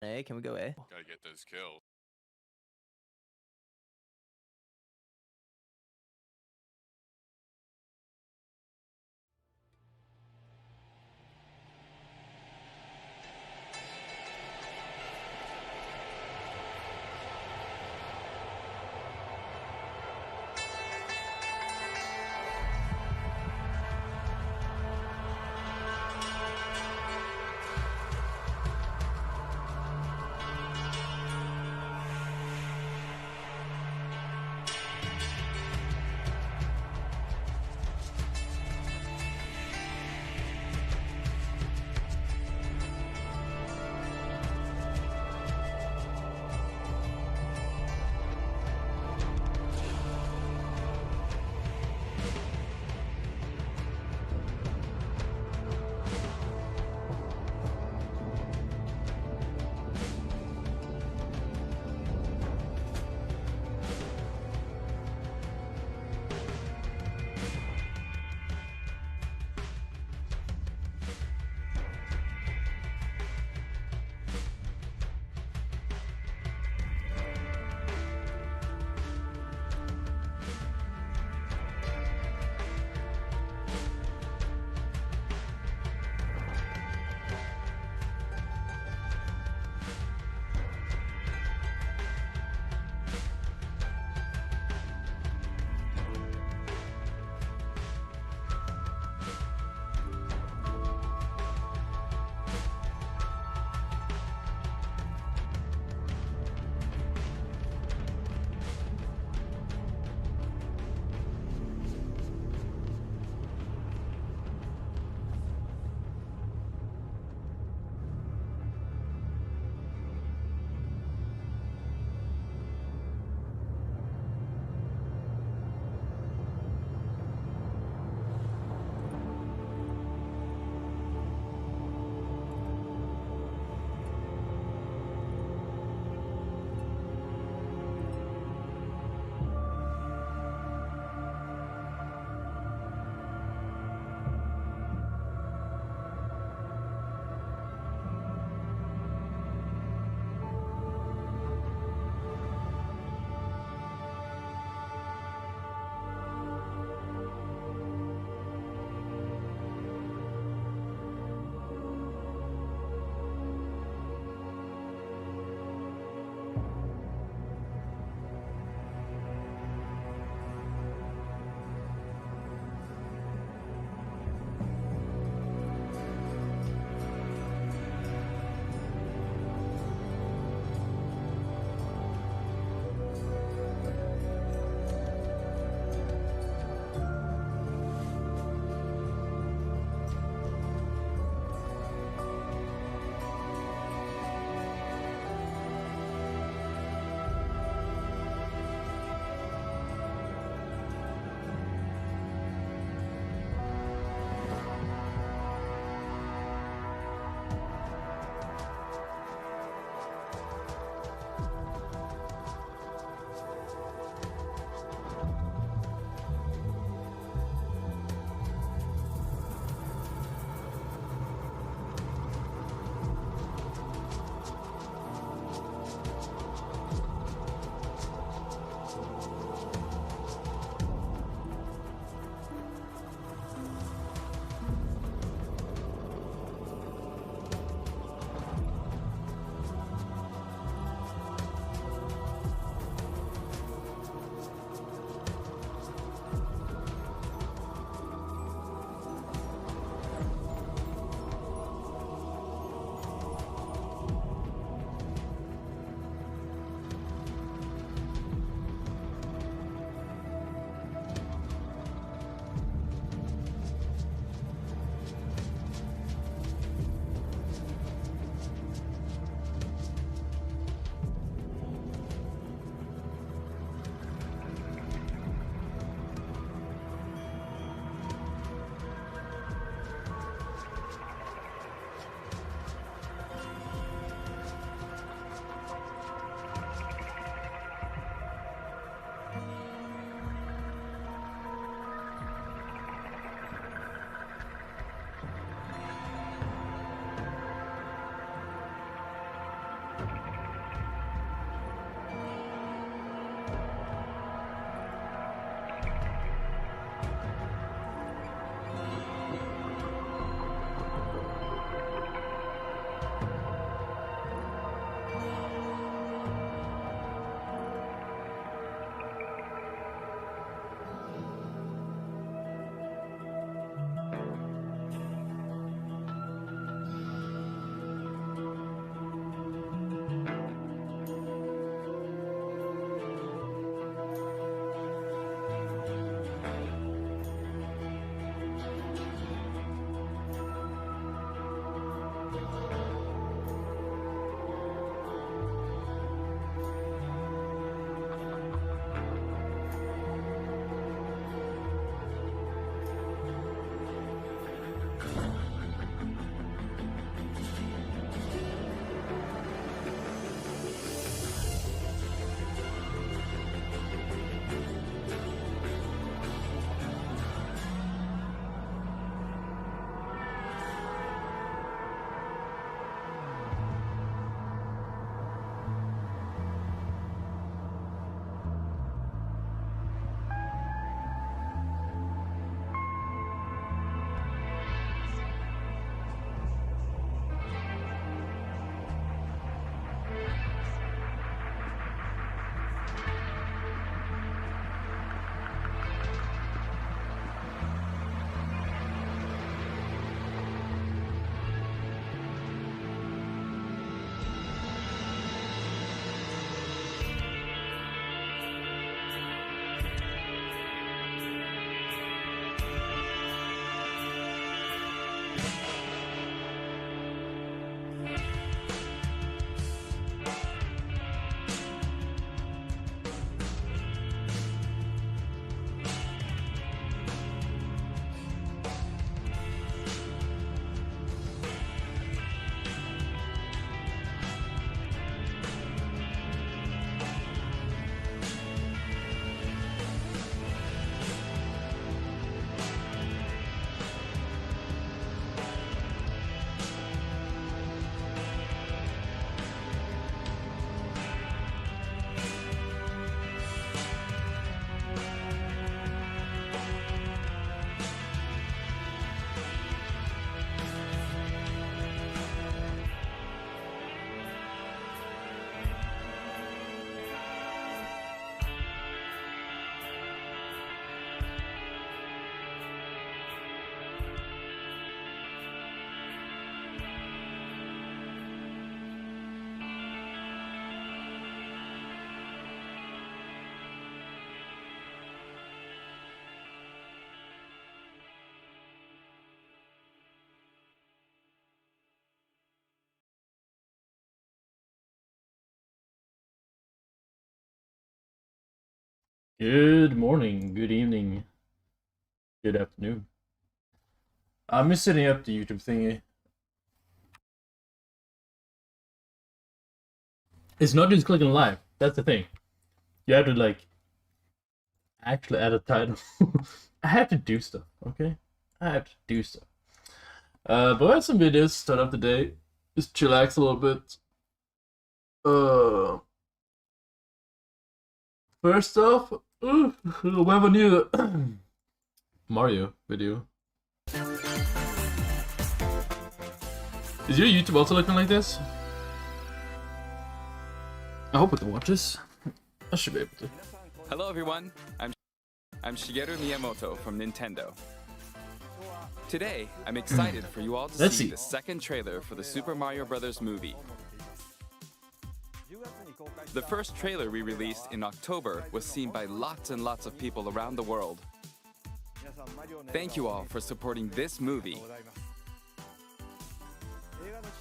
A, can we go A? Gotta get those kills. Good morning, good evening, good afternoon. I'm just setting up the YouTube thingy. It's not just clicking live, that's the thing. You have to like actually add a title. I have to do stuff, okay? I have to do stuff. But I had some videos to start off the day. Just chillax a little bit. First off, we have a new Mario video. Is your YouTube also looking like this? I hope I can watch this. I should be able to. Hello everyone, I'm Shigeru Miyamoto from Nintendo. Today, I'm excited for you all to see the second trailer for the Super Mario Bros. Movie. The first trailer we released in October was seen by lots and lots of people around the world. Thank you all for supporting this movie.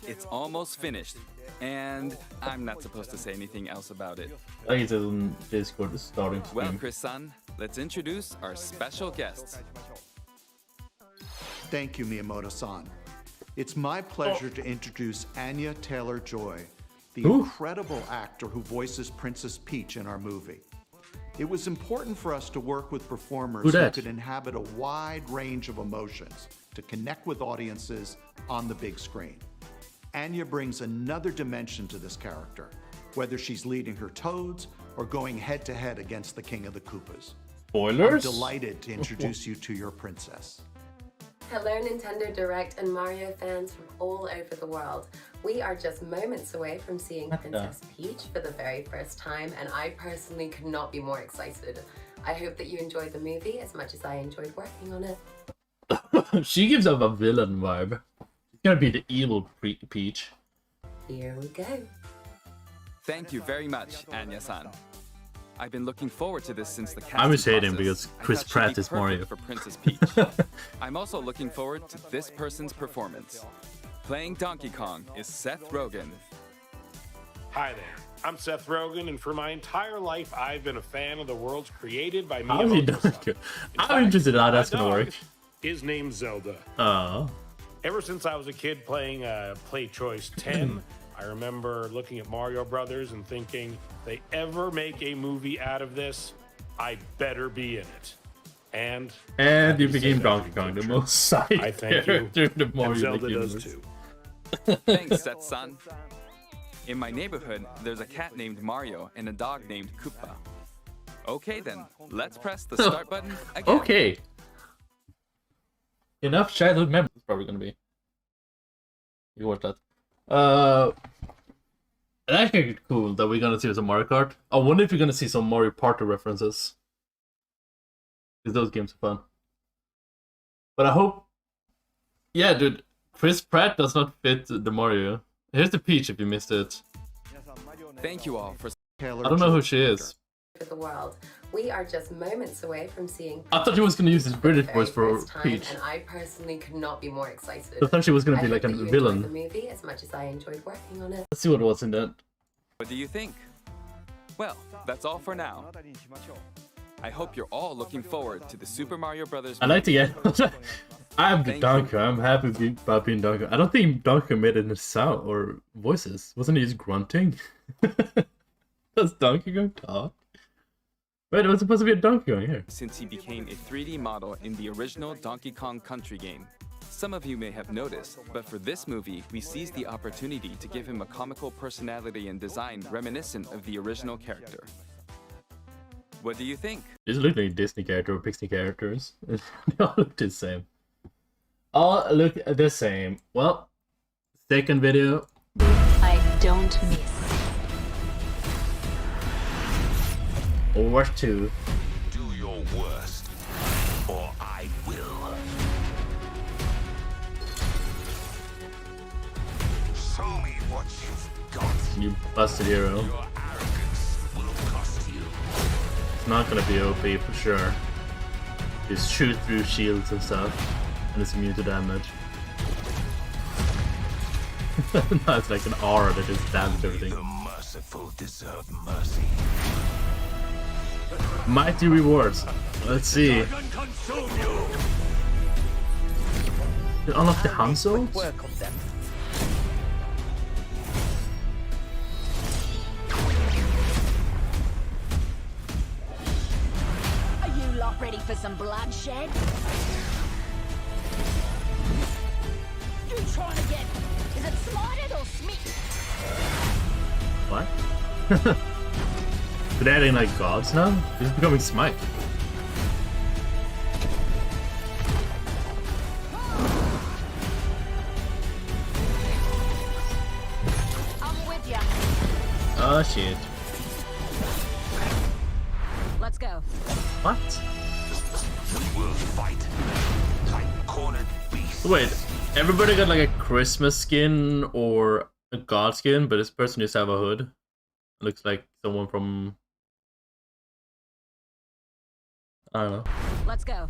It's almost finished, and I'm not supposed to say anything else about it. I think it's in Discord starting stream. Well, Chris-san, let's introduce our special guests. Thank you, Miyamoto-san. It's my pleasure to introduce Anya Taylor-Joy, the incredible actor who voices Princess Peach in our movie. It was important for us to work with performers who could inhabit a wide range of emotions to connect with audiences on the big screen. Anya brings another dimension to this character, whether she's leading her toads or going head-to-head against the King of the Koopas. Spoilers? I'm delighted to introduce you to your princess. Hello Nintendo Direct and Mario fans from all over the world. We are just moments away from seeing Princess Peach for the very first time, and I personally could not be more excited. I hope that you enjoyed the movie as much as I enjoyed working on it. She gives off a villain vibe. It's gonna be the evil Peach. Here we go. Thank you very much, Anya-san. I've been looking forward to this since the casting I'm just hating process. because Chris Pratt is Mario. For Princess Peach. I'm also looking forward to this person's performance. Playing Donkey Kong is Seth Rogen. Hi there, I'm Seth Rogen, and for my entire life, I've been a fan of the worlds created by How is he Miyamoto. doing? I'm interested in how that's gonna work. Is named Zelda. Oh. Ever since I was a kid playing Play Choice 10, I remember looking at Mario Brothers and thinking, if they ever make a movie out of this, I better be in it. And you became Donkey Kong, the most side I thank character you, in the Mario and Zelda universe. does too. Thanks, Seth-san. In my neighborhood, there's a cat named Mario and a dog named Koopa. Okay then, let's press the start button again. Okay. Enough childhood memories. It's probably gonna be. You watch that. It's actually cool that we're gonna see some Mario Kart. I wonder if you're gonna see some Mario Party references. Because those games are fun. But I hope... Yeah, dude. Chris Pratt does not fit the Mario. Here's the Peach if you missed it. Thank you all for... I don't know who she is. For the world, we are just moments away from seeing. I thought she was gonna use his British voice for Peach. And I personally could not be more excited. I thought she was gonna be I like a hope that you villain. enjoyed the movie as much as I enjoyed working on it. Let's see what was in that. What do you think? Well, that's all for now. I hope you're all looking forward to the Super Mario Bros. I like to get... I'm the Thank Donkey. I'm happy about being Donkey. I don't think Donkey made any sound or voices. Wasn't he just grunting? Does Donkey Kong talk? Wait, it was supposed to be a Donkey Kong here. Since he became a 3D model in the original Donkey Kong Country game. Some of you may have noticed, but for this movie, we seized the opportunity to give him a comical personality and design reminiscent of the original character. What do you think? These look like Disney character or Pixar characters. They all look the same. All look the same. Well, second video. I don't miss. Overwatch 2. Do your worst, or I will. Show me what you've got. You busted hero. Your arrogance will cost you. It's not gonna be OP for sure. Just shoot through shields and stuff. And it's immune to damage. No, it's like an aura that just damages everything. The merciful deserve mercy. Mighty rewards. Let's see. Unlock the Hanzo? Work on them. Are you lot ready for some bloodshed? You trying to get... Is it smarted or smit? What? They're adding like gods now? He's becoming smite. I'm with ya. Oh shit. Let's go. What? We'll fight like cornered beasts. Wait, everybody got like a Christmas skin or a god skin, but this person used to have a hood. Looks like someone from... I don't know. Let's go.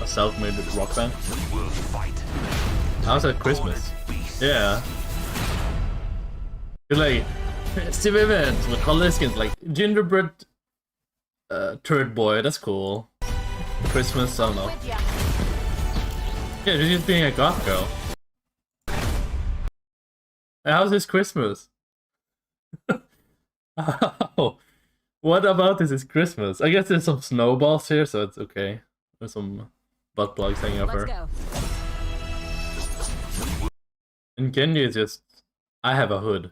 A self-made rock band. We'll fight. How's that Christmas? Yeah. It's like festive events with holiday skins like gingerbread turd boy, that's cool. Christmas, I don't know. With ya. Yeah, she's just being a goth girl. Hey, how's this Christmas? Oh, what about this is Christmas? I guess there's some snowballs here, so it's okay. There's some butt plugs hanging off Let's her. go. And Kenny is just, I have a hood.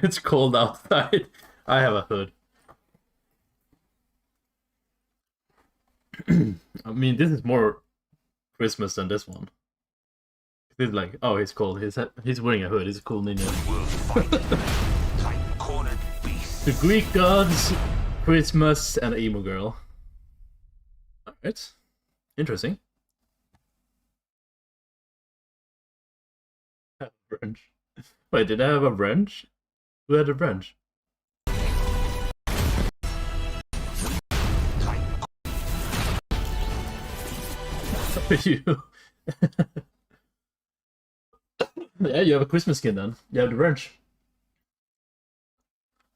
It's cold outside. I have a hood. I mean, this is more Christmas than this one. It's like, oh, he's cold. He's wearing a hood. He's a cool ninja. We'll fight like cornered beasts. The Greek gods, Christmas, and emo girl. Alright. Interesting. Brunch. Wait, did I have a brunch? Who had a brunch? You. Yeah, you have a Christmas skin then. You have the brunch.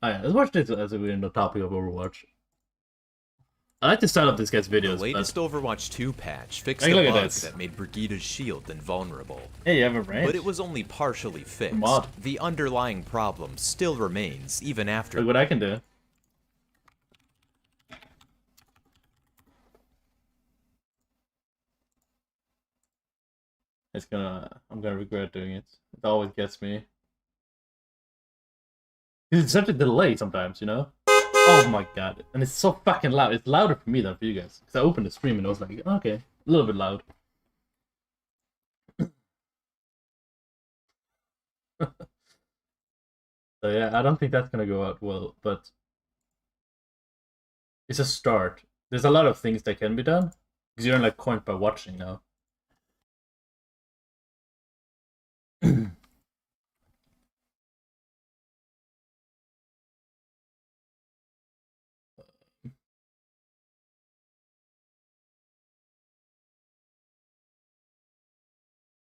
Oh yeah, let's watch this as we're in the topic of Overwatch. I like the style of this guy's videos. The latest Overwatch 2 patch fixed Hey, a look at bug this. that made Brigida's shield invulnerable. Hey, you have a range. But it was only partially fixed. Mod. The underlying problem still remains even after. Look what I can do. I'm gonna regret doing it. It always gets me. It's such a delay sometimes, you know? Oh my god. And it's so fucking loud. It's louder for me than for you guys. Because I opened the stream and I was like, okay, a little bit loud. So yeah, I don't think that's gonna go out well, but it's a start. There's a lot of things that can be done. Because you earn like coins by watching now.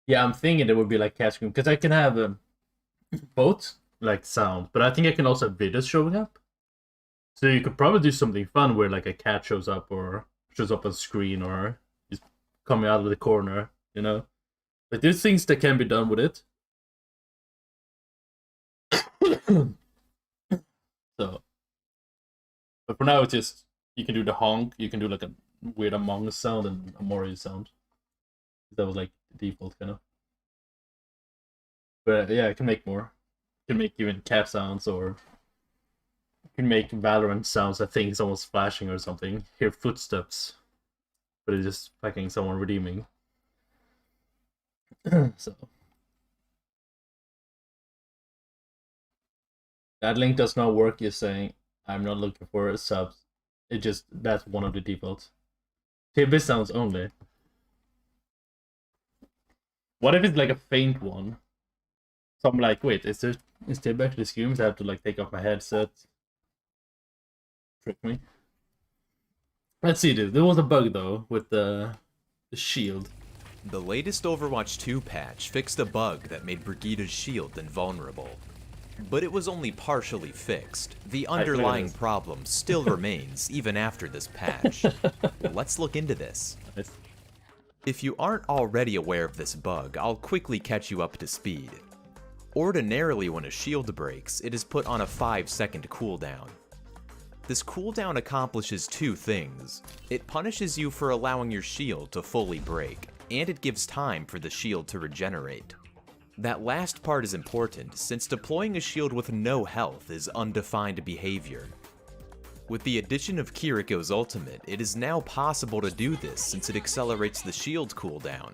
Yeah, I'm thinking there would be like cat scream because I can have both like sound, but I think I can also have videos showing up. So you could probably do something fun where like a cat shows up or shows up on screen or is coming out of the corner, you know? Like there's things that can be done with it. So, but for now it's just you can do the honk, you can do like a weird Among Us sound and a Mori sound. That was like default kind of. But yeah, I can make more. I can make even cat sounds, or you can make Valorant sounds. I think someone's flashing or something. Hear footsteps, but it's just fucking someone redeeming. So that link does not work. You're saying I'm not looking for subs. It just that's one of the defaults. TB sounds only. What if it's like a faint one? So I'm like, wait, is Tib actually screams? I have to like take off my headset. Trick me. Let's see, dude. There was a bug though with the shield. The latest Overwatch 2 patch fixed a bug that made Brigida's shield invulnerable. But it was only partially fixed. The underlying problem still remains even after this patch. Let's look into this. Nice. If you aren't already aware of this bug, I'll quickly catch you up to speed. Ordinarily, when a shield breaks, it is put on a 5-second cooldown. This cooldown accomplishes two things. It punishes you for allowing your shield to fully break, and it gives time for the shield to regenerate. That last part is important, since deploying a shield with no health is undefined behavior. With the addition of Kiriko's ultimate, it is now possible to do this since it accelerates the shield cooldown.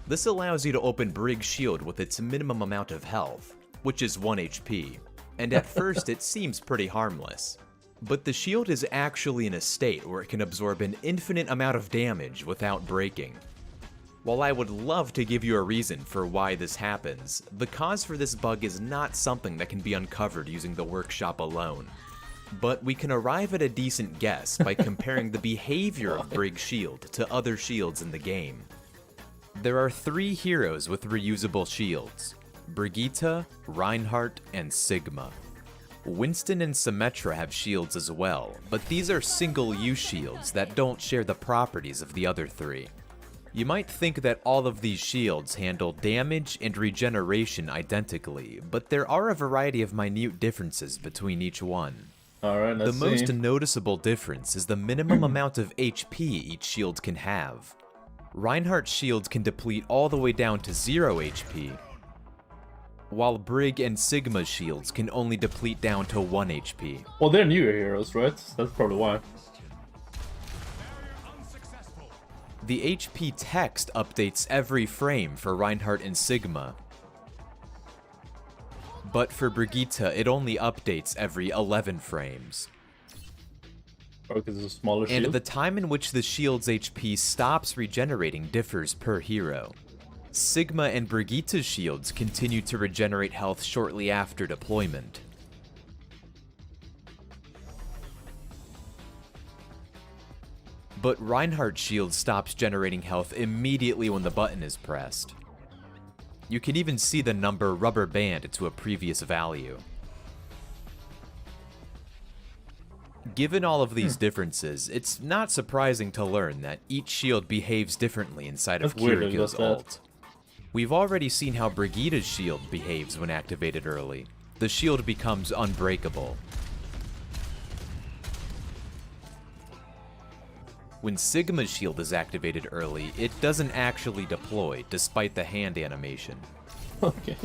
This allows you to open Brig's shield with its minimum amount of health, which is 1 HP, and at first it seems pretty harmless. But the shield is actually in a state where it can absorb an infinite amount of damage without breaking. While I would love to give you a reason for why this happens, the cause for this bug is not something that can be uncovered using the workshop alone. But we can arrive at a decent guess by comparing the behavior of Brig's shield to other shields in the game. There are 3 heroes with reusable shields: Brigitte, Reinhardt, and Sigma. Winston and Symmetra have shields as well, but these are single-use shields that don't share the properties of the other 3. You might think that all of these shields handle damage and regeneration identically, but there are a variety of minute differences between each one. Alright, let's see. The most noticeable difference is the minimum amount of HP each shield can have. Reinhardt's shield can deplete all the way down to 0 HP, while Brig and Sigma's shields can only deplete down to 1 HP. Well, they're newer heroes, right? That's probably why. The HP text updates every frame for Reinhardt and Sigma, but for Brigitte it only updates every 11 frames. Because it's a smaller shield? And the time in which the shield's HP stops regenerating differs per hero. Sigma and Brigitte's shields continue to regenerate health shortly after deployment. But Reinhardt's shield stops generating health immediately when the button is pressed. You can even see the number rubber band to a previous value. Given all of these differences, it's not surprising to learn that each shield behaves differently inside of Kiriko's ult. We've already seen how Brigitte's shield behaves when activated early. The shield becomes unbreakable. When Sigma's shield is activated early, it doesn't actually deploy, despite the hand animation. Okay.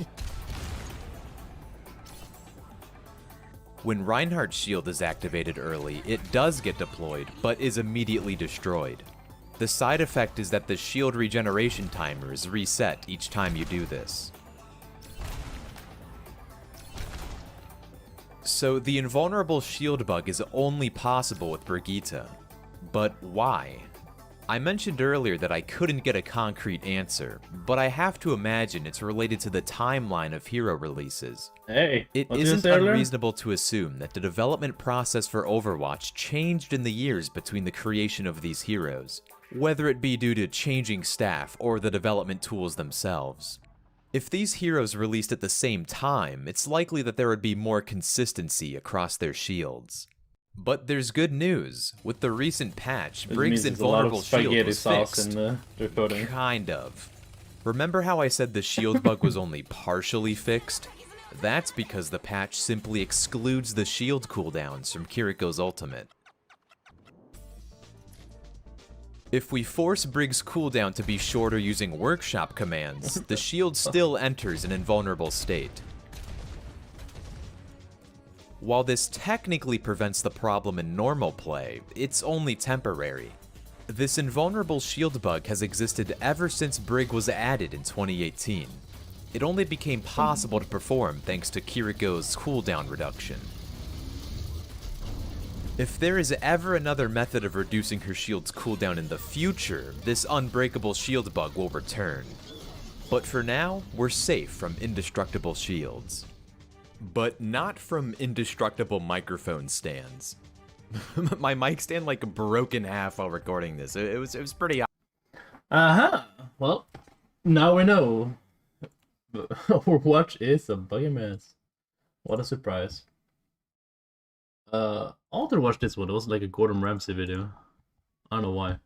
When Reinhardt's shield is activated early, it does get deployed, but is immediately destroyed. The side effect is that the shield regeneration timer is reset each time you do this. So the invulnerable shield bug is only possible with Brigitte. But why? I mentioned earlier that I couldn't get a concrete answer, but I have to imagine it's related to the timeline of hero releases. Hey, it isn't unreasonable to assume that the development process for Overwatch changed in the years between the creation of these heroes, whether it be due to changing staff or the development tools themselves. If these heroes released at the same time, it's likely that there would be more consistency across their shields. But there's good news. With the recent patch, Brig's invulnerable shield was fixed. Kind of. Remember how I said the shield bug was only partially fixed? That's because the patch simply excludes the shield cooldowns from Kiriko's ultimate. If we force Brig's cooldown to be shorter using workshop commands, the shield still enters an invulnerable state. While this technically prevents the problem in normal play, it's only temporary. This invulnerable shield bug has existed ever since Brig was added in 2018. It only became possible to perform thanks to Kiriko's cooldown reduction. If there is ever another method of reducing her shield's cooldown in the future, this unbreakable shield bug will return. But for now, we're safe from indestructible shields. But not from indestructible microphone stands. My mic stand like broke in half while recording this. It was pretty. Well, now we know. Overwatch is a buggy mess. What a surprise. I wanted to watch this one. It was like a Gordon Ramsay video. I don't know why.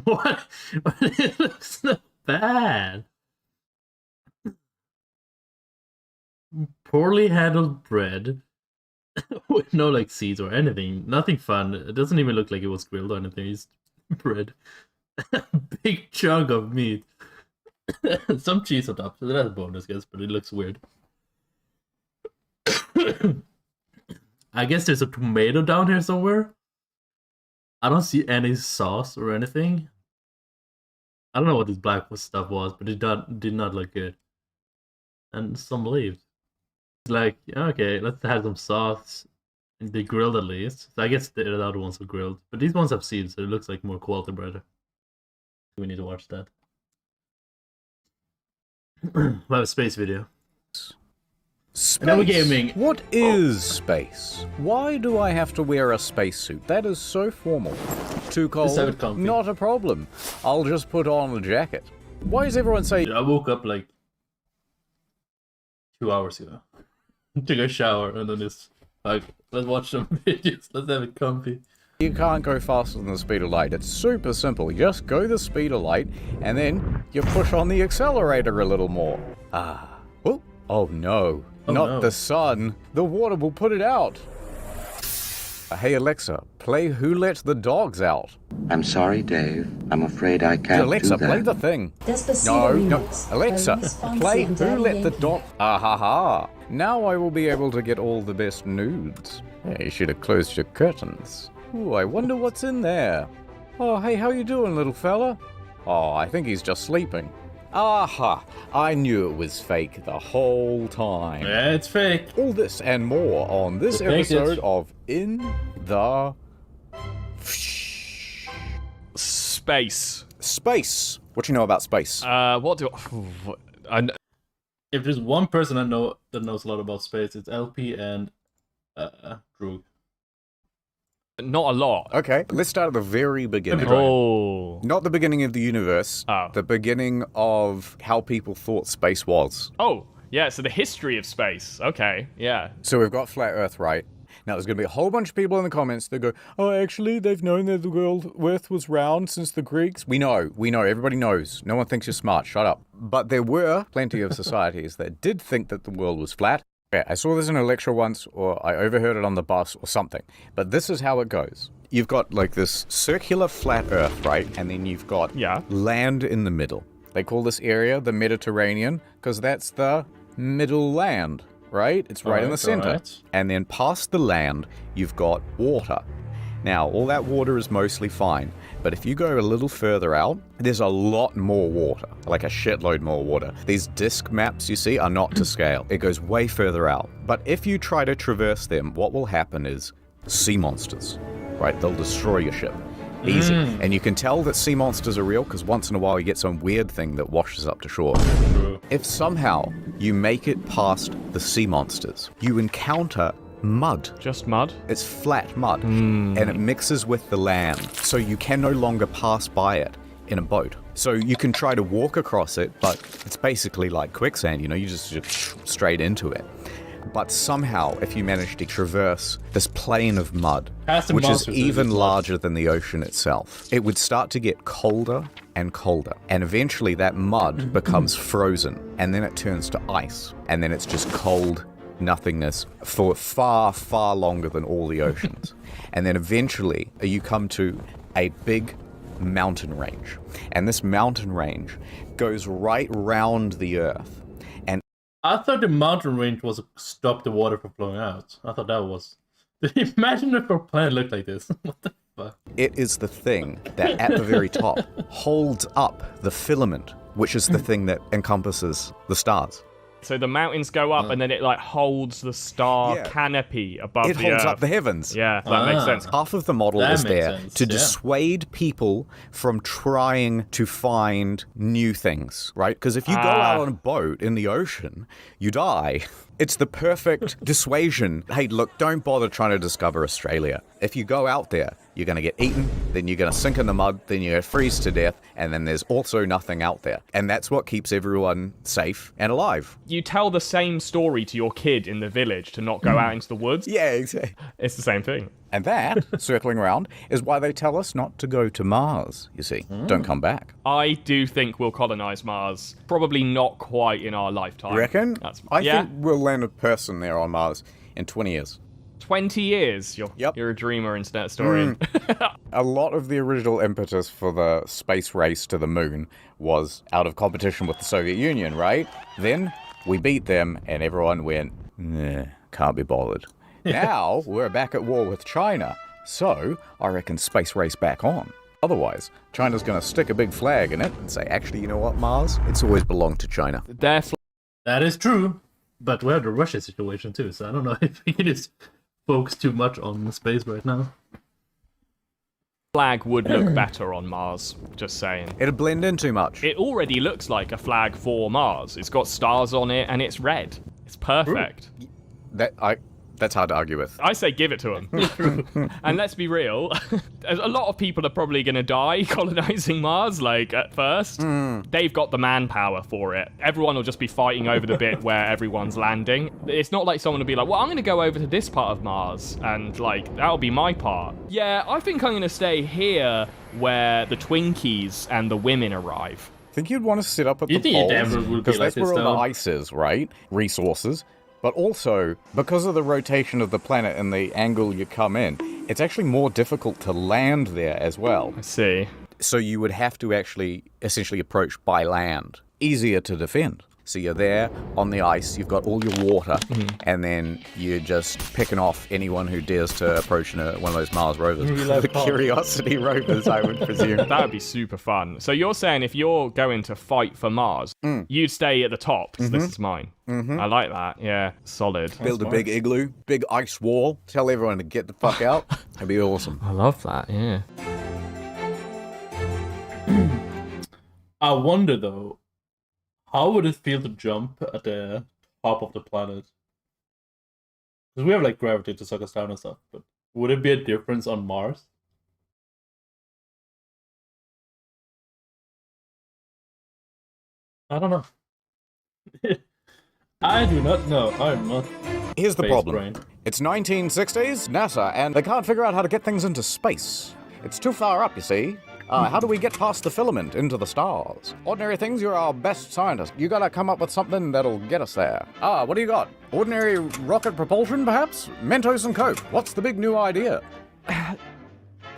What? It looks not bad. Poorly handled bread with no like seeds or anything. Nothing fun. It doesn't even look like it was grilled or anything. It's bread. Big chunk of meat. Some cheese on top. So that's a bonus, guess, but it looks weird. I guess there's a tomato down here somewhere. I don't see any sauce or anything. I don't know what this black stuff was, but it did not look good. And some leaves. It's like, okay, let's have some sauce. They grilled at least. So I guess the other ones are grilled. But these ones have seeds, so it looks like more quality bread. We need to watch that. We have a space video. Space. No gaming. What is space? Why do I have to wear a spacesuit? That is so formal. Too Just have it cold? comfy. Not a problem. I'll just put on a jacket. Why does everyone say... I woke up like 2 hours ago. Took a shower and then it's like, let's watch some videos. Let's have it comfy. You can't go faster than the speed of light. It's super simple. You just go the speed of light and then you push on the accelerator a little more. Oh no. Oh, Not no. the sun. The water will put it out. Hey Alexa, play Who Let the Dogs Out. I'm sorry, Dave. I'm afraid I can't Alexa, do that. play the thing. No. Alexa, play Who Let the Dog... Ah ha ha. Now I will be able to get all the best nudes. Hey, you should have closed your curtains. Ooh, I wonder what's in there. Oh, hey, how you doing, little fella? Oh, I think he's just sleeping. Aha! I knew it was fake the whole time. Yeah, it's fake. All this and more on this It's fake, episode it's- of In the... Space. Space. What you know about space? What do I... If there's one person I know that knows a lot about space, it's LP and Drew. Not a lot. Okay, let's start at the very beginning. Oh. Not the beginning of the universe. Oh. The beginning of how people thought space was. Oh, yeah, so the history of space. Okay, yeah. So we've got flat Earth, right? Now there's going to be a whole bunch of people in the comments that go, oh, actually, they've known that the world Earth was round since the Greeks. We know, everybody knows. No one thinks you're smart, shut up. But there were plenty of societies that did think that the world was flat. Yeah, I saw this in a lecture once, or I overheard it on the bus or something. But this is how it goes. You've got like this circular flat Earth, right? And then you've got land in the middle. They call this area the Mediterranean because that's the middle land, right? It's right in the center. Right. And then past the land, you've got water. Now, all that water is mostly fine. But if you go a little further out, there's a lot more water, like a shitload more water. These disc maps you see are not to scale. It goes way further out. But if you try to traverse them, what will happen is sea monsters, right? They'll destroy your ship. Easy. And you can tell that sea monsters are real because once in a while you get some weird thing that washes up to shore. If somehow you make it past the sea monsters, you encounter mud. Just mud? It's flat mud, and it mixes with the land, so you can no longer pass by it in a boat. So you can try to walk across it, but it's basically like quicksand, you know, you just straight into it. But somehow, if you manage to traverse this plain of mud, which is even larger than the ocean itself, it would start to get colder and colder. And eventually that mud becomes frozen, and then it turns to ice, and then it's just cold nothingness for far, far longer than all the oceans. And then eventually you come to a big mountain range. And this mountain range goes right round the Earth. And I thought the mountain range was to stop the water from flowing out. I thought that was... Imagine if our planet looked like this. What the fuck? It is the thing that at the very top holds up the filament, which is the thing that encompasses the stars. So the mountains go up and then it like holds the star canopy above the Earth. It holds up the heavens. Yeah, that makes sense. Half of the model That is makes there sense, to yeah. dissuade people from trying to find new things, right? Because if you go out on a boat in the ocean, you die. It's the perfect dissuasion. Hey, look, don't bother trying to discover Australia. If you go out there, you're going to get eaten, then you're going to sink in the mud, then you're going to freeze to death, and then there's also nothing out there. And that's what keeps everyone safe and alive. You tell the same story to your kid in the village to not go out into the woods. Yeah, exactly. It's the same thing. And that, circling around, is why they tell us not to go to Mars, you see. Don't come back. I do think we'll colonize Mars. Probably not quite in our lifetime. You reckon? I think we'll land a person there on Mars in 20 years. 20 years? You're a dreamer, internet historian. A lot of the original impetus for the space race to the moon was out of competition with the Soviet Union, right? Then we beat them and everyone went, nah, can't be bothered. Now we're back at war with China, so I reckon space race back on. Otherwise, China's going to stick a big flag in it and say, actually, you know what, Mars? It's always belonged to China. That is true, but we have the Russia situation too, so I don't know if we can just focus too much on space right now. Flag would look better on Mars, just saying. It'd blend in too much. It already looks like a flag for Mars. It's got stars on it and it's red. It's perfect. That's hard to argue with. I say give it to them. And let's be real, a lot of people are probably going to die colonizing Mars, like, at first. They've got the manpower for it. Everyone will just be fighting over the bit where everyone's landing. It's not like someone will be like, well, I'm going to go over to this part of Mars, and, like, that'll be my part. Yeah, I think I'm going to stay here where the Twinkies and the women arrive. I think you'd want to sit up at the poles, because that's where all the ice is, right? Resources. But also, because of the rotation of the planet and the angle you come in, it's actually more difficult to land there as well. I see. So you would have to actually essentially approach by land. Easier to defend. So you're there on the ice, you've got all your water, and then you're just picking off anyone who dares to approach one of those Mars rovers. The Curiosity rovers, I would presume. That would be super fun. So you're saying if you're going to fight for Mars, you'd stay at the top, because this is mine. I like that. Yeah, solid. Build a big igloo, big ice wall, tell everyone to get the fuck out. That'd be awesome. I love that, yeah. I wonder, though, how would it feel to jump at the top of the planet? Because we have, like, gravity to suck us down and stuff, but would it be a difference on Mars? I don't know. I do not know. I'm not. Here's the problem. Brain. It's 1960s, NASA, and they can't figure out how to get things into space. It's too far up, you see. How do we get past the filament into the stars? Ordinary things, you're our best scientist. You gotta come up with something that'll get us there. What do you got? Ordinary rocket propulsion, perhaps? Mentos and Coke. What's the big new idea?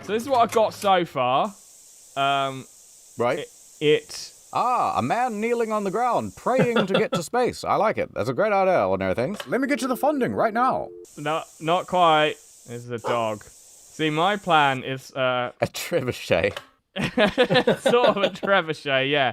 So this is what I've got so far. Right. A man kneeling on the ground, praying to get to space. I like it. That's a great idea, Ordinary Things. Let me get you the funding right now. No, not quite. This is a dog. See, my plan is... a trebuchet. Sort of a trebuchet, yeah.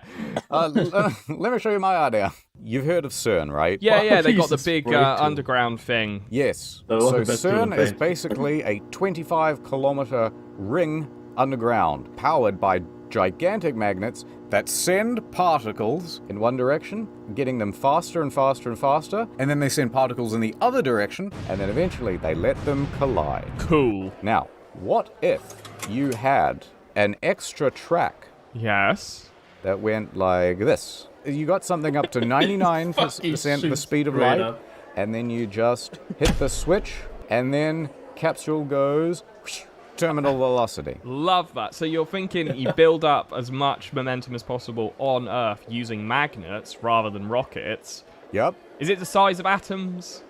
Let me show you my idea. You've heard of CERN, right? Yeah, they got the big underground thing. Yes. So CERN is basically a 25-kilometer ring underground, powered by gigantic magnets that send particles in one direction, getting them faster and faster and faster, and then they send particles in the other direction, and then eventually they let them collide. Cool. Now, what if you had an extra track? Yes. That went like this. You got something up to 99% the speed of light, and then you just hit the switch, and then capsule goes terminal velocity. Love that. So you're thinking you build up as much momentum as possible on Earth using magnets rather than rockets. Yep. Is it the size of atoms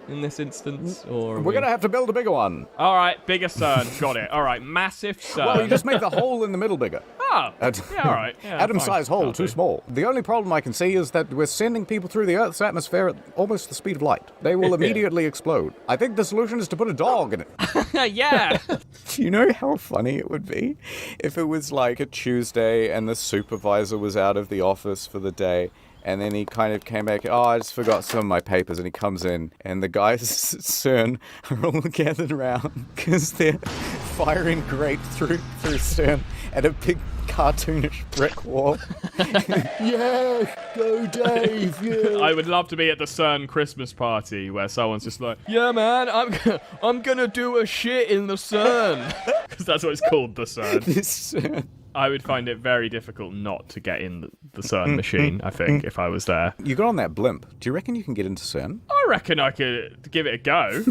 in this instance? Or we're going to have to build a bigger one. All right, bigger CERN. Got it. All right, massive CERN. Well, you just make the hole in the middle bigger. Oh, yeah, all right. Yeah, atom-sized hole, too small. The only problem I can see is that we're sending people through the Earth's atmosphere at almost the speed of light. They will immediately explode. I think the solution is to put a dog in it. Yeah. Do you know how funny it would be if it was like a Tuesday and the supervisor was out of the office for the day, and then he kind of came back, I just forgot some of my papers, and he comes in, and the guys at CERN are all gathered around because they're firing grape through CERN at a big cartoonish brick wall. Yeah, go Dave, yeah. I would love to be at the CERN Christmas party where someone's just like, yeah, man, I'm gonna do a shit in the CERN. Because that's what it's called, the CERN. This I would find it very difficult not to get in the CERN machine, I think, if I was there. You got on that blimp. Do you reckon you can get into CERN? I reckon I could give it a go.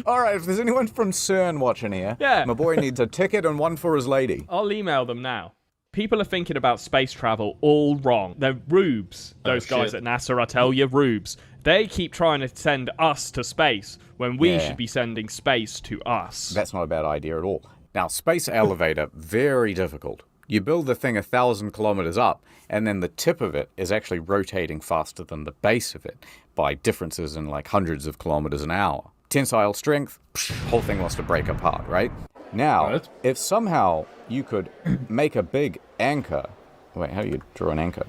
All right, if there's anyone from CERN watching here, yeah, my boy needs a ticket and one for his lady. I'll email them now. People are thinking about space travel all wrong. They're rubes. Those guys at NASA, I tell you, rubes. They keep trying to send us to space when we should be sending space to us. That's not a bad idea at all. Now, space elevator, very difficult. You build the thing 1,000 kilometers up, and then the tip of it is actually rotating faster than the base of it by differences in like hundreds of kilometers an hour. Tensile strength, whole thing wants to break apart, right? Now, if somehow you could make a big anchor... Wait, how do you draw an anchor?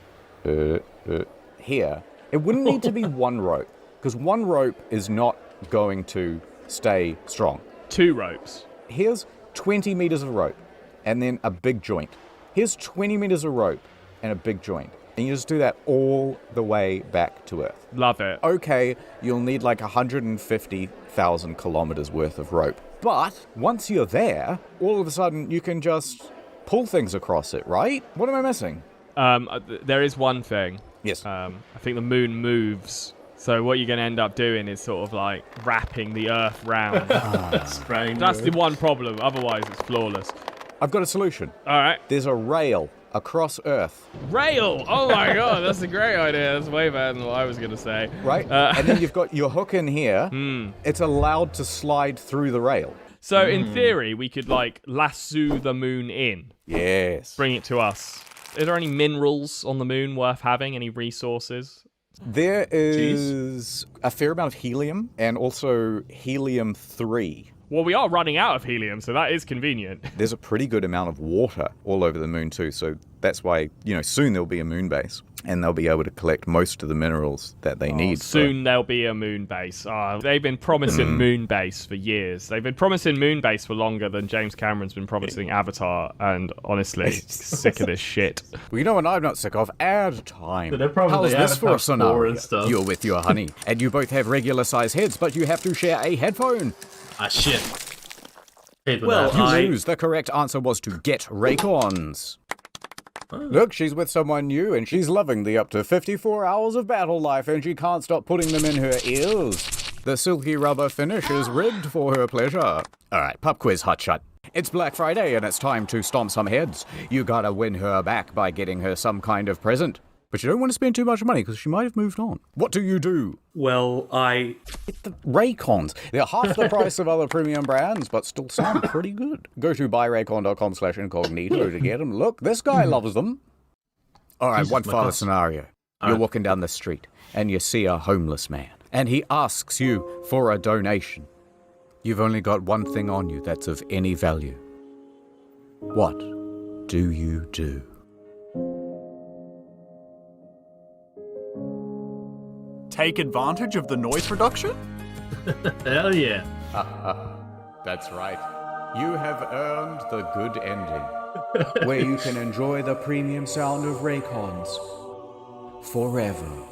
Here. It wouldn't need to be one rope, because one rope is not going to stay strong. 2 ropes. Here's 20 meters of rope, and then a big joint. Here's 20 meters of rope and a big joint. And you just do that all the way back to Earth. Love it. Okay, you'll need like 150,000 kilometers worth of rope. But once you're there, all of a sudden you can just pull things across it, right? What am I missing? There is one thing. Yes. I think the moon moves. So what you're going to end up doing is sort of like wrapping the Earth round. That's strange. That's the one problem. Otherwise, it's flawless. I've got a solution. All right. There's a rail across Earth. Rail! Oh my god, that's a great idea. That's way better than what I was going to say. Right? And then you've got your hook in here. It's allowed to slide through the rail. So in theory, we could like lasso the moon in. Yes. Bring it to us. Is there any minerals on the moon worth having? Any resources? There is a fair amount of helium and also helium-3. Well, we are running out of helium, so that is convenient. There's a pretty good amount of water all over the moon too, so that's why, soon there'll be a moon base, and they'll be able to collect most of the minerals that they need. Soon there'll be a moon base. They've been promising moon base for years. They've been promising moon base for longer than James Cameron's been promising Avatar, and honestly, sick of this shit. Well, you know what I'm not sick of? Ad time. How's this for a scenario? And stuff. You're with your honey, and you both have regular size heads, but you have to share a headphone. Ah, shit. Well, you lose. The correct answer was to get Raycons. Look, she's with someone new, and she's loving the up to 54 hours of battle life, and she can't stop putting them in her ears. The silky rubber finish is rigged for her pleasure. All right, pub quiz hotshot. It's Black Friday, and it's time to stomp some heads. You gotta win her back by getting her some kind of present. But you don't want to spend too much money, because she might have moved on. What do you do? Well, Get the Raycons. They're half the price of other premium brands, but still sound pretty good. Go to buyraycon.com/incognito to get them. Look, this guy loves them. All right, one final scenario. You're walking down the street, and you see a homeless man, and he asks you for a donation. You've only got one thing on you that's of any value. What do you do? take advantage of the noise reduction? Hell yeah. That's right. You have earned the good ending, where you can enjoy the premium sound of Raycons forever.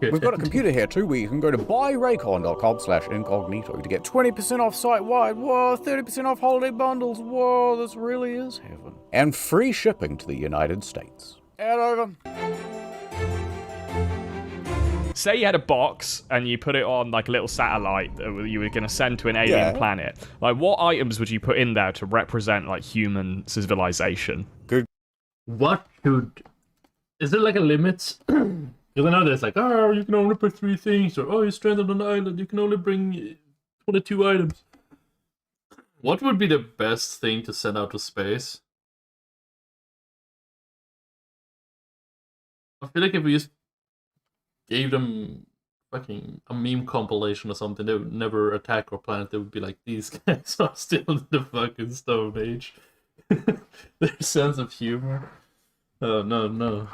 We've got a computer here too, where you can go to buyraycon.com/incognito to get 20% off site-wide. Whoa, 30% off holiday bundles. Whoa, this really is heaven. And free shipping to the United States. Head over. Say you had a box and you put it on like a little satellite that you were going to send to an alien planet. Like, what items would you put in there to represent like human civilization? Good. What could? Is there like a limit? Because I know there's like, oh, you can only put 3 things, or oh, you're stranded on an island, you can only bring 22 items. What would be the best thing to send out to space? I feel like if we just gave them fucking a meme compilation or something, they would never attack our planet. They would be like, these guys are still in the fucking Stone Age. Their sense of humor. Oh, no.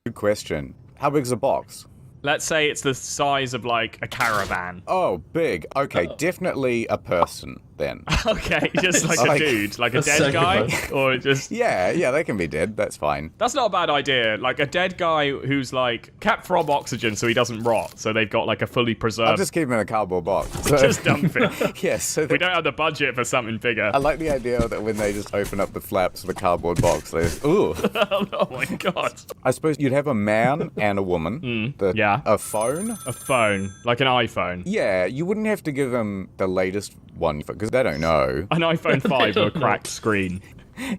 Good question. How big's a box? Let's say it's the size of like a caravan. Oh, big. Okay, definitely a person. then. Okay, just like a dude, like a dead guy, or just yeah, they can be dead. That's fine. That's not a bad idea. Like a dead guy who's like kept from oxygen so he doesn't rot. So they've got like a fully preserved. I'll just keep him in a cardboard box. So... just dump it. Yes. So we don't have the budget for something bigger. I like the idea that when they just open up the flaps of the cardboard box, they just, ooh. Oh my god. I suppose you'd have a man and a woman. Yeah. A phone. A phone, like an iPhone. Yeah, you wouldn't have to give them the latest one because they don't know. An iPhone 5 with a cracked screen.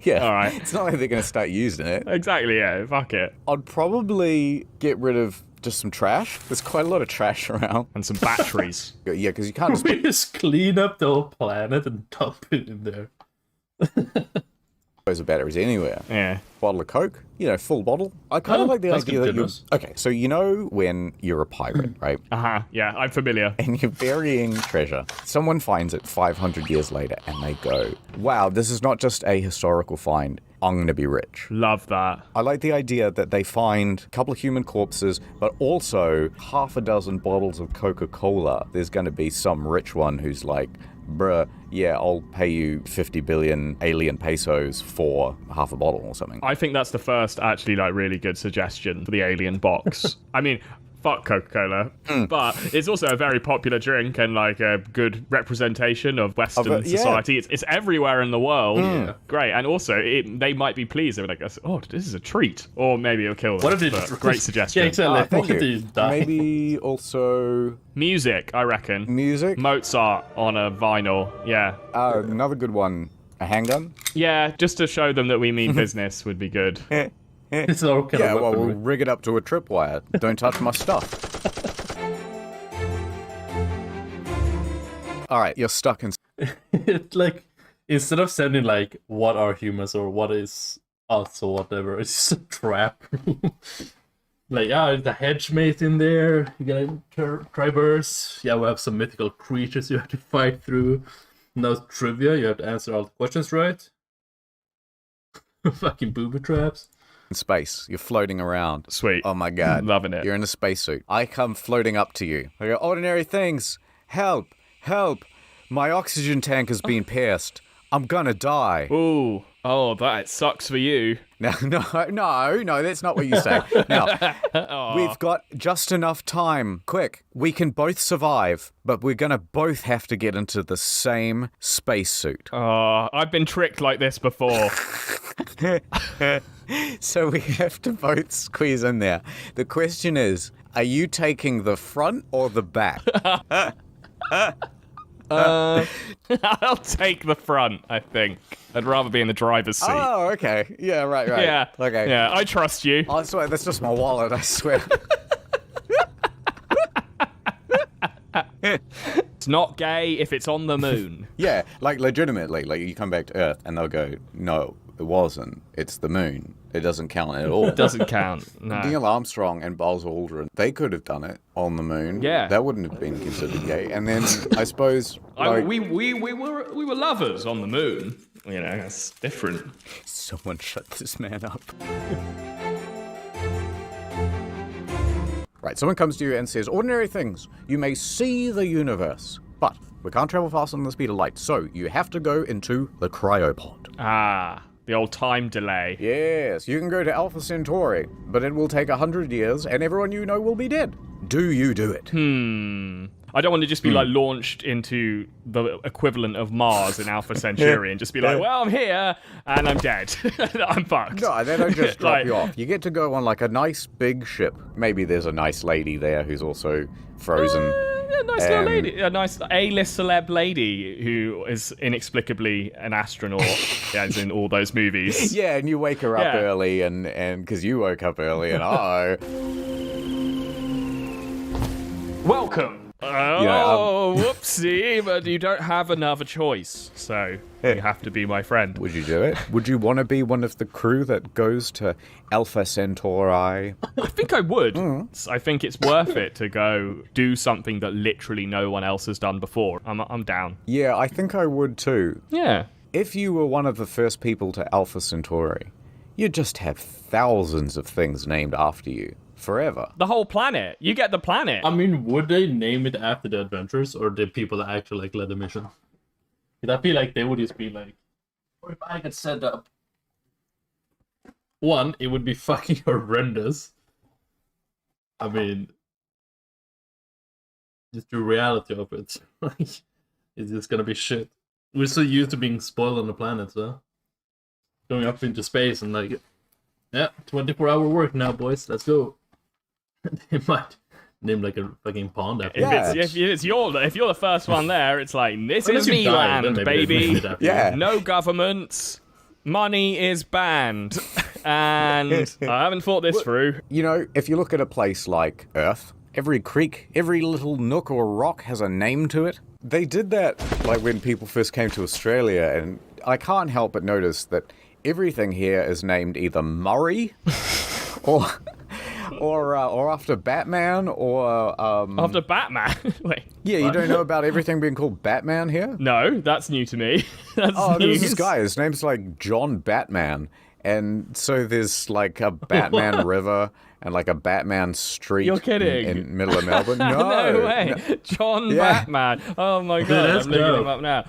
Yeah. All right. It's not like they're going to start using it. Exactly, yeah. Fuck it. I'd probably get rid of just some trash. There's quite a lot of trash around. And some batteries. Yeah, because you can't just... We just clean up the whole planet and dump it in there. Those are batteries anywhere. Yeah. Bottle of Coke, full bottle. I kind of like the idea that you... Okay, so you know when you're a pirate, right? Uh-huh, yeah, I'm familiar. And you're burying treasure. Someone finds it 500 years later and they go, wow, this is not just a historical find. I'm going to be rich. Love that. I like the idea that they find a couple of human corpses, but also half a dozen bottles of Coca-Cola. There's going to be some rich one who's like, bruh, yeah, I'll pay you 50 billion alien pesos for half a bottle or something. I think that's the first actually like really good suggestion for the alien box. I mean, fuck Coca-Cola, but it's also a very popular drink and like a good representation of Western society. It's everywhere in the world. Yeah. Great, and also they might be pleased. They're like, oh, this is a treat, or maybe it'll kill them. What if it's great suggestion? Yeah, exactly. Thank you. Maybe also music. I reckon music. Mozart on a vinyl. Yeah. Another good one. A handgun. Yeah, just to show them that we mean business would be good. It's all kind of we'll rig it up to a tripwire. Don't touch my stuff. All right, you're stuck in... It's like, instead of sending like, what are humans or what is us or whatever, it's just a trap. Like, the hedge mate in there, you gotta traverse. Yeah, we have some mythical creatures you have to fight through. No trivia, you have to answer all the questions right. Fucking booby traps. In space, you're floating around. Sweet. Oh my god. Loving it. You're in a spacesuit. I come floating up to you. I go, ordinary things. Help. Help. My oxygen tank has been pierced. I'm gonna die. Ooh. Oh, that sucks for you. No, that's not what you say. Now, we've got just enough time. Quick, we can both survive, but we're gonna both have to get into the same spacesuit. Oh, I've been tricked like this before. So we have to both squeeze in there. The question is, are you taking the front or the back? I'll take the front, I think. I'd rather be in the driver's seat. Oh, okay. Yeah, right. Yeah. Okay. Yeah, I trust you. I swear, that's just my wallet, I swear. It's not gay if it's on the moon. Yeah, like legitimately, like you come back to Earth and they'll go, no, it wasn't. It's the moon. It doesn't count at all. It doesn't count, no. Neil Armstrong and Buzz Aldrin, they could have done it on the moon. Yeah. That wouldn't have been considered gay. And then, I suppose... we were lovers on the moon. You know, that's different. Someone shut this man up. Right, someone comes to you and says, ordinary things, you may see the universe, but we can't travel faster than the speed of light, so you have to go into the cryopod. Ah, the old time delay. Yes, you can go to Alpha Centauri, but it will take 100 years and everyone you know will be dead. Do you do it? I don't want to just be like launched into the equivalent of Mars in Alpha Centauri and just be like, well, I'm here and I'm dead. I'm fucked. No, they don't just drop you off. You get to go on like a nice big ship. Maybe there's a nice lady there who's also frozen. A nice little lady, a nice A-list celeb lady who is inexplicably an astronaut, as in all those movies. Yeah, and you wake her up early, and because you woke up early, and welcome. Whoopsie, but you don't have another choice, so you have to be my friend. Would you do it? Would you want to be one of the crew that goes to Alpha Centauri? I think I would. I think it's worth it to go do something that literally no one else has done before. I'm down. Yeah, I think I would too. Yeah. If you were one of the first people to Alpha Centauri, you'd just have thousands of things named after you. Forever. The whole planet. You get the planet. I mean, would they name it after the adventures or the people that actually like led the mission? Because I feel like they would just be like, or if I could set up. One, it would be fucking horrendous. I mean, just the reality of it. Like, it's just gonna be shit. We're so used to being spoiled on the planet, so going up into space and like, yeah, 24-hour work now, boys. Let's go. They might name like a fucking pond after. If you're the first one there, it's like this Unless is you me die, then land, maybe they baby. named it after you. Yeah. No governments. Money is banned. And I haven't thought this through. You know, if you look at a place like Earth, every creek, every little nook or rock has a name to it. They did that like when people first came to Australia, and I can't help but notice that everything here is named either Murray or after Batman or After Batman? Wait. Yeah, you don't know about everything being called Batman here? No, that's new to me. That's Oh, news. there's this guy, his name's like John Batman. And so there's like a Batman river and like a Batman street. You're kidding. In middle of Melbourne. No, no way. no. John Yeah. Batman. Oh my god, let's I'm looking go. him up now.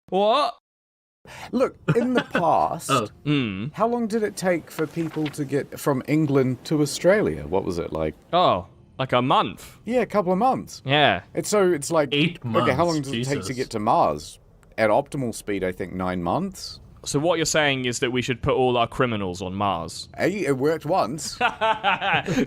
What? Look, in the past, how long did it take for people to get from England to Australia? What was it like? Oh, like a month. Yeah, a couple of months. Yeah. It's like 8 months. Okay, how long does it take to Jesus. get to Mars? At optimal speed, I think 9 months. So what you're saying is that we should put all our criminals on Mars. Hey, it worked once.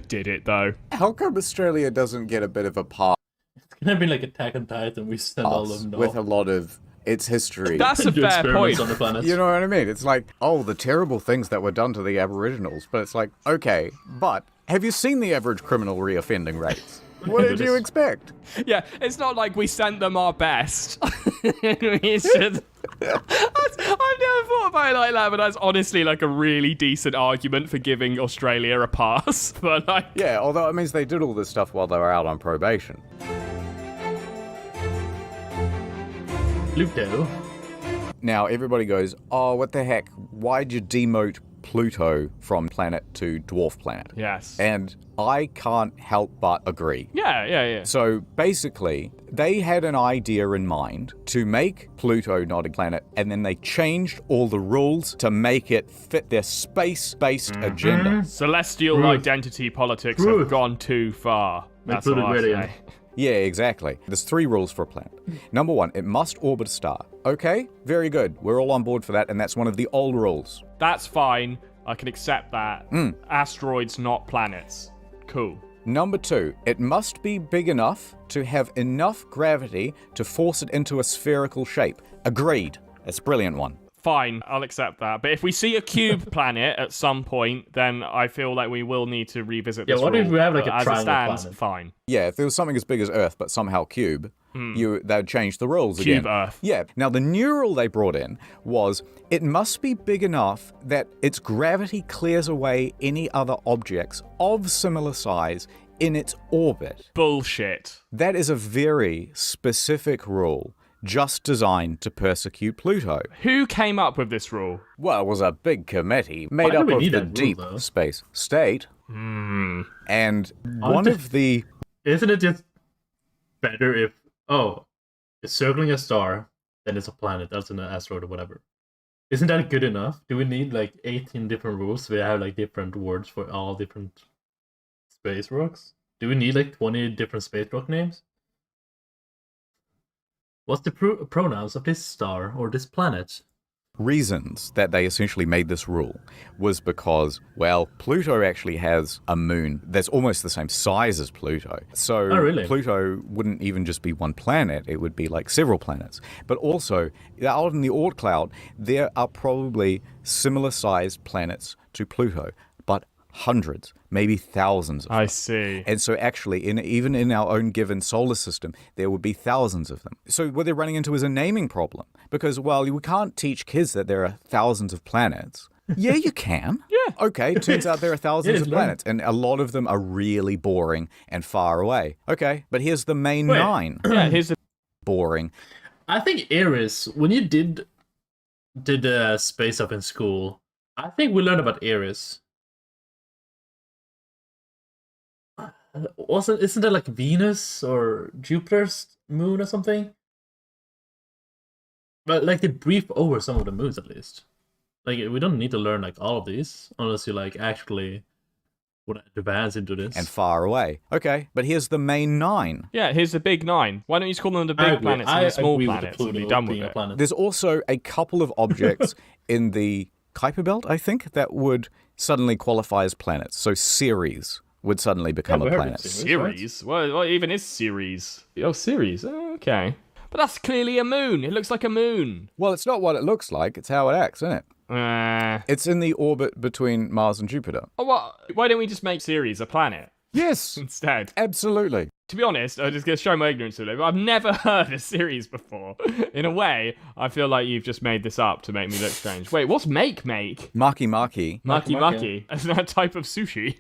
Did it though? How come Australia doesn't get a bit of a pass It's gonna be like Attack on Titan. We send all of them with a lot of its history? That's a do fair experiments point. on the planet. You know what I mean? It's like, oh, the terrible things that were done to the Aboriginals. But it's like, okay, but have you seen the average criminal reoffending rates? What did you expect? Yeah, it's not like we sent them our best. It's just... I've never thought about it like that, but that's honestly like a really decent argument for giving Australia a pass. But like, Yeah, although it means they did all this stuff while they were out on probation. Pluto. Now, everybody goes, oh, what the heck? Why'd you demote Pluto from planet to dwarf planet? yes. And I can't help but agree. Yeah. So basically, they had an idea in mind to make Pluto not a planet, and then they changed all the rules to make it fit their space-based agenda. Celestial Truth. identity politics Truth. have gone too far. Make That's Pluto all I great again. say. Yeah, exactly. There's 3 rules for a planet. Number 1, it must orbit a star. Okay, very good. We're all on board for that, and that's one of the old rules. That's fine. I can accept that. Asteroids, not planets. Cool. Number 2, it must be big enough to have enough gravity to force it into a spherical shape. Agreed. That's a brilliant one. Fine, I'll accept that. But if we see a cube planet at some point, then I feel like we will need to revisit Yeah, this what if rule. we have, like, But a as it triangle stands, planet? fine. Yeah, if there was something as big as Earth, but somehow cube, they'd change the rules again. Cube Earth. Yeah. Now, the new rule they brought in was it must be big enough that its gravity clears away any other objects of similar size in its orbit. Bullshit. That is a very specific rule, just designed to persecute Pluto. Who came up with this rule? Well, it was a big committee Why made do up we of need the that rule, deep though? space state. And one of the... Isn't it just better if it's circling a star, then it's a planet, that's an asteroid or whatever? Isn't that good enough? Do we need like 18 different rules? We have like different words for all different space rocks. Do we need like 20 different space rock names? What's the pronouns of this star or this planet? reasons that they essentially made this rule was because, well, Pluto actually has a moon that's almost the same size as Pluto. So Oh, really? Pluto wouldn't even just be one planet, it would be like several planets. But also, out in the Oort cloud, there are probably similar sized planets to Pluto, but hundreds, maybe thousands of them. I see. And so actually, even in our own given solar system, there would be thousands of them. So what they're running into is a naming problem. Because, well, we can't teach kids that there are thousands of planets. Yeah, you can. Yeah. Okay, turns out there are thousands Yeah, of it's planets, and a lot of them are really boring and far away. Okay, but here's the main Wait. 9. Yeah, here's the Boring. I think Eris, when you did space up in school, I think we learned about Eris. Isn't that like Venus or Jupiter's moon or something? But like they brief over some of the moves at least. Like we don't need to learn like all of these unless you like actually want to advance into this. And far away. Okay, but here's the main 9. Yeah, here's the big 9. Why don't you just call them the big planets and the small planets and be done with it? There's also a couple of objects in the Kuiper Belt, I think, that would suddenly qualify as planets. So Ceres would suddenly become a planet. Ceres? What even is Ceres? Oh, Ceres. Oh, okay. But that's clearly a moon. It looks like a moon. Well, it's not what it looks like. It's how it acts, isn't it? It's in the orbit between Mars and Jupiter. Oh, what? Why don't we just make Ceres a planet? Yes. Instead. Absolutely. To be honest, I'm just going to show my ignorance a little bit. I've never heard of Ceres before. In a way, I feel like you've just made this up to make me look strange. Wait, what's make? Maki Maki. Maki Maki. Is that a type of sushi?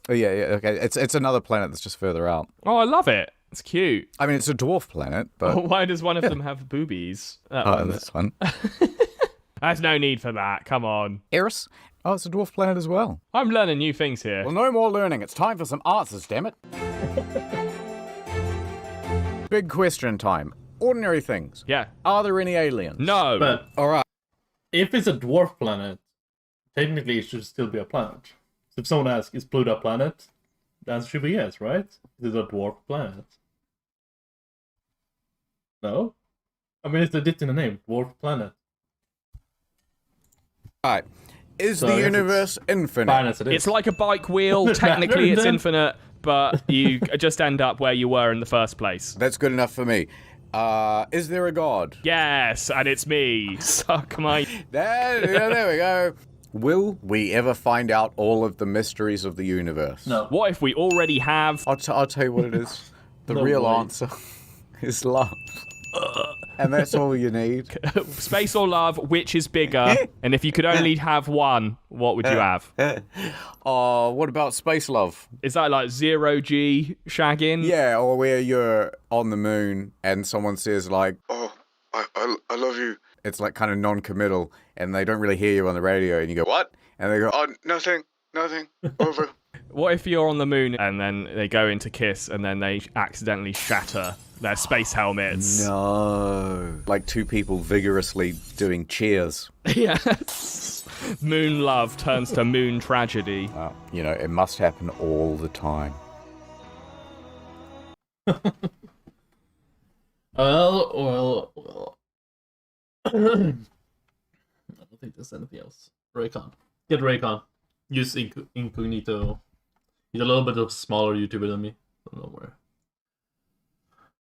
Oh, yeah, okay. It's another planet that's just further out. Oh, I love it. It's cute. I mean, it's a dwarf planet, but... Oh, why does one of them have boobies? This one. There's no need for that. Come on. Eris? Oh, it's a dwarf planet as well. I'm learning new things here. Well, no more learning. It's time for some answers, damn it. Big question time. Ordinary things. Yeah. Are there any aliens? No. But all right. If it's a dwarf planet, technically it should still be a planet. So if someone asks, is Pluto a planet? The answer should be yes, right? It is a dwarf planet. No? I mean, it's the dit in the name, dwarf planet. Alright. Is So the I guess universe infinite? Fine as it is. It's like a bike wheel. Technically, it's infinite, but you just end up where you were in the first place. That's good enough for me. Is there a god? Yes, and it's me. Suck my... There we go. Will we ever find out all of the mysteries of the universe? No. What if we already have... I'll tell you what it is. The No real way. answer is love. And that's all you need. Space or love, which is bigger? And if you could only have one, what would you have? What about space love? Is that like 0G shagging? Yeah, or where you're on the moon and someone says like, oh, I love you. It's like kind of non-committal and they don't really hear you on the radio and you go, what? And they go, oh, nothing, over. What if you're on the moon and then they go into kiss and then they accidentally shatter their space helmets? No. Like two people vigorously doing cheers. Yes. Moon love turns to moon tragedy. You know, it must happen all the time. Well. I don't think there's anything else. Raycon. Get Raycon. Use Incognito. He's a little bit of a smaller YouTuber than me. I don't know where.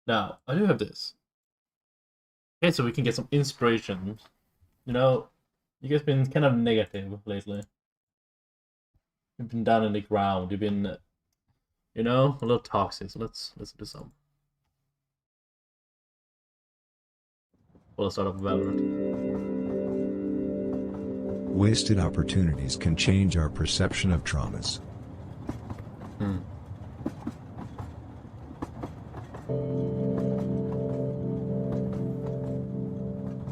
Now, I do have this. Okay, so we can get some inspiration. You know, you guys been kind of negative lately. You've been down in the ground. You've been, you know, a little toxic. So let's do some. Well, let's start off with Valorant. Wasted opportunities can change our perception of traumas.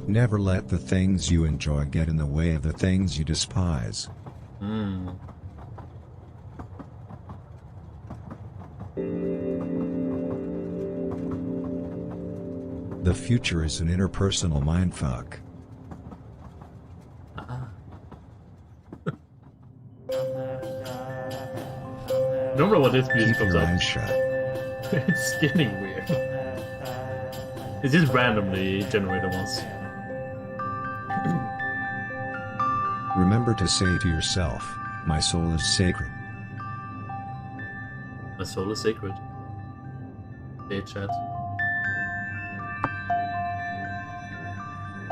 Never let the things you enjoy get in the way of the things you despise. The future is an interpersonal mindfuck. Remember what this music Keep comes your up? eyes shut. It's getting weird. It's just randomly generated ones. Remember to say to yourself, my soul is sacred. My soul is sacred. Hey, chat.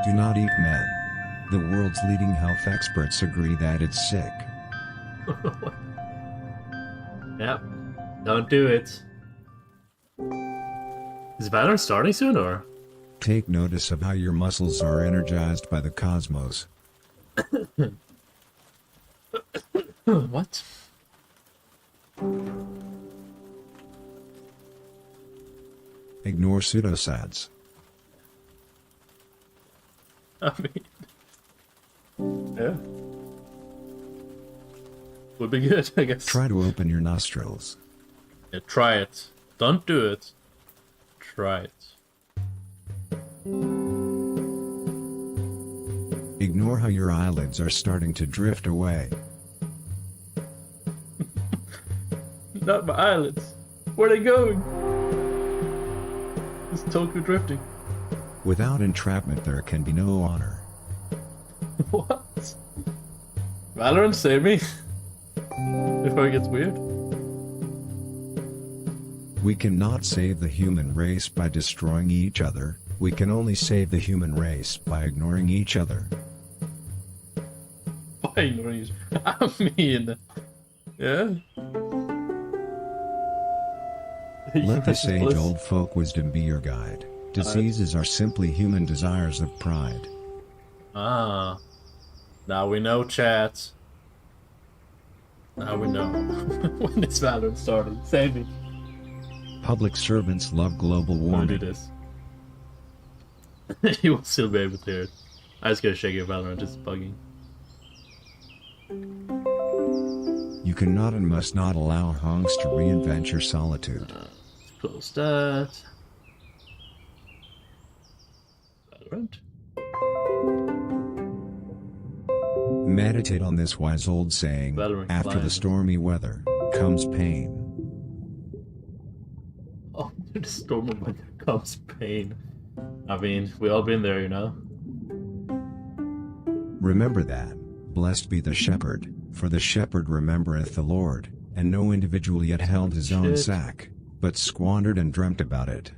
Do not eat men. The world's leading health experts agree that it's sick. Yep. Don't do it. Is Valorant starting soon, or? Take notice of how your muscles are energized by the cosmos. What? Ignore pseudosads. I mean... Yeah. Would be good, I guess. Try to open your nostrils. Yeah, try it. Don't do it. Try it. Ignore how your eyelids are starting to drift away. Not my eyelids. Where are they going? It's Tokyo drifting. Without entrapment, there can be no honor. What? Valorant, save me. Before it gets weird. We cannot save the human race by destroying each other. We can only save the human race by ignoring each other. By ignoring each I mean, yeah. Let the sage-old folk wisdom be your guide. Diseases are simply human desires of pride. Ah. Now we know, chat. Now we know. When is Valorant starting? Save me. Public servants love global I'm gonna warming. do this. You will still be able to hear it. I just gotta shake your Valorant, it's bugging. You cannot and must not allow honks to reinvent your solitude. Close that. Valorant. Meditate on this wise old saying, Valorant after the client. stormy weather comes pain. Oh, the storm of weather comes pain. I mean, we all been there, you know? Remember that. Blessed be the shepherd, for the shepherd remembereth the Lord, and no individual yet held his own Shit. sack, but squandered and dreamt about it.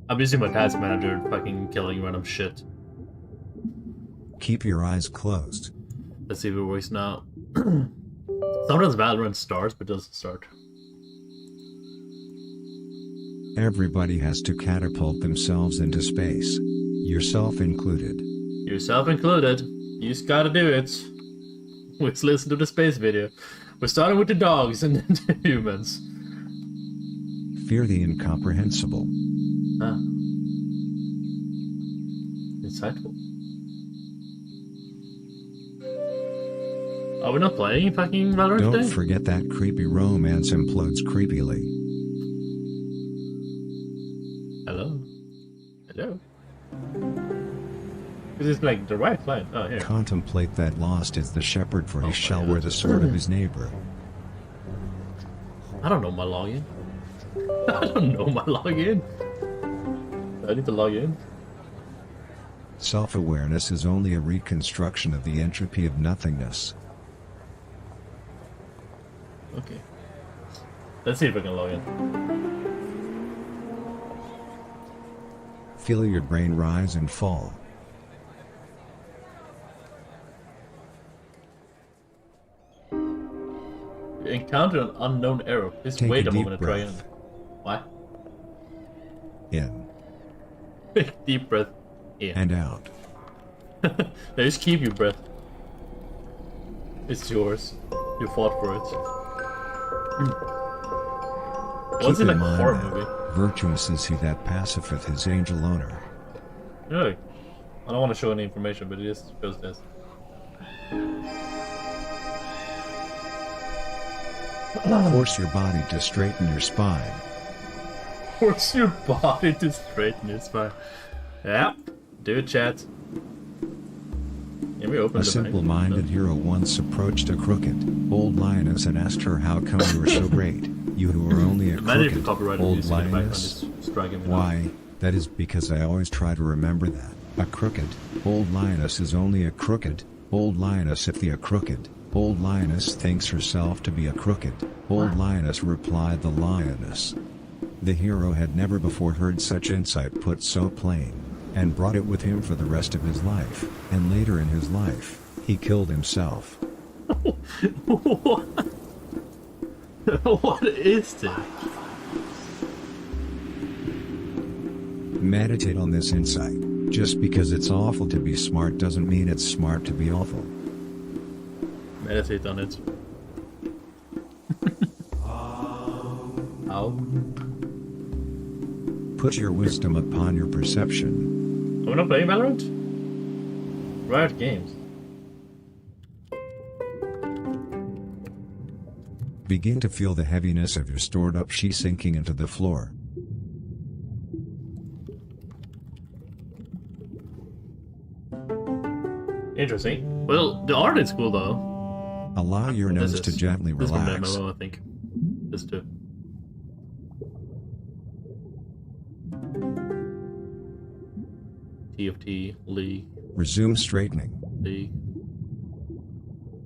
I'm using my task manager fucking killing random shit. Keep your eyes closed. Let's see if it works now. Sometimes Valorant starts, but doesn't start. Everybody has to catapult themselves into space, yourself included. Yourself included. You just gotta do it. Let's listen to the space video. We're starting with the dogs and then the humans. Fear the incomprehensible. Ah. Insightful. Are we not playing fucking Valorant Don't today? forget that creepy romance implodes creepily. Hello? Hello? This is like the right line. Oh, here. Contemplate that lost is the shepherd, for he shall God. wear the sword of his neighbor. I don't know my login. I don't know my login. I need to log in. Self-awareness is only a reconstruction of the entropy of nothingness. Okay. Let's see if I can log in. Feel your brain rise and fall. You encountered an unknown error. Please Take wait a a deep moment to try again. breath. What? In Deep breath in. and out. Now just keep your breath. It's yours. You fought for it. What's Keep it in like a mind horror that movie? virtuous is he that passeth his angel owner. Really? I don't want to show any information, but it just shows this. Force your body to straighten your spine. Force your body to straighten your spine. Yep. Do it, chat. Can we open A the simple-minded hero once approached a crooked, old lioness and asked her how come you were so great, you who are only a Imagine if you crooked, copyrighted old music in the background lioness. is striking me. Why, that is because I always try to remember that. A crooked, old lioness is only a crooked, old lioness if the crooked, old lioness thinks herself to be a crooked, old lioness, replied the lioness. The hero had never before heard such insight put so plain, and brought it with him for the rest of his life, and later in his life, he killed himself. What? What is this? Meditate on this insight. Just because it's awful to be smart doesn't mean it's smart to be awful. Meditate on it. Ow. Put your wisdom upon your perception. Are we not playing Valorant? Riot Games. Begin to feel the heaviness of your stored up chi sinking into the floor. Interesting. Well, the art is cool though. Allow your nose to gently This from the relax. MMO, I think. This too. TFT, League. Resume straightening. League.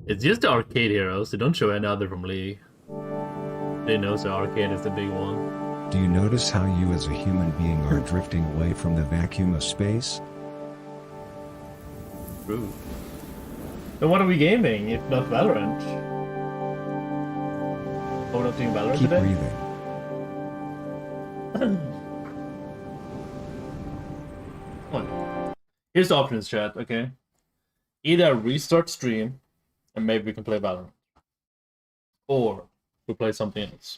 It's just the arcade heroes. They don't show any other from League. They know the arcade is the big one. Do you notice how you as a human being are drifting away from the vacuum of space? True. Then what are we gaming if not Valorant? Oh, we're not doing Valorant Keep today? breathing. Here's the options, chat, okay? Either restart stream, and maybe we can play Valorant. Or we play something else.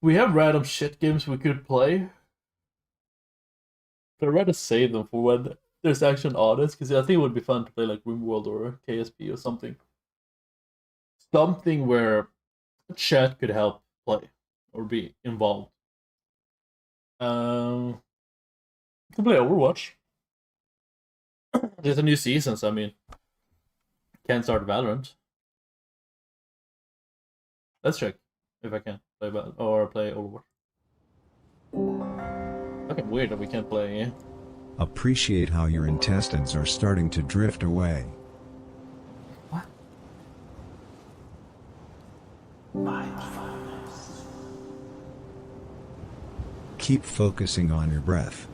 We have random shit games we could play. But I'd rather save them for when there's action on it, because I think it would be fun to play like RimWorld or KSP or something. Something where chat could help play or be involved. You can play Overwatch. There's a new season, so I mean, can't start Valorant. Let's check if I can play play Overwatch. Okay, weird that we can't play. Appreciate how your intestines are starting to drift away. What? Keep focusing on your breath.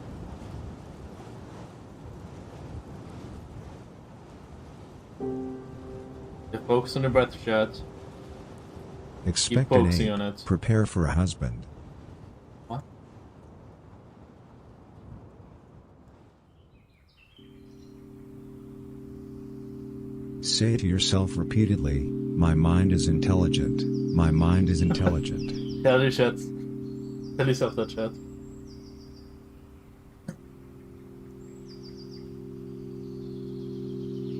Focus on your breath, chat. Expect Keep an focusing ape. on it. Prepare for a husband. What? Say to yourself repeatedly, my mind is intelligent. My mind is intelligent. Tell your chat. Tell yourself that, chat.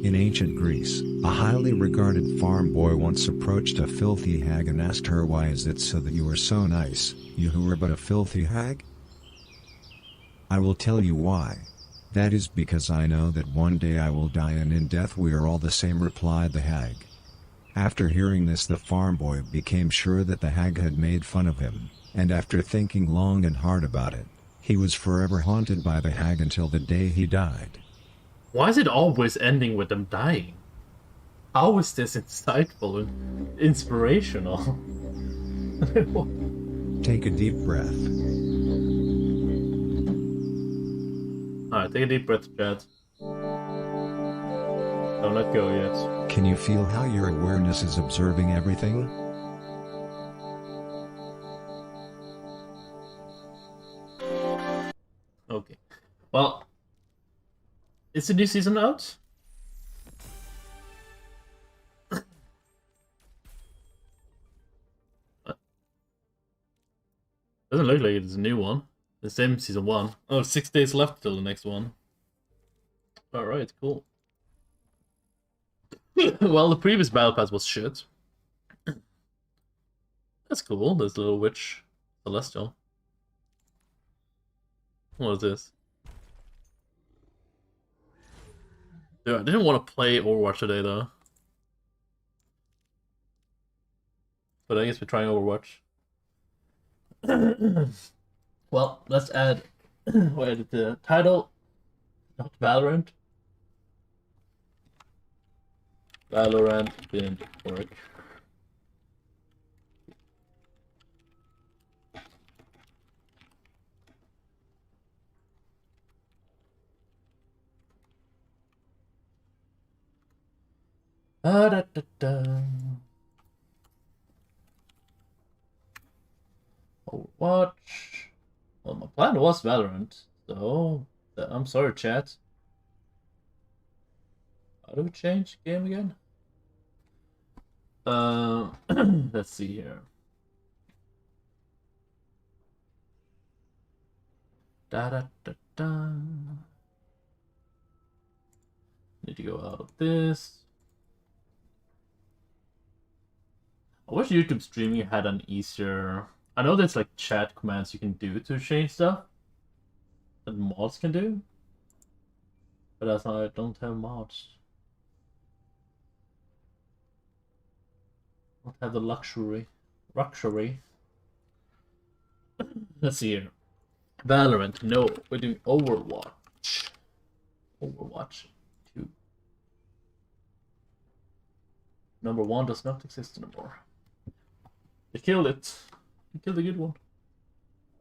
In ancient Greece, a highly regarded farm boy once approached a filthy hag and asked her, why is it so that you are so nice, you who are but a filthy hag? I will tell you why. That is because I know that one day I will die, and in death we are all the same, replied the hag. After hearing this, the farm boy became sure that the hag had made fun of him, and after thinking long and hard about it, he was forever haunted by the hag until the day he died. Why is it always ending with them dying? How is this insightful and inspirational? Take a deep breath. Alright, take a deep breath, chat. Don't let go yet. Can you feel how your awareness is observing everything? Okay. Well, is the new season out? Doesn't look like it's a new one. The same season 1. Oh, 6 days left till the next one. Alright, cool. Well, the previous battle pass was shit. That's cool, this little witch celestial. What is this? Dude, I didn't want to play Overwatch today though. But I guess we're trying Overwatch. Well, let's add we'll edit the title. Not Valorant. Valorant didn't work. Da, da, da. Overwatch. Well, my plan was Valorant, so I'm sorry, chat. How do we change game again? Let's see here. Da da da da. Need to go out of this. I wish YouTube streaming had an easier. I know there's like chat commands you can do to change stuff that mods can do. But that's why I don't have mods. Don't have the luxury. Let's see here. Valorant, no. We're doing Overwatch. Overwatch 2. Number 1 does not exist anymore. They killed it. They killed a good one.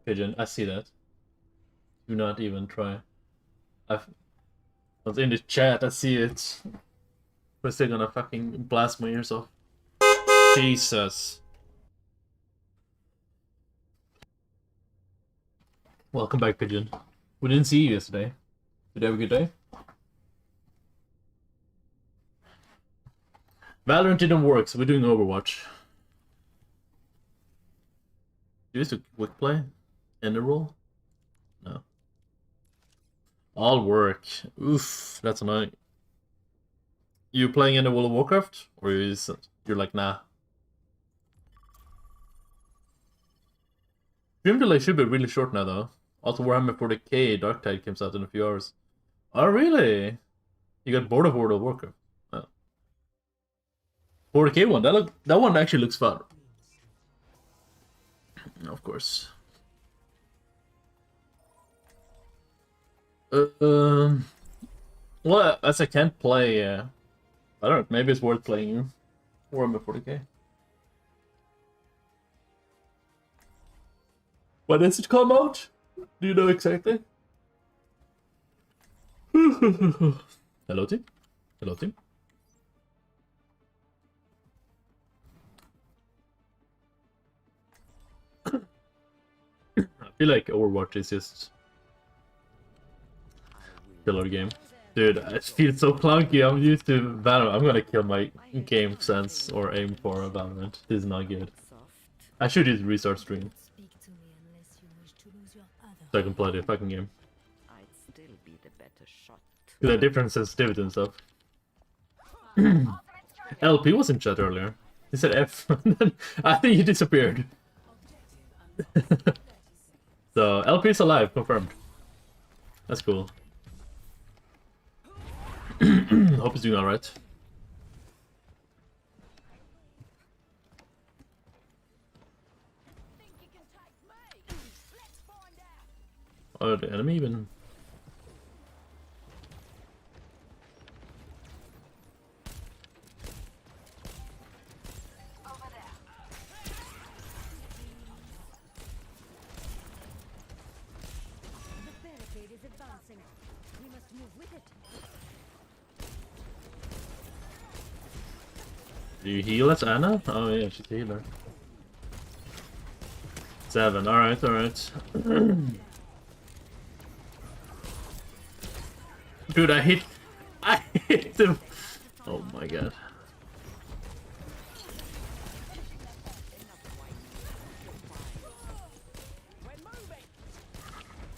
Pigeon, I see that. Do not even try. I was in the chat, I see it. We're still gonna fucking blast my ears off. Jesus. Welcome back, Pigeon. We didn't see you yesterday. Did you have a good day? Valorant didn't work, so we're doing Overwatch. Do you use a quick play? Ender roll? No. All work. Oof, that's annoying. You playing in the World of Warcraft? Or you're like, nah. Stream delay should be really short now, though. Also, Warhammer 40k Dark Tide comes out in a few hours. Oh, really? You got bored of World of Warcraft? Oh. 40k one, that one actually looks fun. Of course. Well, as I can't play, I don't know, maybe it's worth playing Warhammer 40k. When does it come out? Do you know exactly? Hello, team. Hello, team. I feel like Overwatch is just killer game. Dude, I feel so clunky. I'm used to Valorant. I'm gonna kill my game sense or aim for a Valorant. This is not good. I should just restart stream. So I can play the fucking game. Because I have different sensitivity and stuff. LP was in chat earlier. He said F. I think he disappeared. So LP is alive, confirmed. That's cool. Hope he's doing alright. Oh, the enemy even... Do you heal us, Anna? Oh yeah, she's a healer. 7, alright, alright. Dude, I hit him! Oh my god.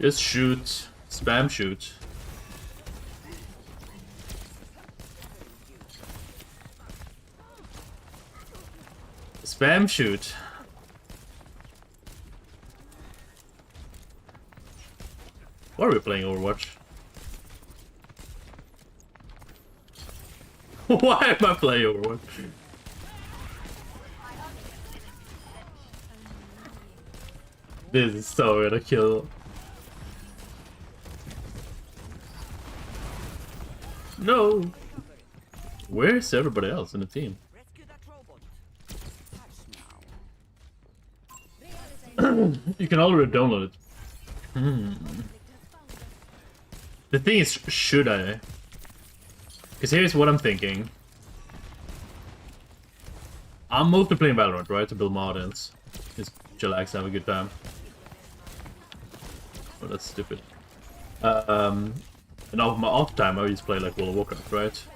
Just shoot. Spam shoot. Spam shoot. Why are we playing Overwatch? Why am I playing Overwatch? This is so gonna kill. No! Where's everybody else in the team? You can already download it. The thing is, should I? Because here's what I'm thinking. I'm mostly playing Valorant, right? To build my audience. Just chillax, have a good time. Oh, that's stupid. And off my off time, I just play like World of Warcraft, right? Is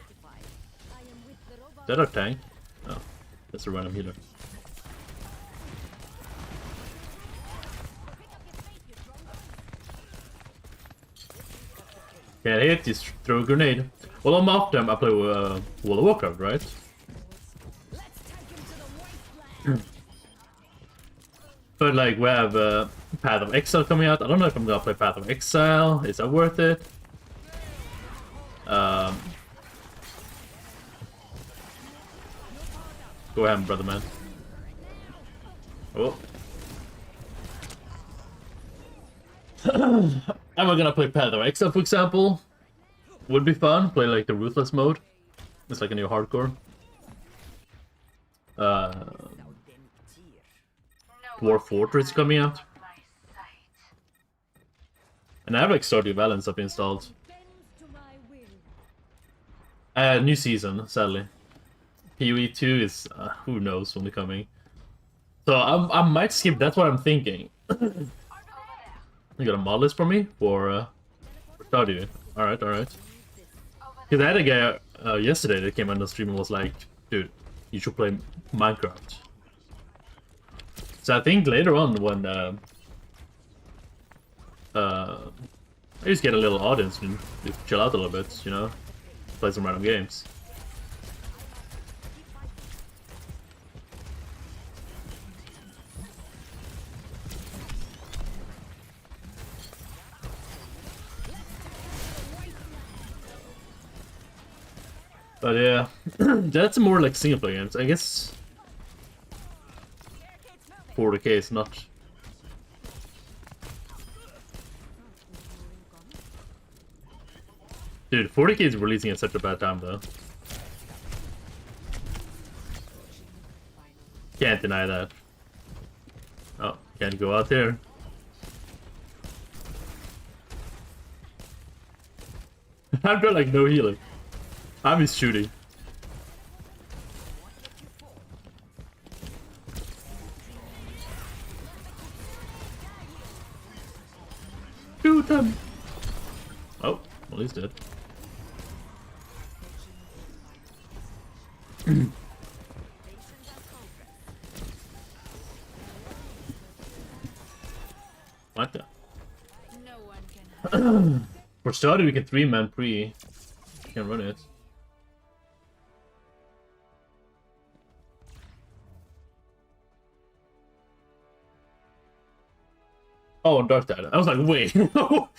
that our tank? Oh, that's a random healer. Can't hit, just throw a grenade. Well, on my off time, I play World of Warcraft, right? But like, we have Path of Exile coming out. I don't know if I'm gonna play Path of Exile. Is that worth it? Go ahead, brother man. Oh. Am I gonna play Path of Exile, for example? Would be fun. Play like the Ruthless mode. It's like a new hardcore. Dwarf Fortress coming out. And I have like Stardew Valley stuff installed. New season, sadly. PoE 2 is who knows when they're coming. So I might skip. That's what I'm thinking. You got a mod list for me for Stardew. All right. Because I had a guy yesterday that came on the stream and was like, "Dude, you should play Minecraft." So I think later on when I just get a little audience and just chill out a little bit, you know, play some random games. But yeah, that's more like single player games. I guess 40k is not. Dude, 40k is releasing at such a bad time though. Can't deny that. Oh, can't go out there. I've got like no healing. I'm just shooting. Shoot him! Oh, well he's dead. What the? For started, we can 3-man pre. Can't run it. Oh, Dark Titan. I was like, wait. Oh,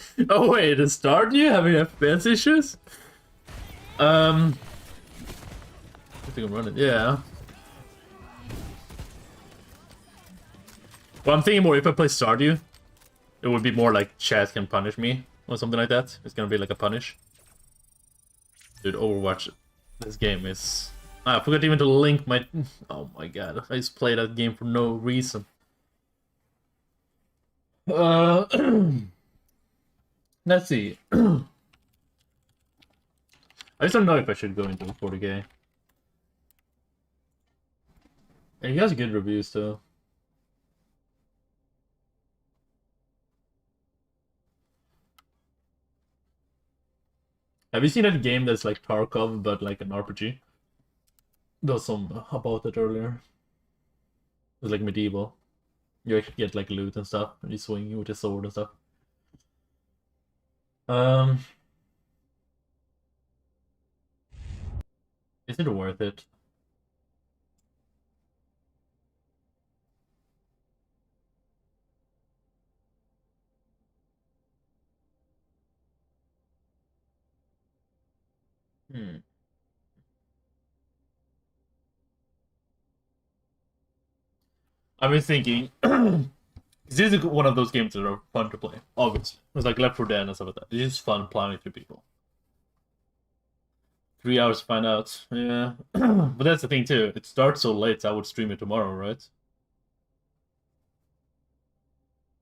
wait, to start you having FPS issues? I think I'm running. Yeah. Well, I'm thinking more if I play Stardew, it would be more like chat can punish me or something like that. It's gonna be like a punish. Dude, Overwatch. This game is. I forgot even to link my. Oh my god! I just played that game for no reason. Let's see. I just don't know if I should go into 40k. And he has good reviews too. Have you seen that game that's like Tarkov but like an RPG? There was some about it earlier. It was like medieval. You actually get like loot and stuff, and you swing with a sword and stuff. Is it worth it? I've been thinking, this is one of those games that are fun to play, obviously. It's like Left 4 Dead and stuff like that. It's just fun plowing through people. 3 hours to find out, yeah. But that's the thing too, it starts so late, so I would stream it tomorrow, right?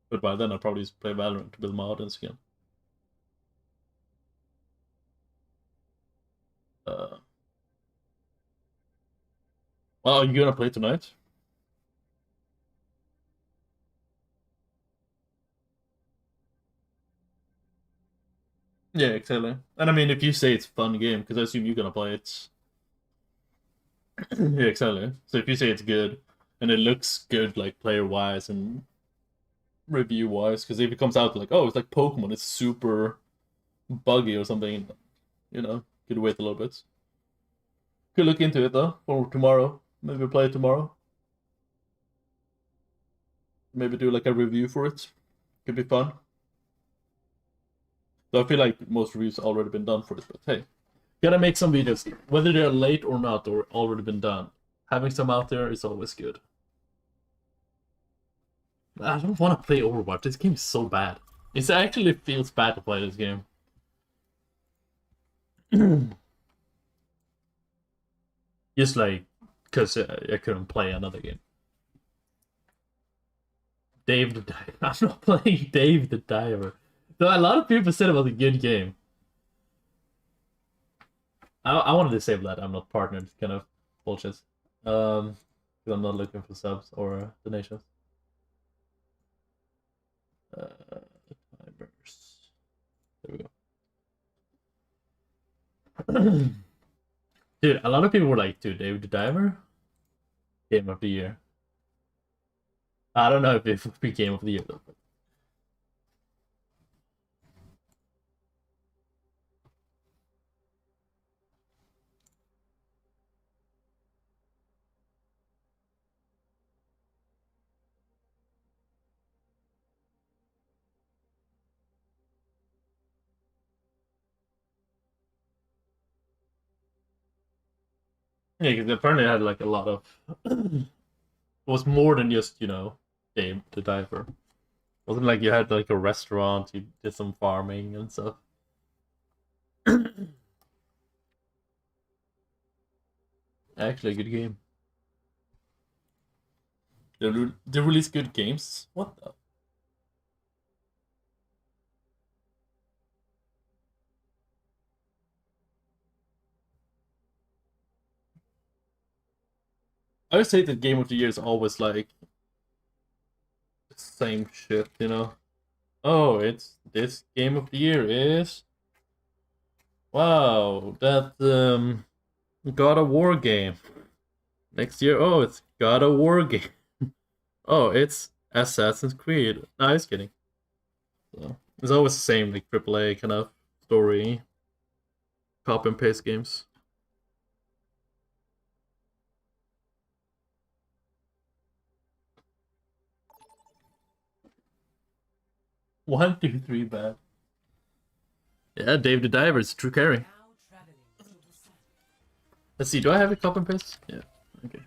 But by then I'll probably just play Valorant to build my audience again. Well, are you gonna play tonight? Yeah, exactly. And I mean, if you say it's a fun game, because I assume you're gonna play it. Yeah, exactly. So if you say it's good, and it looks good, like player-wise and review-wise, because if it comes out like, oh, it's like Pokemon, it's super buggy or something, you know, could wait a little bit. Could look into it though for tomorrow. Maybe play it tomorrow. Maybe do like a review for it. Could be fun. So I feel like most reviews already been done for it, but hey, gotta make some videos, whether they're late or not, or already been done. having some out there is always good. I don't want to play Overwatch. This game is so bad. It actually feels bad to play this game. Just like, because I couldn't play another game. Dave the Diver. I'm not playing Dave the Diver. Though a lot of people said it was a good game. I want to disable that. I'm not partnered. Kind of bullshit. Because I'm not looking for subs or donations. Timers. There we go. Dude, a lot of people were like, dude, Dave the Diver? Game of the Year. I don't know if it would be Game of the Year though. Yeah, because apparently it had like a lot of... it was more than just, you know, Dave the Diver. It wasn't like you had like a restaurant, you did some farming and stuff. Actually, a good game. They release good games? What the? I would say the Game of the Year is always like the same shit, you know? Oh, it's this Game of the Year is... Wow, that God of War game. Next year, oh, it's God of War game. Oh, it's Assassin's Creed. No, just kidding. So, it's always the same, like AAA kind of story, copy and paste games. One, two, three, bad. Yeah, Dave the Diver is true carry. Let's see, do I have a copy and paste? Yeah, okay.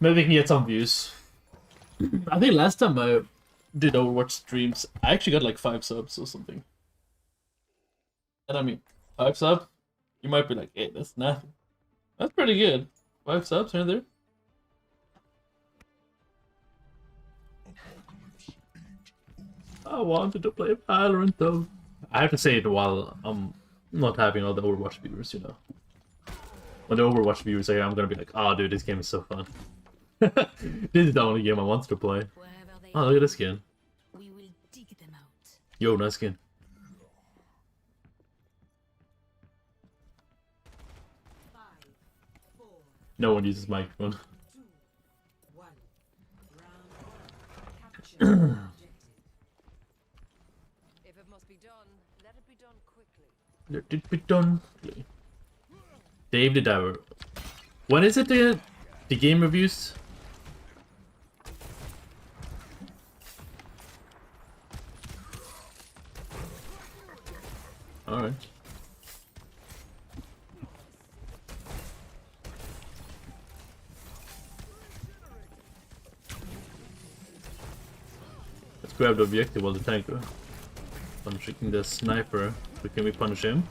Maybe we can get some views. I think last time I did Overwatch streams, I actually got like 5 subs or something. And I mean, 5 subs? You might be like, hey, that's nothing. That's pretty good. 5 subs right there. I wanted to play Valorant though. I have to say it while I'm not having all the Overwatch viewers, you know. When the Overwatch viewers are here, I'm gonna be like, oh dude, this game is so fun. This is the only game I want to play. Oh, look at this skin. Yo, nice skin. No one uses microphone. Let it be done. Dave the Diver. When is it the game reviews? Alright. Let's grab the objective while the tanker. Punching the sniper. So can we punish him?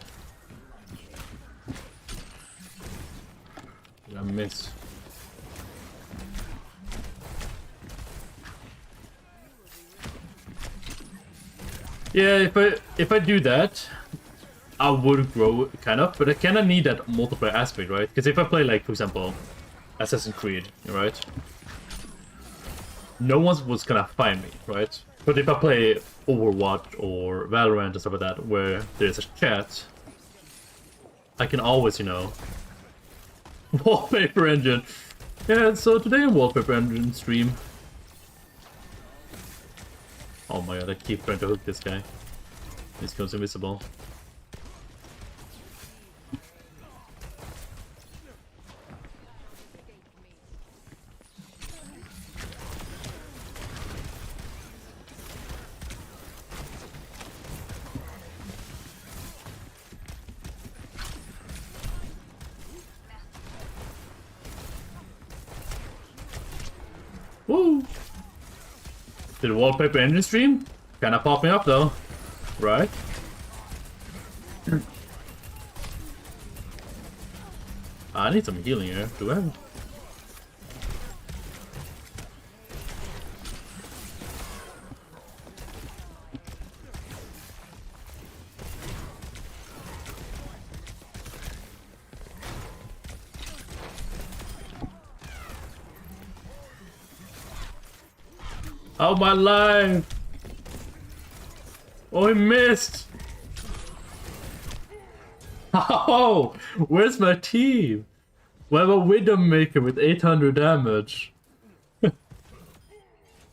Did I miss? Yeah, if I do that, I would grow kind of, but I kind of need that multiplayer aspect, right? Because if I play like, for example, Assassin's Creed, right? No one was gonna find me, right? But if I play Overwatch or Valorant or stuff like that, where there's a chat, I can always, you know, wallpaper engine. Yeah, so today on wallpaper engine stream. Oh my god, I keep trying to hook this guy. This goes invisible. Woo! Did wallpaper in the stream? Kinda popping up though, right? I need some healing here. Do I have? Oh my life! Oh, he missed! Oh, where's my team? We have a Widowmaker with 800 damage.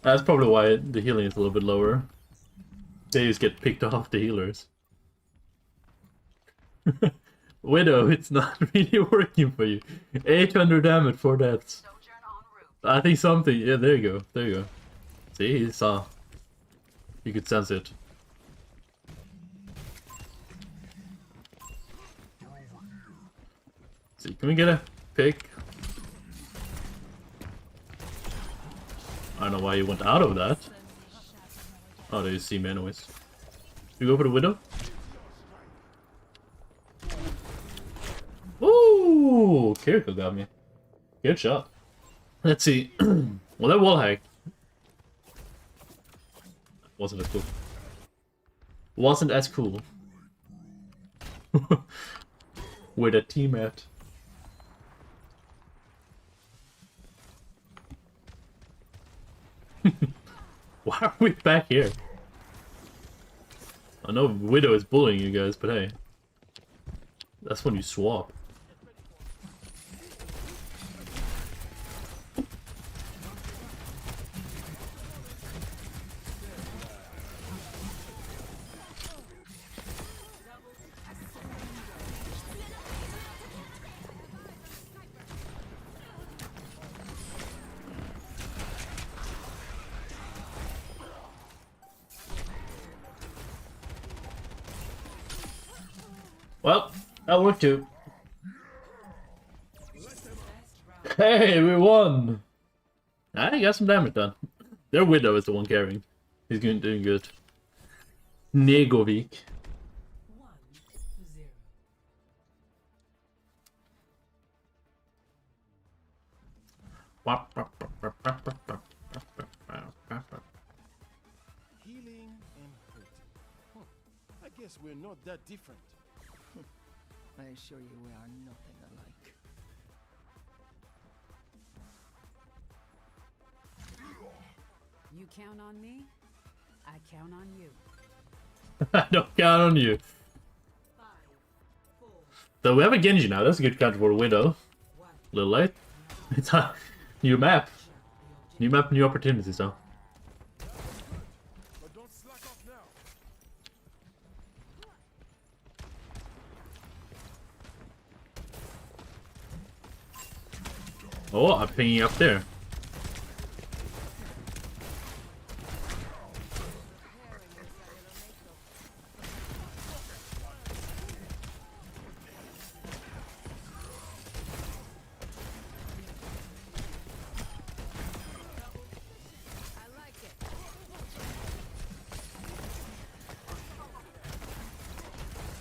That's probably why the healing is a little bit lower. They just get picked off the healers. Widow, it's not really working for you. 800 damage for that. I think something. Yeah, there you go. There you go. See, he saw. You could sense it. See, can we get a pick? I don't know why you went out of that. Oh, there you see me anyways. You go for the Widow? Ooh, Kiriko got me. Good shot. Let's see. Well, that wall hack wasn't as cool. Wasn't as cool. Where the team at? Why are we back here? I know Widow is bullying you guys, but hey. That's when you swap. Well, that worked too. Hey, we won! I got some damage done. Their Widow is the one carrying. He's doing good. Negovic. Healing and hurting. I guess we're not that different. I assure you we are nothing alike. You count on me, I count on you. I don't count on you. So we have a Genji now. That's a good counter for a Widow. A little late. It's a new map. New map, new opportunities though. Oh, I'm pinging up there.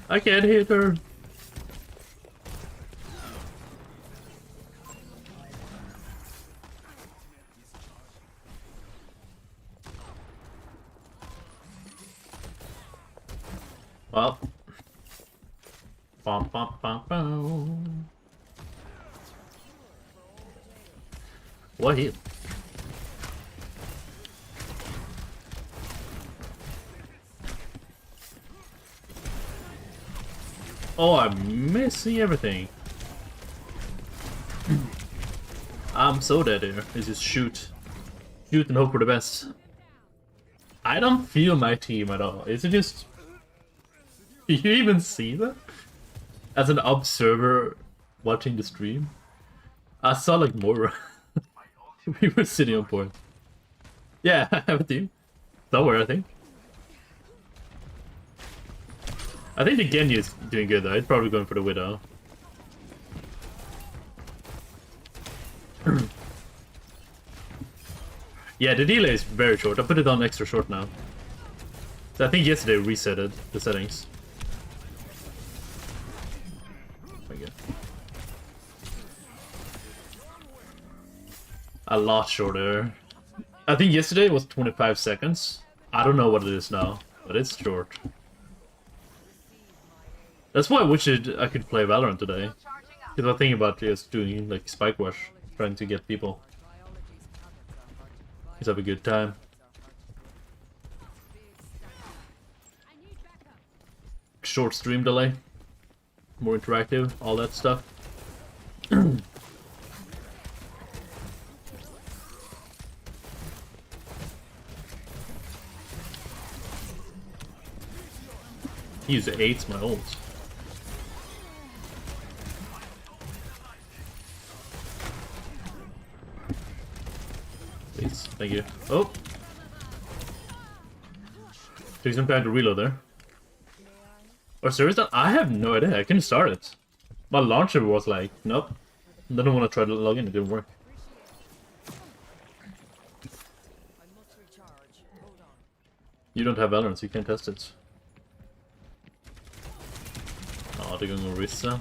I can't hit her. Well. Bum, bum, bum, bum. What hit? Oh, I'm missing everything. I'm so dead here. It's just shoot. Shoot and hope for the best. I don't feel my team at all. Is it just... Do you even see that? As an observer watching the stream? I saw like more. We were sitting on point. Yeah, I have a team. Somewhere, I think. I think the Genji is doing good though. He's probably going for the Widow. Yeah, the delay is very short. I put it on extra short now. So I think yesterday resetted the settings. Okay. A lot shorter. I think yesterday was 25 seconds. I don't know what it is now, but it's short. That's why I wish I could play Valorant today. Because I'm thinking about just doing like Spike Rush, trying to get people. Just have a good time. Short stream delay. More interactive, all that stuff. Use 8's my ult. Please, thank you. Oh! Took some time to reload there. Or service that? I have no idea. I couldn't start it. My launcher was like, nope. I don't want to try to log in. It didn't work. You don't have Valorant, so you can't test it. Oh, they're going Orisa.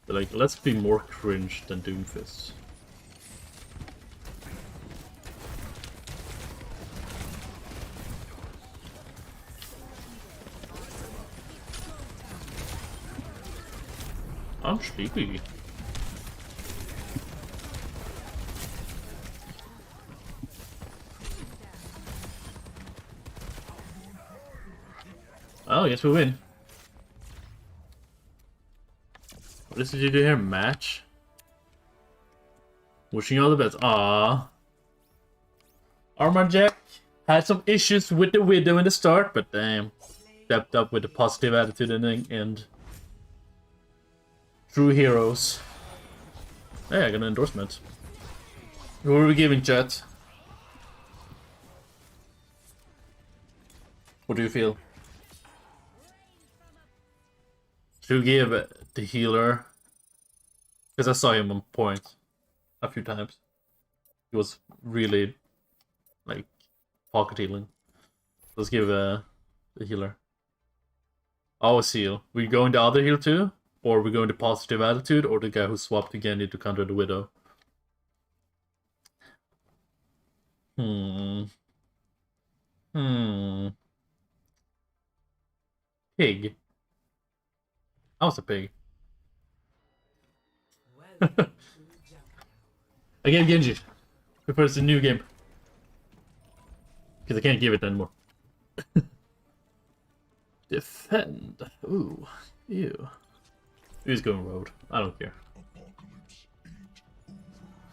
They're like, let's be more cringe than Doomfist. I'm sleepy. Oh, yes, we win. What did you do here? Match? Wishing you all the best. Aww. Armor Jack had some issues with the Widow in the start, but damn. Stepped up with a positive attitude in the end. True heroes. Hey, I got an endorsement. What are we giving, chat? What do you feel? Should we give the healer? Because I saw him on point a few times. He was really, like, pocket healing. Let's give the healer. Always heal. We going the other heal too? Or we going to positive attitude, or the guy who swapped again to counter the Widow? Pig. I was a pig. I gave Genji. Because it's a new game. Because I can't give it anymore. Defend. Ooh. Ew. Who's going road? I don't care.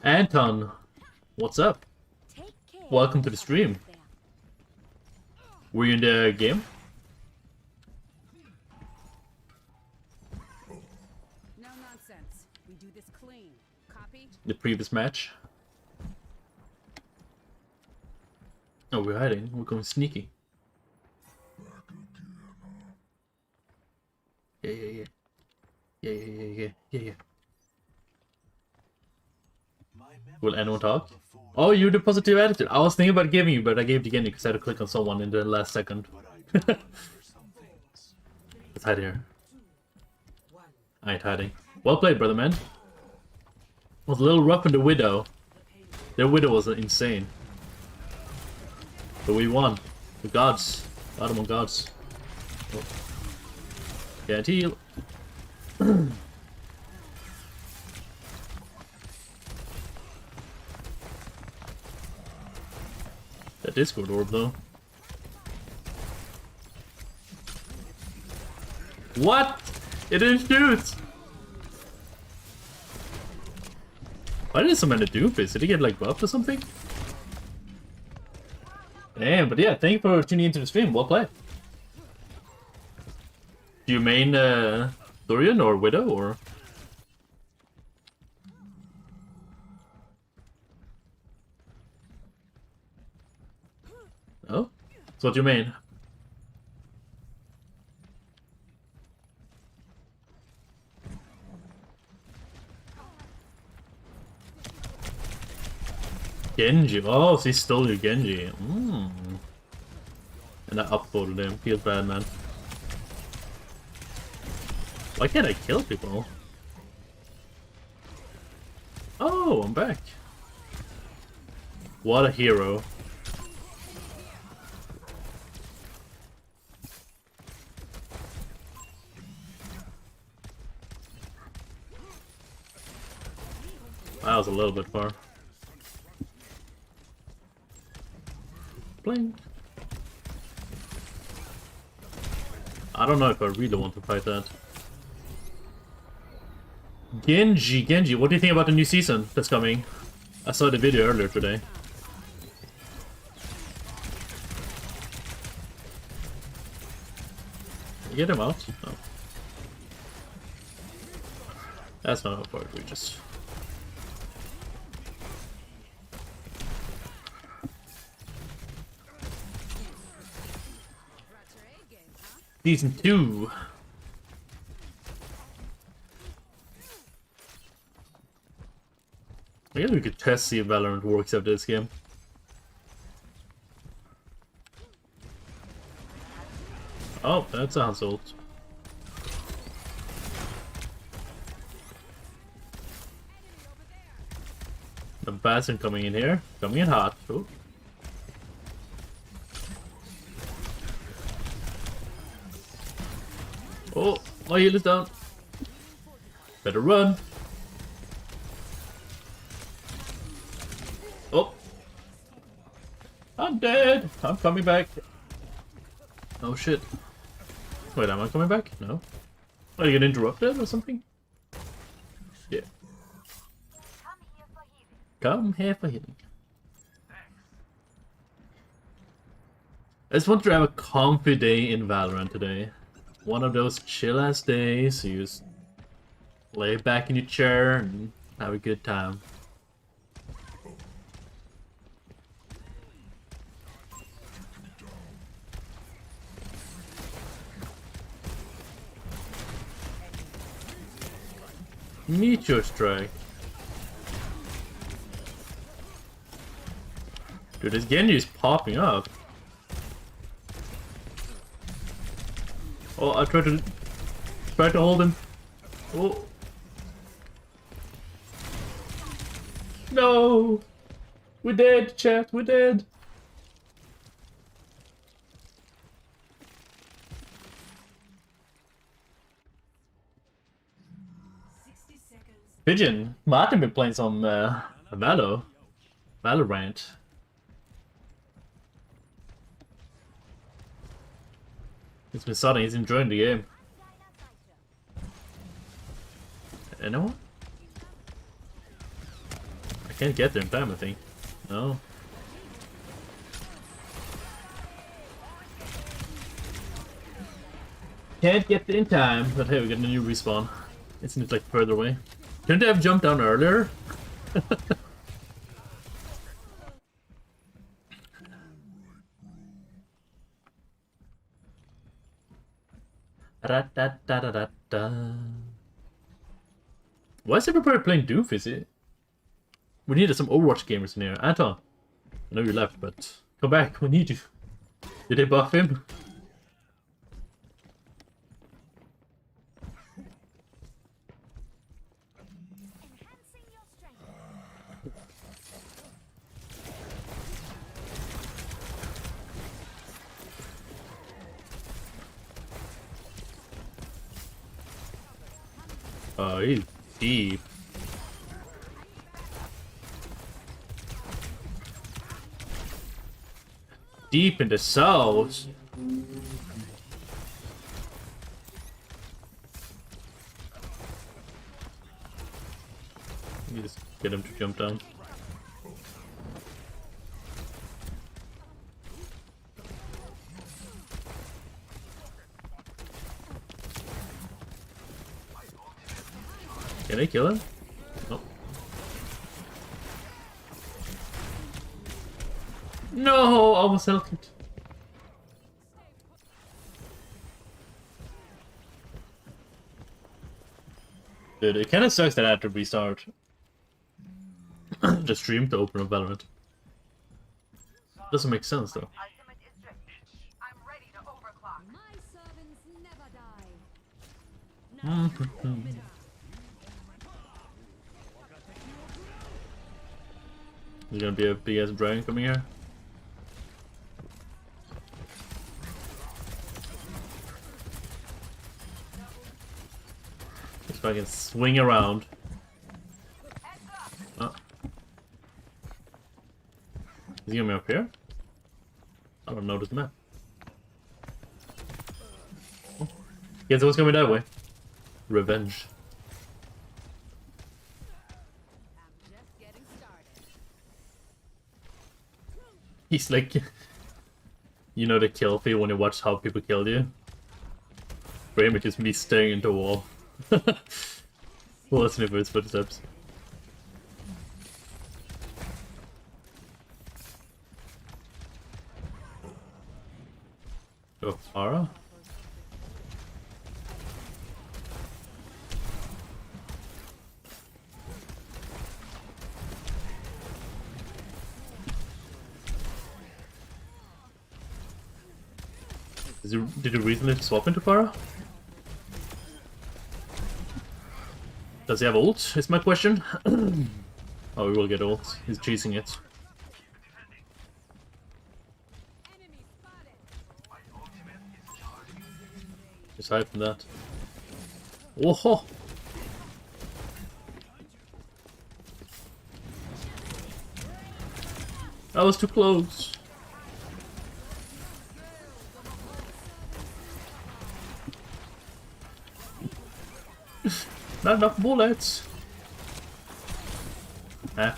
Anton, what's up? Welcome to the stream. Were you in the game? No nonsense. We do this clean. Copy? The previous match? Oh, we're hiding. We're going sneaky. Yeah. Will anyone talk? Oh, you the positive attitude. I was thinking about giving you, but I gave it again because I had to click on someone in the last second. Let's hide here. I ain't hiding. Well played, brother man. Was a little rough in the Widow. Their Widow was insane. But we won. The gods. Bottom gods. Oh. Can't heal. That Discord orb though. What? It didn't shoot! Why did someone do this? Did he get like buffed or something? Damn, but yeah, thank you for tuning into the stream. Well played. Do you main Dorian or Widow or? Oh? So what do you main? Genji. Oh, so he stole your Genji. And I upvoted him. Feels bad, man. Why can't I kill people? Oh, I'm back. What a hero. That was a little bit far. Bling. I don't know if I really want to fight that. Genji, what do you think about the new season that's coming? I saw the video earlier today. Get him out? No. That's not how far it reaches. Season 2. I guess we could test see if Valorant works after this game. Oh, that's a ult. The Bastion coming in here. Coming in hot. Oh. Oh, my heal is down. Better run. Oh. I'm dead. I'm coming back. Oh shit. Wait, am I coming back? No. Are you gonna interrupt it or something? Yeah. Come here for healing. I just want to have a comfy day in Valorant today. One of those chill-ass days, you just lay back in your chair and have a good time. Meteor strike. Dude, this Genji is popping up. Oh, I tried to hold him. Oh. No. We're dead, chat. We're dead. Pigeon, Martin been playing some Valorant. It's been starting, he's enjoying the game. Anyone? I can't get there in time, I think. No. Can't get there in time, but hey, we got a new respawn. Isn't it like further away? Couldn't they have jumped down earlier? Why is everybody playing Doomfizzy? We needed some Overwatch gamers in here. Anton, I know you left, but come back. We need you. Did they buff him? Oh, he's deep. Deep into cells. You just get him to jump down. Can I kill him? Nope. No, almost helped it. Dude, it kind of sucks that I have to restart the stream to open up Valorant. Doesn't make sense though. My servants never die. There's gonna be a big ass dragon coming here. If I can swing around. Oh. Is he gonna be up here? I don't notice the map. Oh. Guess what's coming that way? Revenge. He's like, you know the kill feel when you watch how people kill you? For him, it's just me staring into a wall. Listening for his footsteps. Oh, Farah? Did you recently swap into Farah? Does he have ult? Is my question. Oh, he will get ult. He's chasing it. Just hide from that. Whoa! That was too close. Not enough bullets. Ah.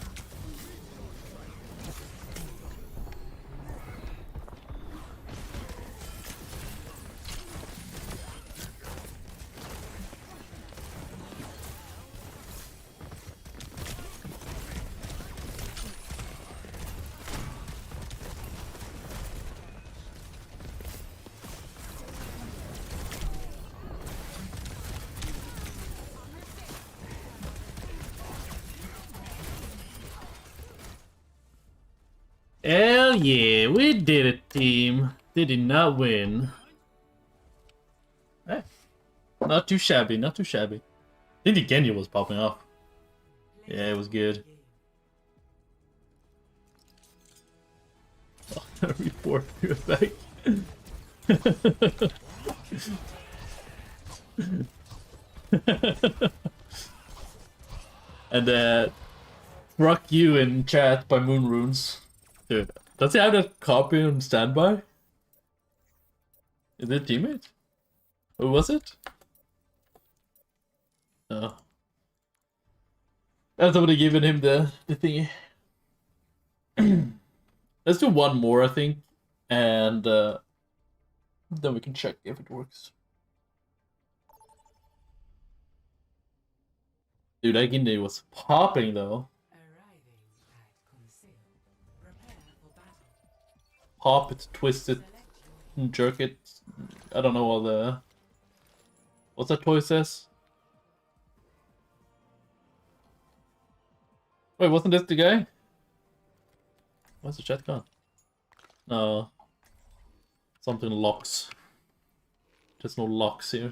Hell yeah, we did it, team. They did not win. Eh, not too shabby, not too shabby. I think the Genya was popping off. Yeah, it was good. Oh, report you back. And rock you in chat by Moon Runes. Dude, does he have that copy on standby? Is it a teammate? Who was it? Oh. That's somebody giving him the thingy. Let's do one more, I think. And then we can check if it works. Dude, that Gindi was popping though. Pop it, twist it, jerk it. I don't know all the... What's that toy says? Wait, wasn't this the guy? Where's the chat gone? No. Something locks. There's no locks here.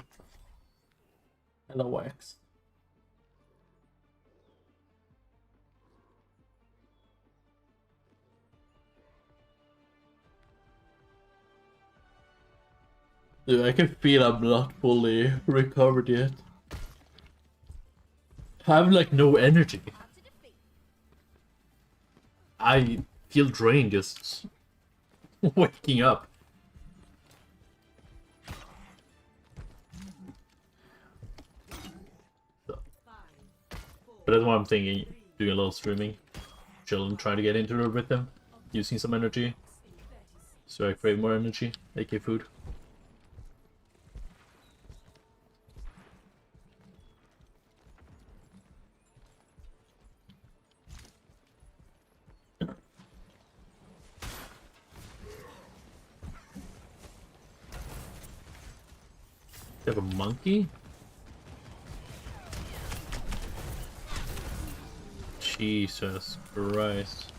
Hello, wax. Dude, I can feel I'm not fully recovered yet. I have like no energy. I feel drained just waking up. So. But that's why I'm thinking, doing a little streaming, chilling, trying to get into the rhythm, using some energy. So I crave more energy, aka food. They have a monkey? Jesus Christ.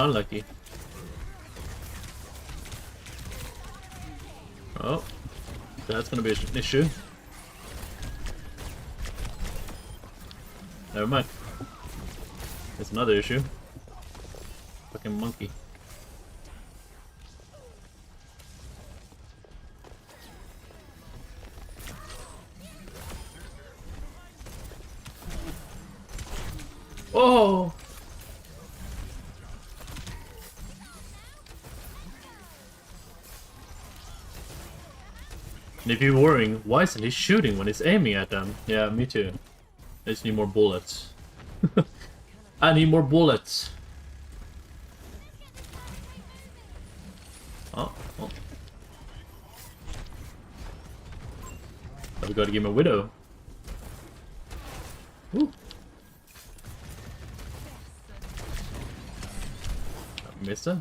Unlucky. Oh, that's gonna be an issue. Never mind. It's another issue. Fucking monkey. Oh! And if you're worrying, why isn't he shooting when he's aiming at them? Yeah, me too. I just need more bullets. I need more bullets. Oh, oh. But we gotta give him a widow. Woo. Missed her.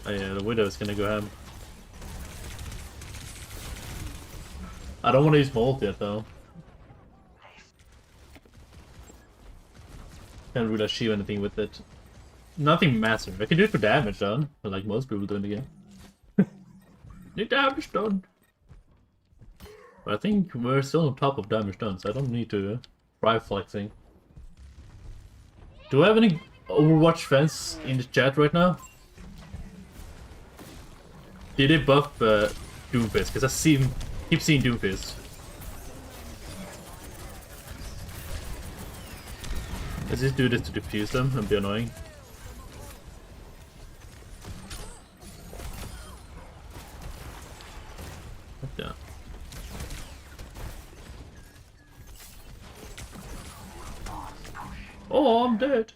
Oh yeah, the widow's gonna go ham. I don't want to use my ult yet though. Can't really achieve anything with it. Nothing massive. I can do it for damage done, like most people do in the game. Need damage done. But I think we're still on top of damage done, so I don't need to try flexing. Do I have any Overwatch fans in the chat right now? Did they buff Doomfist? Because I keep seeing Doomfist. Let's just do this to defuse them and be annoying. Yeah. Oh, I'm dead.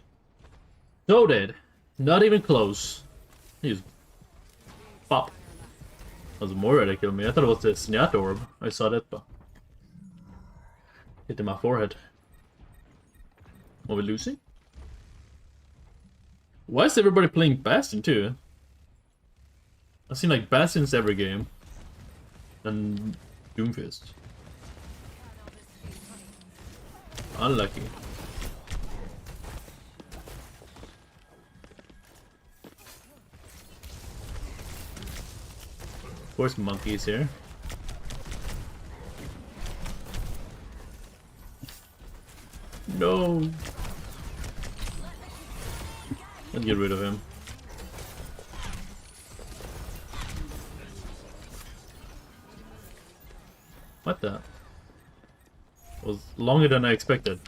So dead. Not even close. He's pop. That was Moira that killed me. I thought it was the Snyat orb. I saw that, but hit in my forehead. Are we losing? Why is everybody playing Bastion too? I've seen like Bastions every game. And Doomfist. Unlucky. Of course, monkeys here. No. Let's get rid of him. What the? It was longer than I expected.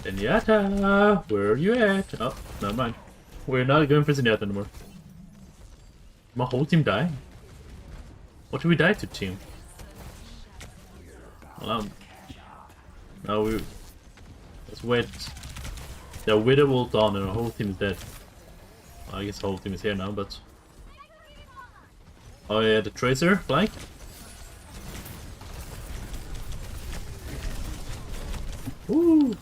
Zenyatta, where are you at? Oh, never mind. We're not going for Zenyatta anymore. My whole team die? What did we die to, team? Well, no, we... Let's wait. The Widow will down and the whole team is dead. Well, I guess the whole team is here now, but... Oh yeah, the Tracer, flank. Woo!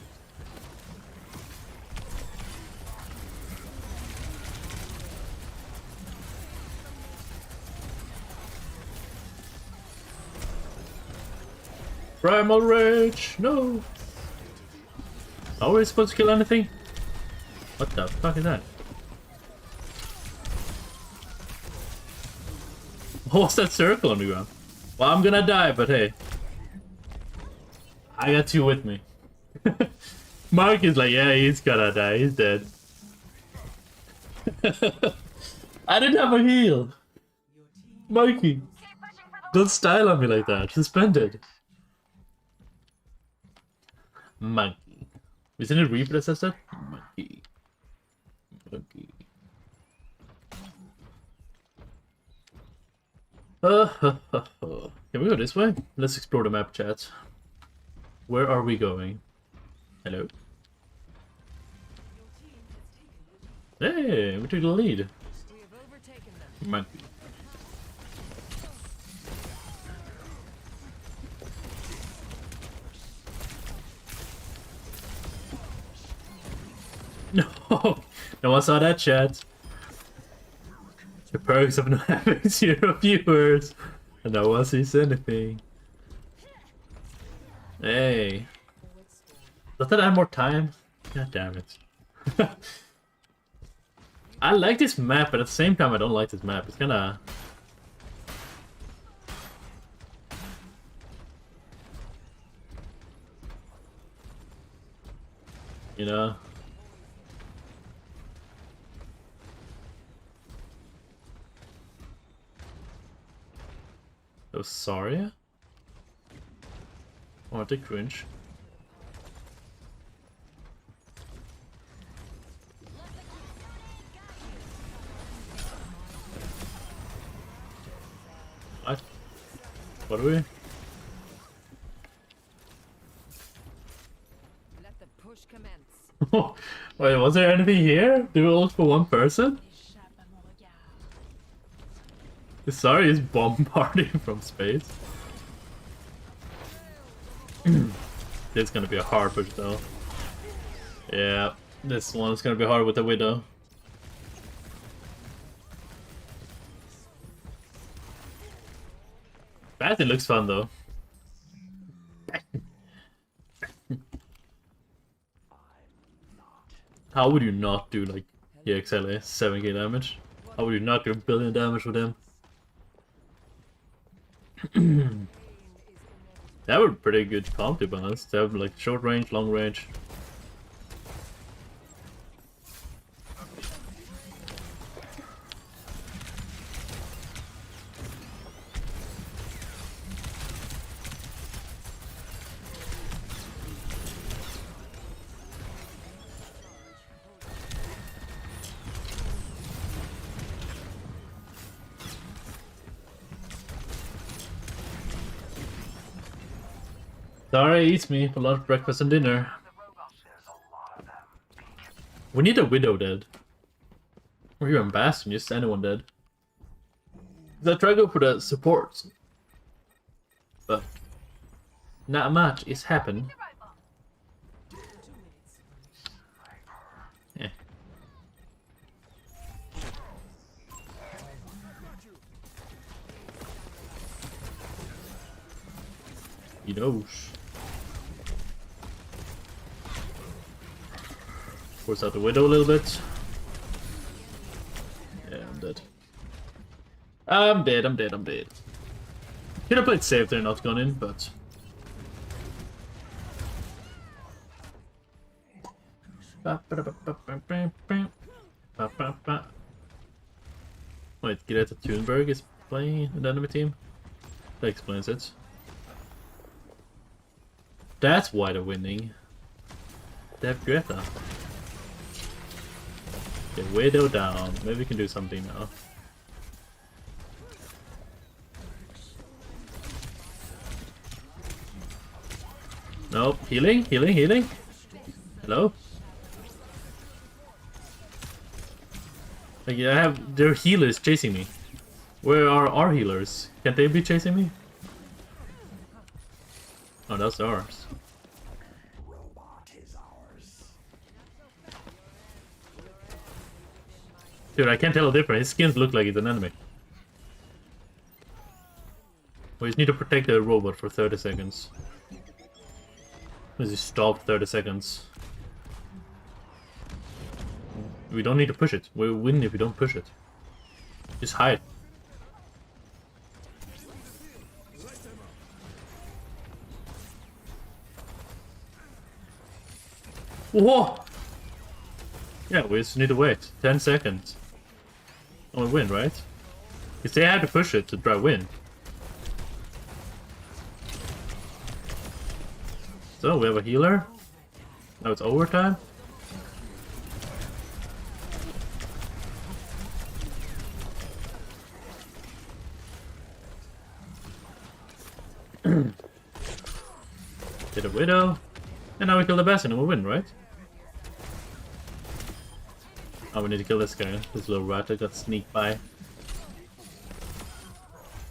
Primal Rage! No! Are we supposed to kill anything? What the fuck is that? What's that circle on the ground? Well, I'm gonna die, but hey. I got you with me. Mark is like, yeah, he's gonna die, he's dead. I didn't have a heal! Mikey! Don't style on me like that, suspended. Monkey. Isn't it Reaper that says that? Monkey. Monkey. Can we go this way? Let's explore the map, chat. Where are we going? Hello? Hey, we took the lead. Monkey. No, no one saw that chat. The perks of not having 0 viewers. And no one sees anything. Hey. Does that add more time? God damn it. I like this map, but at the same time I don't like this map. It's kinda... You know? Oh, sorry? Oh, they cringe. What? What are we? Let the push commence. Wait, was there anything here? Do we ult for one person? Sorry, is bombarding from space. This is gonna be a hard push though. Yeah, this one is gonna be hard with the Widow. That it looks fun though. How would you not do like EXLA 7k damage? How would you not get 1 billion damage with him? That would be pretty good comp to be honest. They have like short range, long range. Sorry, eats me for lunch, breakfast, and dinner. We need a Widow dead. Or even Bastion, just anyone dead. I try to go for the supports. But not much is happening. Yeah. He knows. Force out the Widow a little bit. Yeah, I'm dead. I'm dead. Could have played safe there, not gone in, but... Wait, Greta Thunberg is playing in the enemy team? That explains it. That's why they're winning. They have Greta. Okay, Widow down. Maybe we can do something now. Nope. Healing? Hello? Like, I have their healers chasing me. Where are our healers? Can't they be chasing me? Oh, that's ours. Dude, I can't tell the difference. His skins look like he's an enemy. We just need to protect the robot for 30 seconds. Because he stopped 30 seconds. We don't need to push it. We'll win if we don't push it. Just hide. Whoa! Yeah, we just need to wait 10 seconds. And we win, right? Because they had to push it to try win. So, we have a healer. Now it's overtime. Get a Widow. And now we kill the Bastion and we win, right? Oh, we need to kill this guy. This little rat that got sneaked by.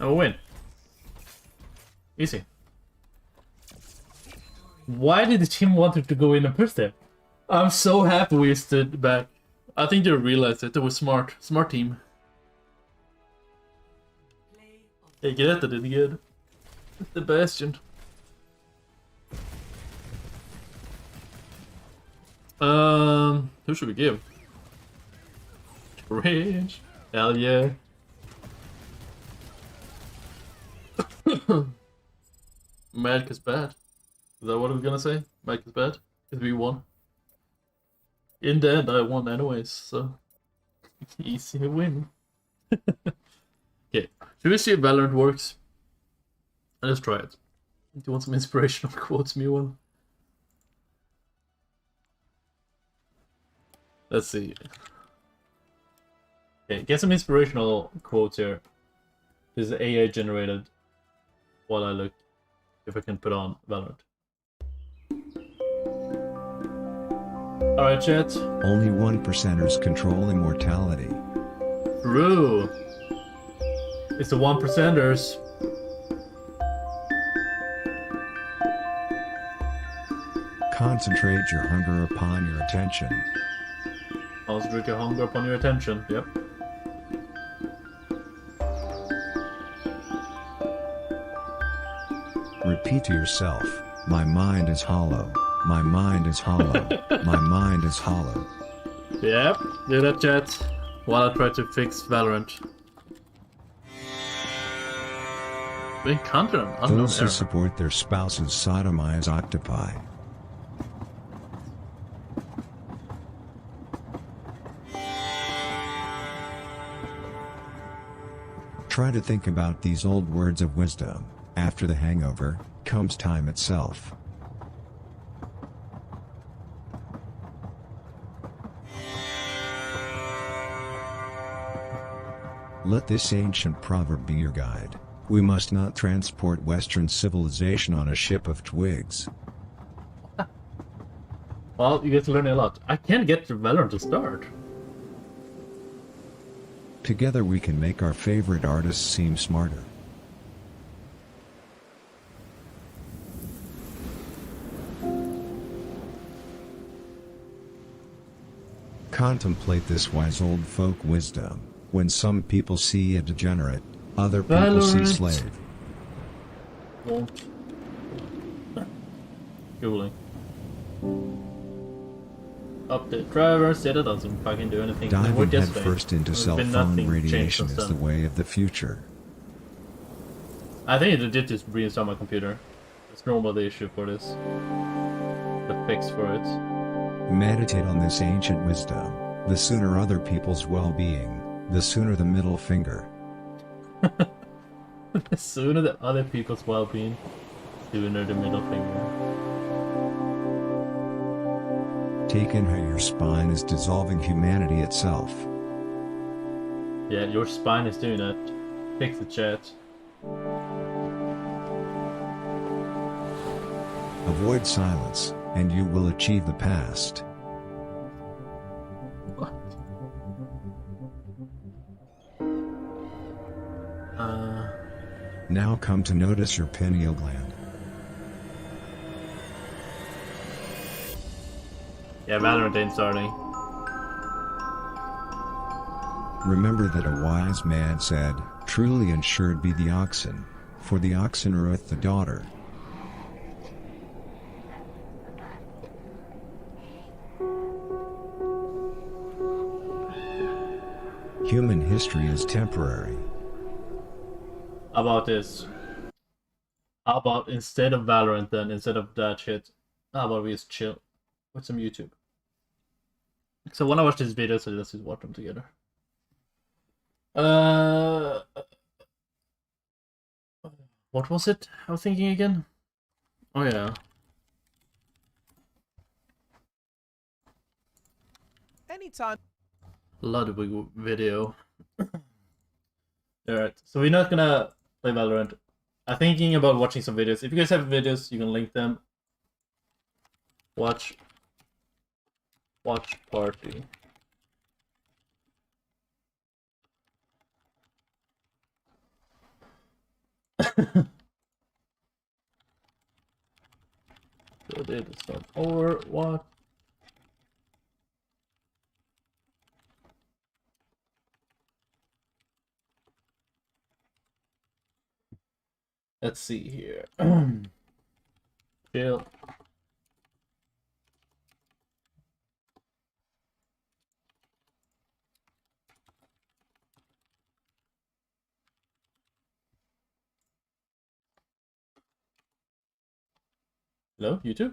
And we'll win. Easy. Why did the team want to go in and push them? I'm so happy we stood back. I think they realized it. They were smart. Smart team. Hey, Greta did good. The Bastion. Who should we give? Rage. Hell yeah. Magic is bad. Is that what I'm gonna say? Magic is bad? Because we won. In the end, I won anyways, so easy win. Okay, should we see if Valorant works? Let's try it. Do you want some inspirational quotes, me one? Let's see. Okay, get some inspirational quotes here. This is AI generated while I look if I can put on Valorant. Alright, chat. Only 1%ers control immortality. True. It's the 1%ers. Concentrate your hunger upon your attention. Concentrate your hunger upon your attention. Yep. Repeat to yourself, my mind is hollow. My mind is hollow. My mind is hollow. Yep. Do that, chat. While I try to fix Valorant. Being counter on unknown Those who error. support their spouses sodomize octopi. Try to think about these old words of wisdom. After the hangover, comes time itself. Let this ancient proverb be your guide. We must not transport Western civilization on a ship of twigs. Well, you get to learn a lot. I can't get the Valorant to start. Together we can make our favorite artists seem smarter. Contemplate this wise old folk wisdom. When some people see a degenerate, other people see Valorant. slave. Won't. Googling. Update drivers. Yeah, that doesn't fucking do anything. Diving headfirst into cell been phone nothing changed radiation since is the then. way of the future. I think it did just reinstall my computer. It's normal the issue for this. The fix for it. Meditate on this ancient wisdom. The sooner other people's well-being, the sooner the middle finger. The sooner the other people's well-being, sooner the middle finger. Take in how your spine is dissolving humanity itself. Yeah, your spine is doing that. Fix the chat. Avoid silence, and you will achieve the past. Now come to notice your pineal gland. Yeah, Valorant ain't starting. Remember that a wise man said, truly insured be the oxen, for the oxen earth the daughter. Human history is temporary. How about this? How about instead of Valorant then, instead of that shit, how about we just chill with some YouTube? So when I watch these videos, so let's just watch them together. What was it I was thinking again? Oh yeah. Anytime. Ludwig video. Alright, so we're not gonna play Valorant. I'm thinking about watching some videos. If you guys have videos, you can link them. Watch party. So did it's not overwatch. Let's see here. Chill. Hello, YouTube?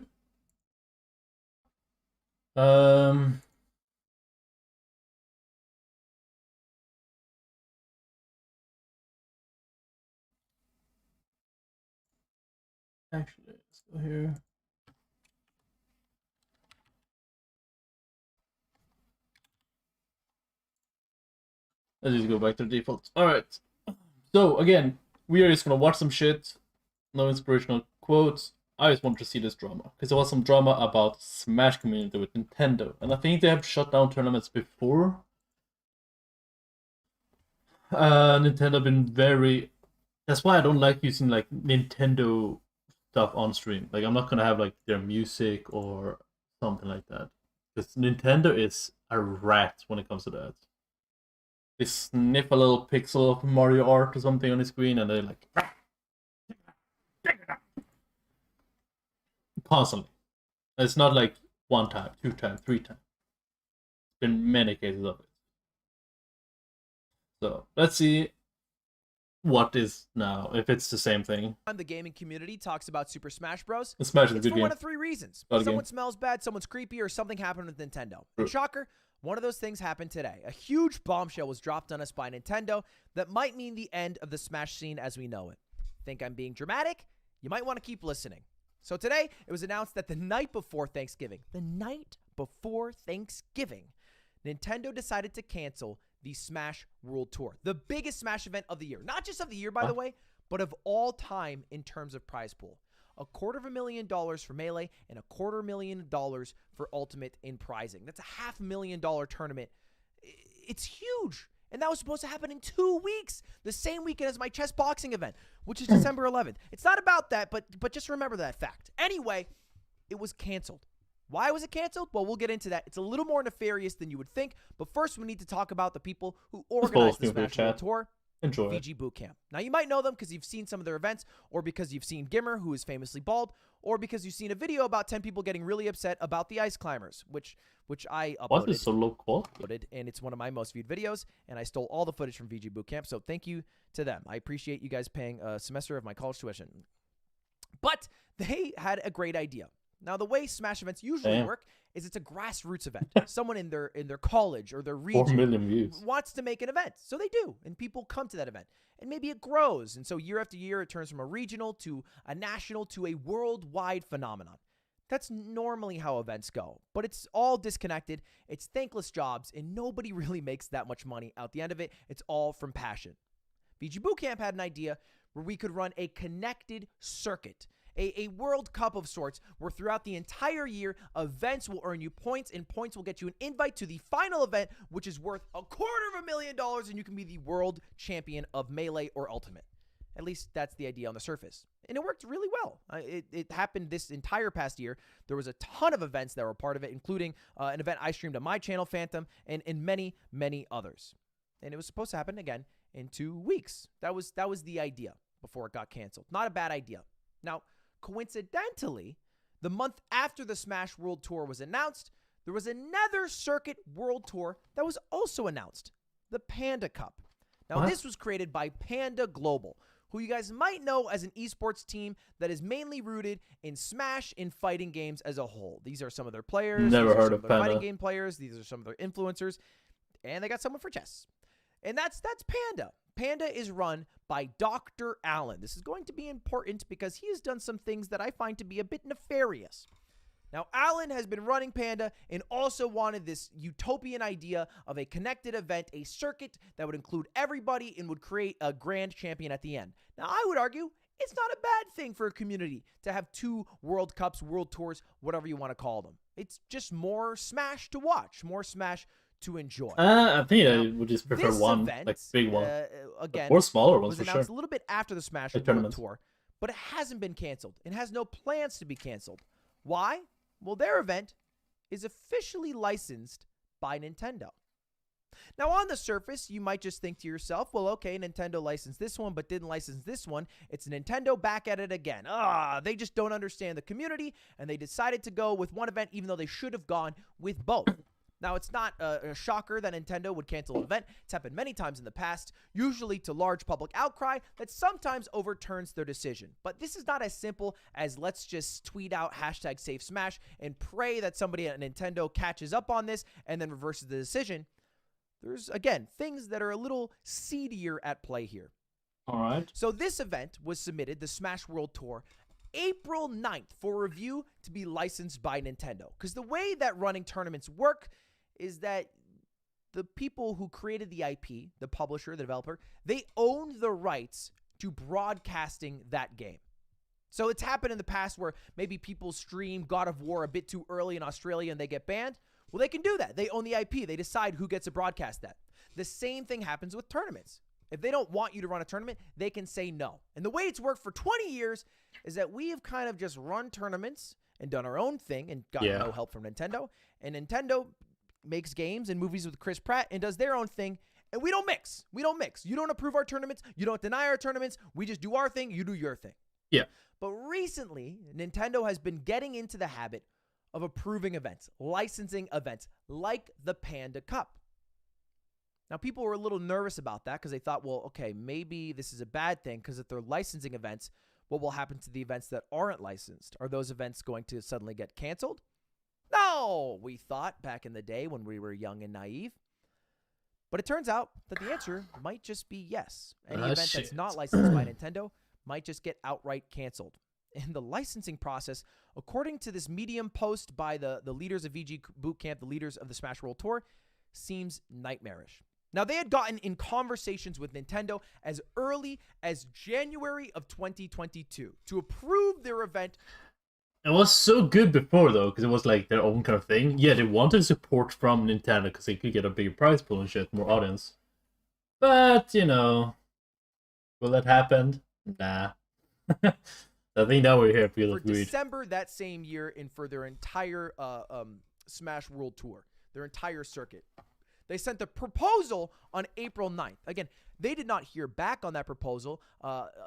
Actually, let's go here. Let's just go back to the default. Alright. So, again, we are just gonna watch some shit. No inspirational quotes. I just want to see this drama. Because there was some drama about Smash community with Nintendo. And I think they have shut down tournaments before. Nintendo been very... That's why I don't like using like Nintendo stuff on stream. Like I'm not gonna have like their music or something like that. Because Nintendo is a rat when it comes to that. They sniff a little pixel of Mario art or something on the screen and they're like... Constantly. It's not like one time, 2 times, 3 times. There's been many cases of it. So let's see what is now, if it's the same thing. The gaming community talks about Super Smash Bros. Smash is a It's good for game. one of 3 reasons. Someone smells bad, someone's creepy, or something happened with Nintendo. And shocker, one of those things happened today. A huge bombshell was dropped on us by Nintendo that might mean the end of the Smash scene as we know it. Think I'm being dramatic? You might want to keep listening. So today, it was announced that the night before Thanksgiving, Nintendo decided to cancel the Smash World Tour, the biggest Smash event of the year. Not just of the year, by the way, but of all time in terms of prize pool. $250,000 for Melee and $250,000 for Ultimate in prizing. That's a $500,000 tournament. It's huge. And that was supposed to happen in 2 weeks, the same weekend as my chess boxing event, which is December 11th. It's not about that, but just remember that fact. Anyway, it was canceled. Why was it canceled? Well, we'll get into that. It's a little more nefarious than you would think, but first we need to talk about the people who organized the Smash World Tour. Enjoy. VG Bootcamp. Now, you might know them because you've seen some of their events, or because you've seen Gimmer, who is famously bald, or because you've seen a video about 10 people getting really upset about the ice climbers, which I uploaded. What is so low quality? And it's one of my most viewed videos, and I stole all the footage from VG Bootcamp, so thank you to them. I appreciate you guys paying a semester of my college tuition. But they had a great idea. Now, the way Smash events usually work is it's a grassroots event. Someone in their college or their region 4 million views. wants to make an event. So they do, and people come to that event. And maybe it grows. And so year after year, it turns from a regional to a national to a worldwide phenomenon. That's normally how events go. But it's all disconnected. It's thankless jobs, and nobody really makes that much money out the end of it. It's all from passion. VG Bootcamp had an idea where we could run a connected circuit. A World Cup of sorts, where throughout the entire year, events will earn you points, and points will get you an invite to the final event, which is worth $250,000, and you can be the world champion of Melee or Ultimate. At least that's the idea on the surface. And it worked really well. It happened this entire past year. There was a ton of events that were part of it, including an event I streamed on my channel, Phantom, and many, many others. And it was supposed to happen again in 2 weeks. That was the idea before it got canceled. Not a bad idea. Now, coincidentally, the month after the Smash World Tour was announced, there was another Circuit World Tour that was also announced, the Panda Cup. Now, this was created by Panda Global, who you guys might know as an esports team that is mainly rooted in Smash and fighting games as a whole. These are some of their players. Never heard of their Panda. Fighting game players. These are some of their influencers. And they got someone for chess. And that's Panda. Panda is run by Dr. Allen. This is going to be important because he has done some things that I find to be a bit nefarious. Now, Allen has been running Panda and also wanted this utopian idea of a connected event, a circuit that would include everybody and would create a grand champion at the end. Now, I would argue it's not a bad thing for a community to have 2 World Cups, World Tours, whatever you want to call them. It's just more Smash to watch, more Smash to enjoy. I think I would just prefer one, event, like big one, again, or smaller ones was for sure. announced a little bit after the Smash World Tour, but it hasn't been canceled and has no plans to be canceled. Why? Well, their event is officially licensed by Nintendo. Now, on the surface, you might just think to yourself, well, okay, Nintendo licensed this one, but didn't license this one. It's Nintendo back at it again. They just don't understand the community, and they decided to go with one event, even though they should have gone with both. Now, it's not a shocker that Nintendo would cancel an event. It's happened many times in the past, usually to large public outcry that sometimes overturns their decision. But this is not as simple as let's just tweet out #SaveSmash and pray that somebody at Nintendo catches up on this and then reverses the decision. There's, again, things that are a little seedier at play here. All right. So this event was submitted, the Smash World Tour, April 9th for review to be licensed by Nintendo. Because the way that running tournaments work is that the people who created the IP, the publisher, the developer, they own the rights to broadcasting that game. So it's happened in the past where maybe people stream God of War a bit too early in Australia and they get banned. Well, they can do that. They own the IP. They decide who gets to broadcast that. The same thing happens with tournaments. If they don't want you to run a tournament, they can say no. And the way it's worked for 20 years is that we have kind of just run tournaments and done our own thing and got no help from Nintendo. And Nintendo makes games and movies with Chris Pratt and does their own thing, and we don't mix. We don't mix. You don't approve our tournaments. You don't deny our tournaments. We just do our thing. You do your thing. Yeah. But recently, Nintendo has been getting into the habit of approving events, licensing events, like the Panda Cup. Now, people were a little nervous about that because they thought, well, okay, maybe this is a bad thing because if they're licensing events, what will happen to the events that aren't licensed? Are those events going to suddenly get canceled? No, we thought back in the day when we were young and naive. But it turns out that the answer might just be yes. Any event that's not licensed by Nintendo might just get outright canceled. And the licensing process, according to this Medium post by the leaders of VG Bootcamp, the leaders of the Smash World Tour, seems nightmarish. Now, they had gotten in conversations with Nintendo as early as January of 2022 to approve their event. It was so good before, though, because it was like their own kind of thing. Yeah, they wanted support from Nintendo because they could get a bigger prize pool and shit, more audience. But, you know, will that happen? Nah. I think now we're here for For December that same year and for their entire Smash World Tour, their entire circuit. They sent the proposal on April 9th. Again, they did not hear back on that proposal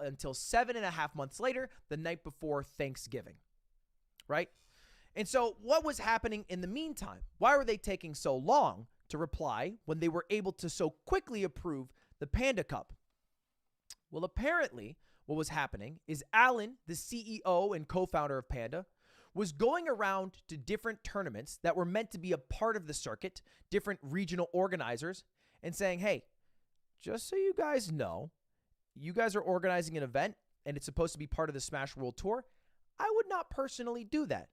until 7.5 months later, the night before Thanksgiving. Right? And so what was happening in the meantime? Why were they taking so long to reply when they were able to so quickly approve the Panda Cup? Well, apparently what was happening is Alan, the CEO and co-founder of Panda, was going around to different tournaments that were meant to be a part of the circuit, different regional organizers, and saying, hey, just so you guys know, you guys are organizing an event and it's supposed to be part of the Smash World Tour. I would not personally do that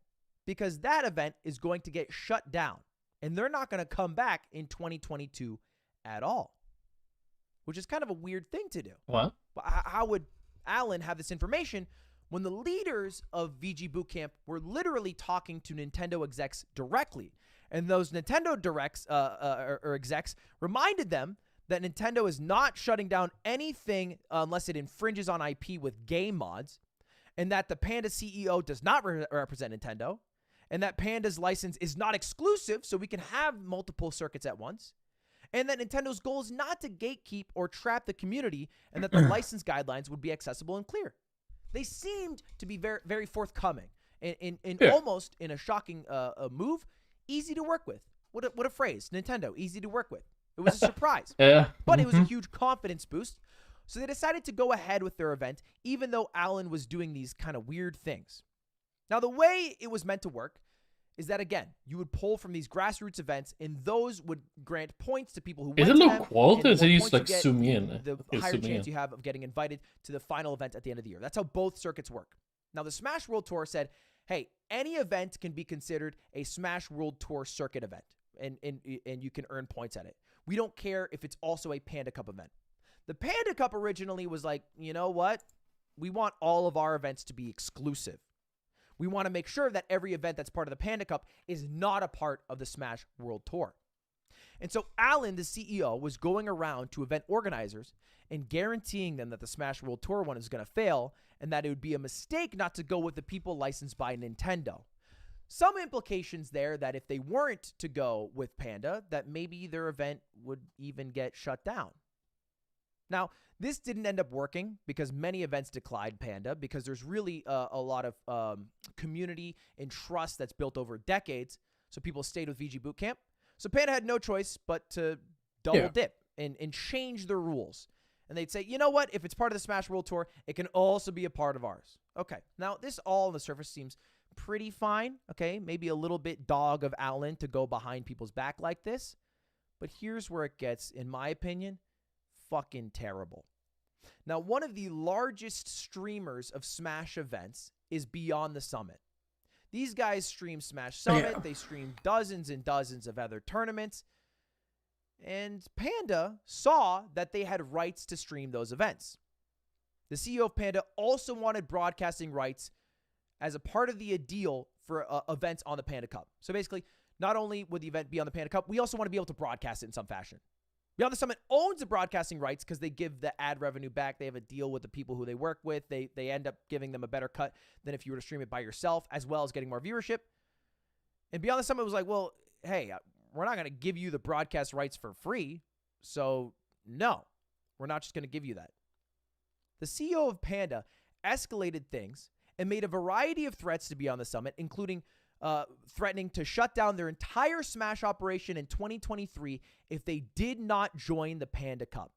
because that event is going to get shut down and they're not going to come back in 2022 at all, which is kind of a weird thing to do. What? How would Alan have this information when the leaders of VG Bootcamp were literally talking to Nintendo execs directly? And those Nintendo directs or execs reminded them that Nintendo is not shutting down anything unless it infringes on IP with game mods, and that the Panda CEO does not represent Nintendo, and that Panda's license is not exclusive, so we can have multiple circuits at once, and that Nintendo's goal is not to gatekeep or trap the community, and that the license guidelines would be accessible and clear. They seemed to be very, very forthcoming, and almost in a shocking move, easy to work with. What a phrase, Nintendo, easy to work with. It was a surprise, but it was a huge confidence boost. So they decided to go ahead with their event, even though Alan was doing these kind of weird things. Now, the way it was meant to work is that, again, you would pull from these grassroots events, and those would grant points to people who went to them. Is it low quality, or is it used like zoom in? The higher chance you have of getting invited to the final event at the end of the year. That's how both circuits work. Now, the Smash World Tour said, hey, any event can be considered a Smash World Tour circuit event, and you can earn points at it. We don't care if it's also a Panda Cup event. The Panda Cup originally was like, you know what? We want all of our events to be exclusive. We want to make sure that every event that's part of the Panda Cup is not a part of the Smash World Tour. And so Alan, the CEO, was going around to event organizers and guaranteeing them that the Smash World Tour one is going to fail and that it would be a mistake not to go with the people licensed by Nintendo. some implications there that if they weren't to go with Panda, that maybe their event would even get shut down. Now, this didn't end up working because many events declined Panda because there's really a lot of community and trust that's built over decades. So people stayed with VG Bootcamp. So Panda had no choice but to double dip and change their rules. And they'd say, you know what? If it's part of the Smash World Tour, it can also be a part of ours. Okay. Now, this all on the surface seems pretty fine. Okay. Maybe a little bit dog of Alan to go behind people's back like this. But here's where it gets, in my opinion, fucking terrible. Now, one of the largest streamers of Smash events is Beyond the Summit. These guys stream Smash Summit. They stream dozens and dozens of other tournaments. And Panda saw that they had rights to stream those events. The CEO of Panda also wanted broadcasting rights as a part of the deal for events on the Panda Cup. So basically, not only would the event be on the Panda Cup, we also want to be able to broadcast it in some fashion. Beyond the Summit owns the broadcasting rights because they give the ad revenue back. They have a deal with the people who they work with. They end up giving them a better cut than if you were to stream it by yourself, as well as getting more viewership. And Beyond the Summit was like, well, hey, we're not going to give you the broadcast rights for free. So no, we're not just going to give you that. The CEO of Panda escalated things and made a variety of threats to Beyond the Summit, including threatening to shut down their entire Smash operation in 2023 if they did not join the Panda Cup.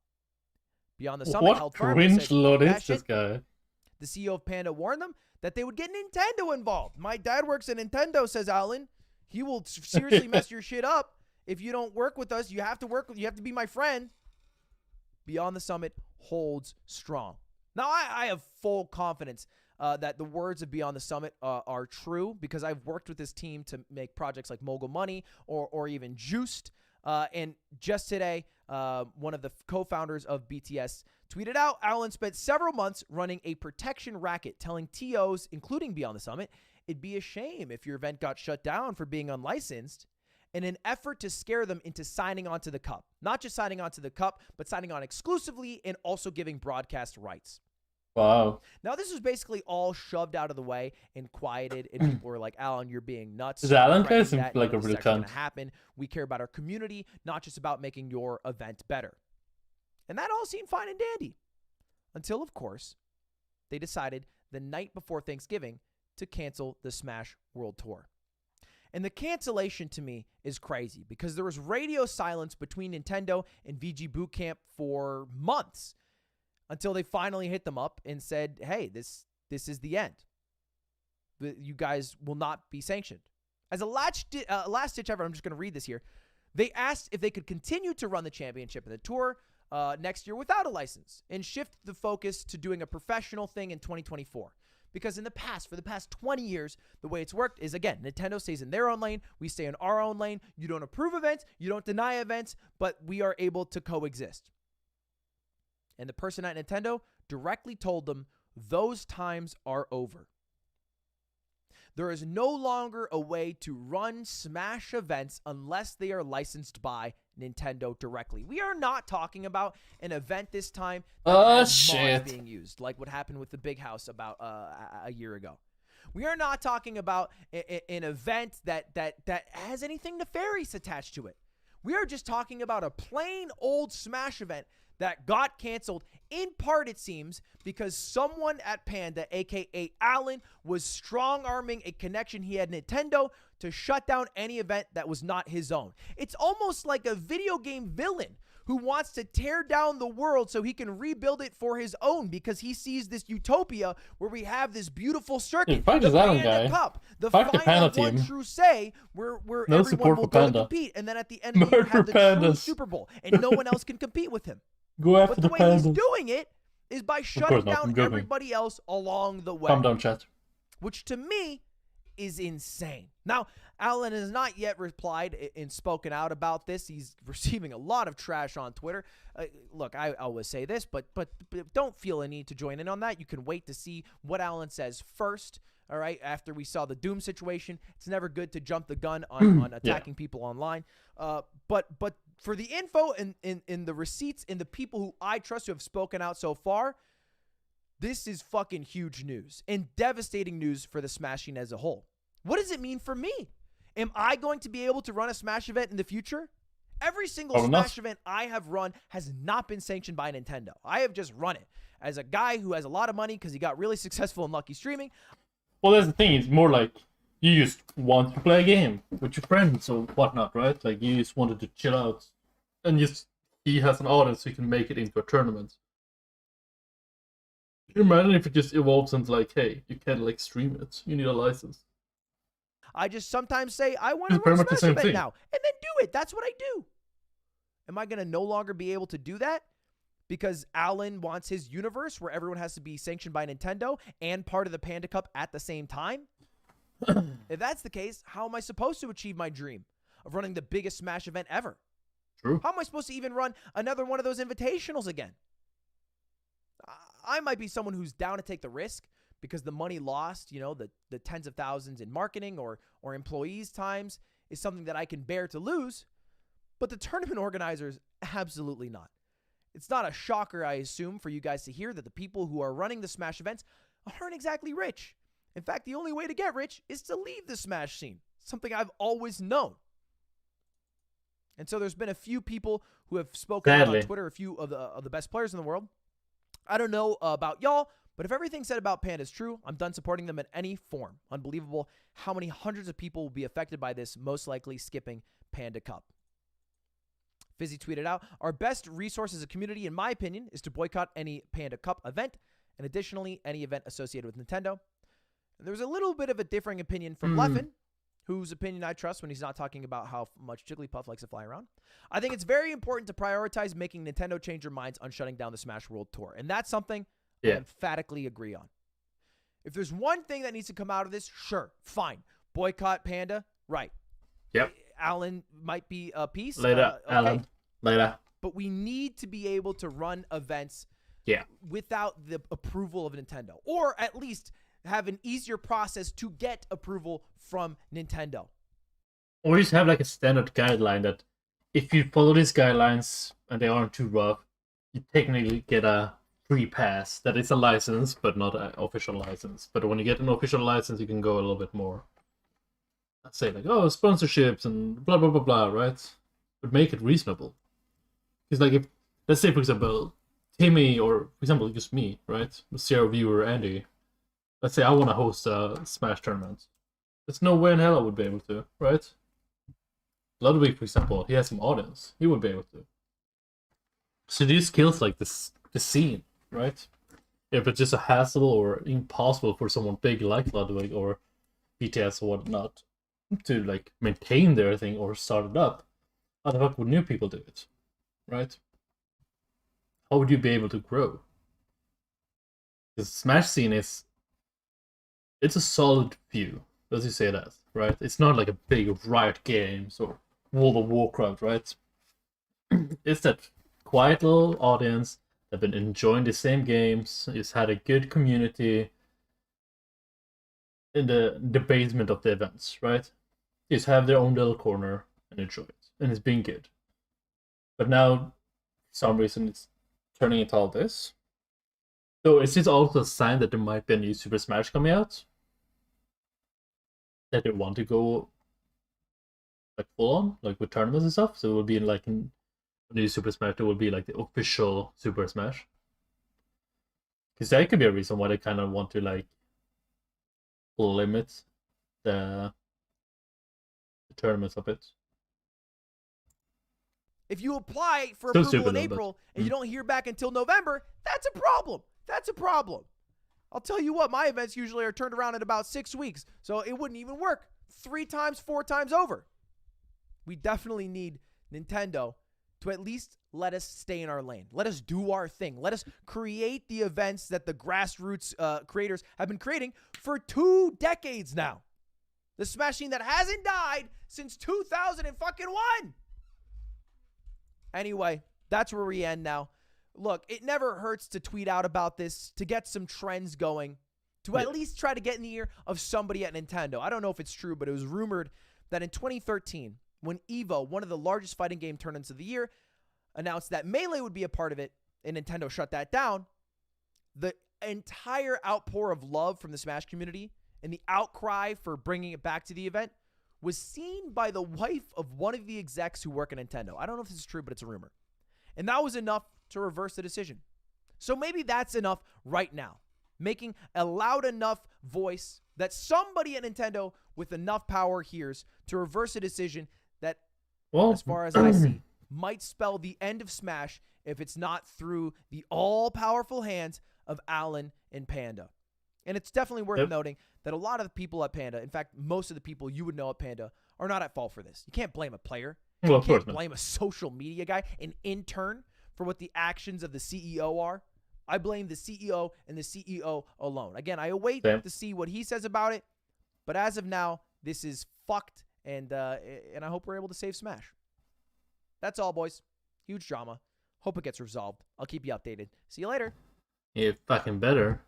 Beyond the Summit held firm. What cringe load is this guy? The CEO of Panda warned them that they would get Nintendo involved. My dad works at Nintendo, says Alan. He will seriously mess your shit up if you don't work with us. You have to be my friend. Beyond the Summit holds strong. Now, I have full confidence that the words of Beyond the Summit are true because I've worked with this team to make projects like Mogul Money or even Juiced. And just today, one of the co-founders of BTS tweeted out, Alan spent several months running a protection racket, telling TOs, including Beyond the Summit, it'd be a shame if your event got shut down for being unlicensed, in an effort to scare them into signing on to the Cup. Not just signing on to the Cup, but signing on exclusively and also giving broadcast rights. Wow. Now, this was basically all shoved out of the way and quieted, and people were like, Alan, you're being nuts. Is Alan guy seems like a real cunt. Happen. We care about our community, not just about making your event better. And that all seemed fine and dandy. Until, of course, they decided the night before Thanksgiving to cancel the Smash World Tour. And the cancellation to me is crazy because there was radio silence between Nintendo and VG Bootcamp for months until they finally hit them up and said, hey, this is the end. You guys will not be sanctioned. As a last-ditch effort, I'm just going to read this here. They asked if they could continue to run the championship and the tour next year without a license and shift the focus to doing a professional thing in 2024. Because in the past, for the past 20 years, the way it's worked is, again, Nintendo stays in their own lane. We stay in our own lane. You don't approve events. You don't deny events. But we are able to coexist. And the person at Nintendo directly told them those times are over. There is no longer a way to run Smash events unless they are licensed by Nintendo directly. We are not talking about an event this time that has mods being used, like what happened with the Big House about a year ago. We are not talking about an event that has anything nefarious attached to it. We are just talking about a plain old Smash event that got canceled, in part, it seems, because someone at Panda, a.k.a. Alan, was strong-arming a connection he had Nintendo to shut down any event that was not his own. It's almost like a video game villain who wants to tear down the world so he can rebuild it for his own because he sees this utopia where we have this beautiful circuit. The Panda Cup, the final one true say where no everyone will go to compete, and then at the end of the year have the true Super Bowl, and no one else can compete with him. Go after but the way pandas. he's doing it is by shutting down everybody else along the way. Calm down, chat. Which to me is insane. Now, Alan has not yet replied and spoken out about this. He's receiving a lot of trash on Twitter. Look, I always say this, but don't feel a need to join in on that. You can wait to see what Alan says first. All right, after we saw the Doom situation, it's never good to jump the gun on attacking people online. But for the info and the receipts and the people who I trust who have spoken out so far, this is fucking huge news and devastating news for the Smash scene as a whole. What does it mean for me? Am I going to be able to run a Smash event in the future? Every single Smash event I have run has not been sanctioned by Nintendo. I have just run it. As a guy who has a lot of money because he got really successful in Lucky Streaming. Well, that's the thing. It's more like you just want to play a game with your friends or whatnot, right? Like you just wanted to chill out, and just he has an audience, so you can make it into a tournament. Can you imagine if it just evolves into like, hey, you can't like stream it. You need a license. I just sometimes say, I want to run a Smash event now, and then do it. That's what I do. Am I going to no longer be able to do that because Alan wants his universe where everyone has to be sanctioned by Nintendo and part of the Panda Cup at the same time? If that's the case, how am I supposed to achieve my dream of running the biggest Smash event ever? True. How am I supposed to even run another one of those invitationals again? I might be someone who's down to take the risk because the money lost, you know, the tens of thousands in marketing or employees' times is something that I can bear to lose. But the tournament organizers, absolutely not. It's not a shocker, I assume, for you guys to hear that the people who are running the Smash events aren't exactly rich. In fact, the only way to get rich is to leave the Smash scene, something I've always known. And so there's been a few people who have spoken out on Twitter, a few of the best players in the world. I don't know about y'all, but if everything said about Panda is true, I'm done supporting them in any form. Unbelievable how many hundreds of people will be affected by this, most likely skipping Panda Cup. Fizzy tweeted out, our best resource as a community, in my opinion, is to boycott any Panda Cup event, and additionally, any event associated with Nintendo. And there's a little bit of a differing opinion from Leffen, whose opinion I trust when he's not talking about how much Jigglypuff likes to fly around. I think it's very important to prioritize making Nintendo change their minds on shutting down the Smash World Tour, and that's something I emphatically agree on. If there's one thing that needs to come out of this, sure, fine. Boycott Panda, right. Yep. Alan might be a piece. Later, okay. Alan. Later. But we need to be able to run events without the approval of Nintendo, or at least have an easier process to get approval from Nintendo. Or just have like a standard guideline that if you follow these guidelines and they aren't too rough, you technically get a free pass. That is a license, but not an official license. But when you get an official license, you can go a little bit more. Let's say like, oh, sponsorships and blah, blah, blah, blah, right? But make it reasonable. Because like if, let's say for example, Timmy or for example, just me, right? Zero viewer Andy. Let's say I want to host a Smash tournament. There's no way in hell I would be able to, right? Ludwig, for example, he has some audience. He would be able to. So these skills like this, the scene, right? If it's just a hassle or impossible for someone big like Ludwig or BTS or whatnot to like maintain their thing or start it up, how the fuck would new people do it, right? How would you be able to grow? The Smash scene is, it's a solid few, as you say that, right? It's not like a big Riot Games or World of Warcraft, right? It's that quiet little audience that have been enjoying the same games, it's had a good community in the basement of the events, right? They just have their own little corner and enjoy it, and it's been good. But now, for some reason, it's turning into all this. So is this also a sign that there might be a new Super Smash coming out? That they want to go like full on, like with tournaments and stuff? So it will be like in a new Super Smash, there will be like the official Super Smash. Because that could be a reason why they kind of want to like limit the tournaments of it. If you apply for approval in April and you don't hear back until November, that's a problem. That's a problem. I'll tell you what, my events usually are turned around in about 6 weeks, so it wouldn't even work 3 times, 4 times over. We definitely need Nintendo to at least let us stay in our lane. Let us do our thing. Let us create the events that the grassroots creators have been creating for 2 decades now. The Smash scene that hasn't died since 2001. Anyway, that's where we end now. Look, it never hurts to tweet out about this, to get some trends going, to at least try to get in the ear of somebody at Nintendo. I don't know if it's true, but it was rumored that in 2013, when EVO, one of the largest fighting game tournaments of the year, announced that Melee would be a part of it, and Nintendo shut that down, the entire outpour of love from the Smash community and the outcry for bringing it back to the event was seen by the wife of one of the execs who work at Nintendo. I don't know if this is true, but it's a rumor. And that was enough to reverse the decision. So maybe that's enough right now, making a loud enough voice that somebody at Nintendo with enough power hears to reverse a decision that, as far as I see, might spell the end of Smash if it's not through the all-powerful hands of Alan and Panda. And it's definitely worth noting that a lot of the people at Panda, in fact, most of the people you would know at Panda, are not at fault for this. You can't blame a player. You can't blame a social media guy, an intern, for what the actions of the CEO are. I blame the CEO and the CEO alone. Again, I await to see what he says about it, but as of now, this is fucked, and I hope we're able to save Smash. That's all, boys. Huge drama. Hope it gets resolved. I'll keep you updated. See you later. Yeah, fucking better.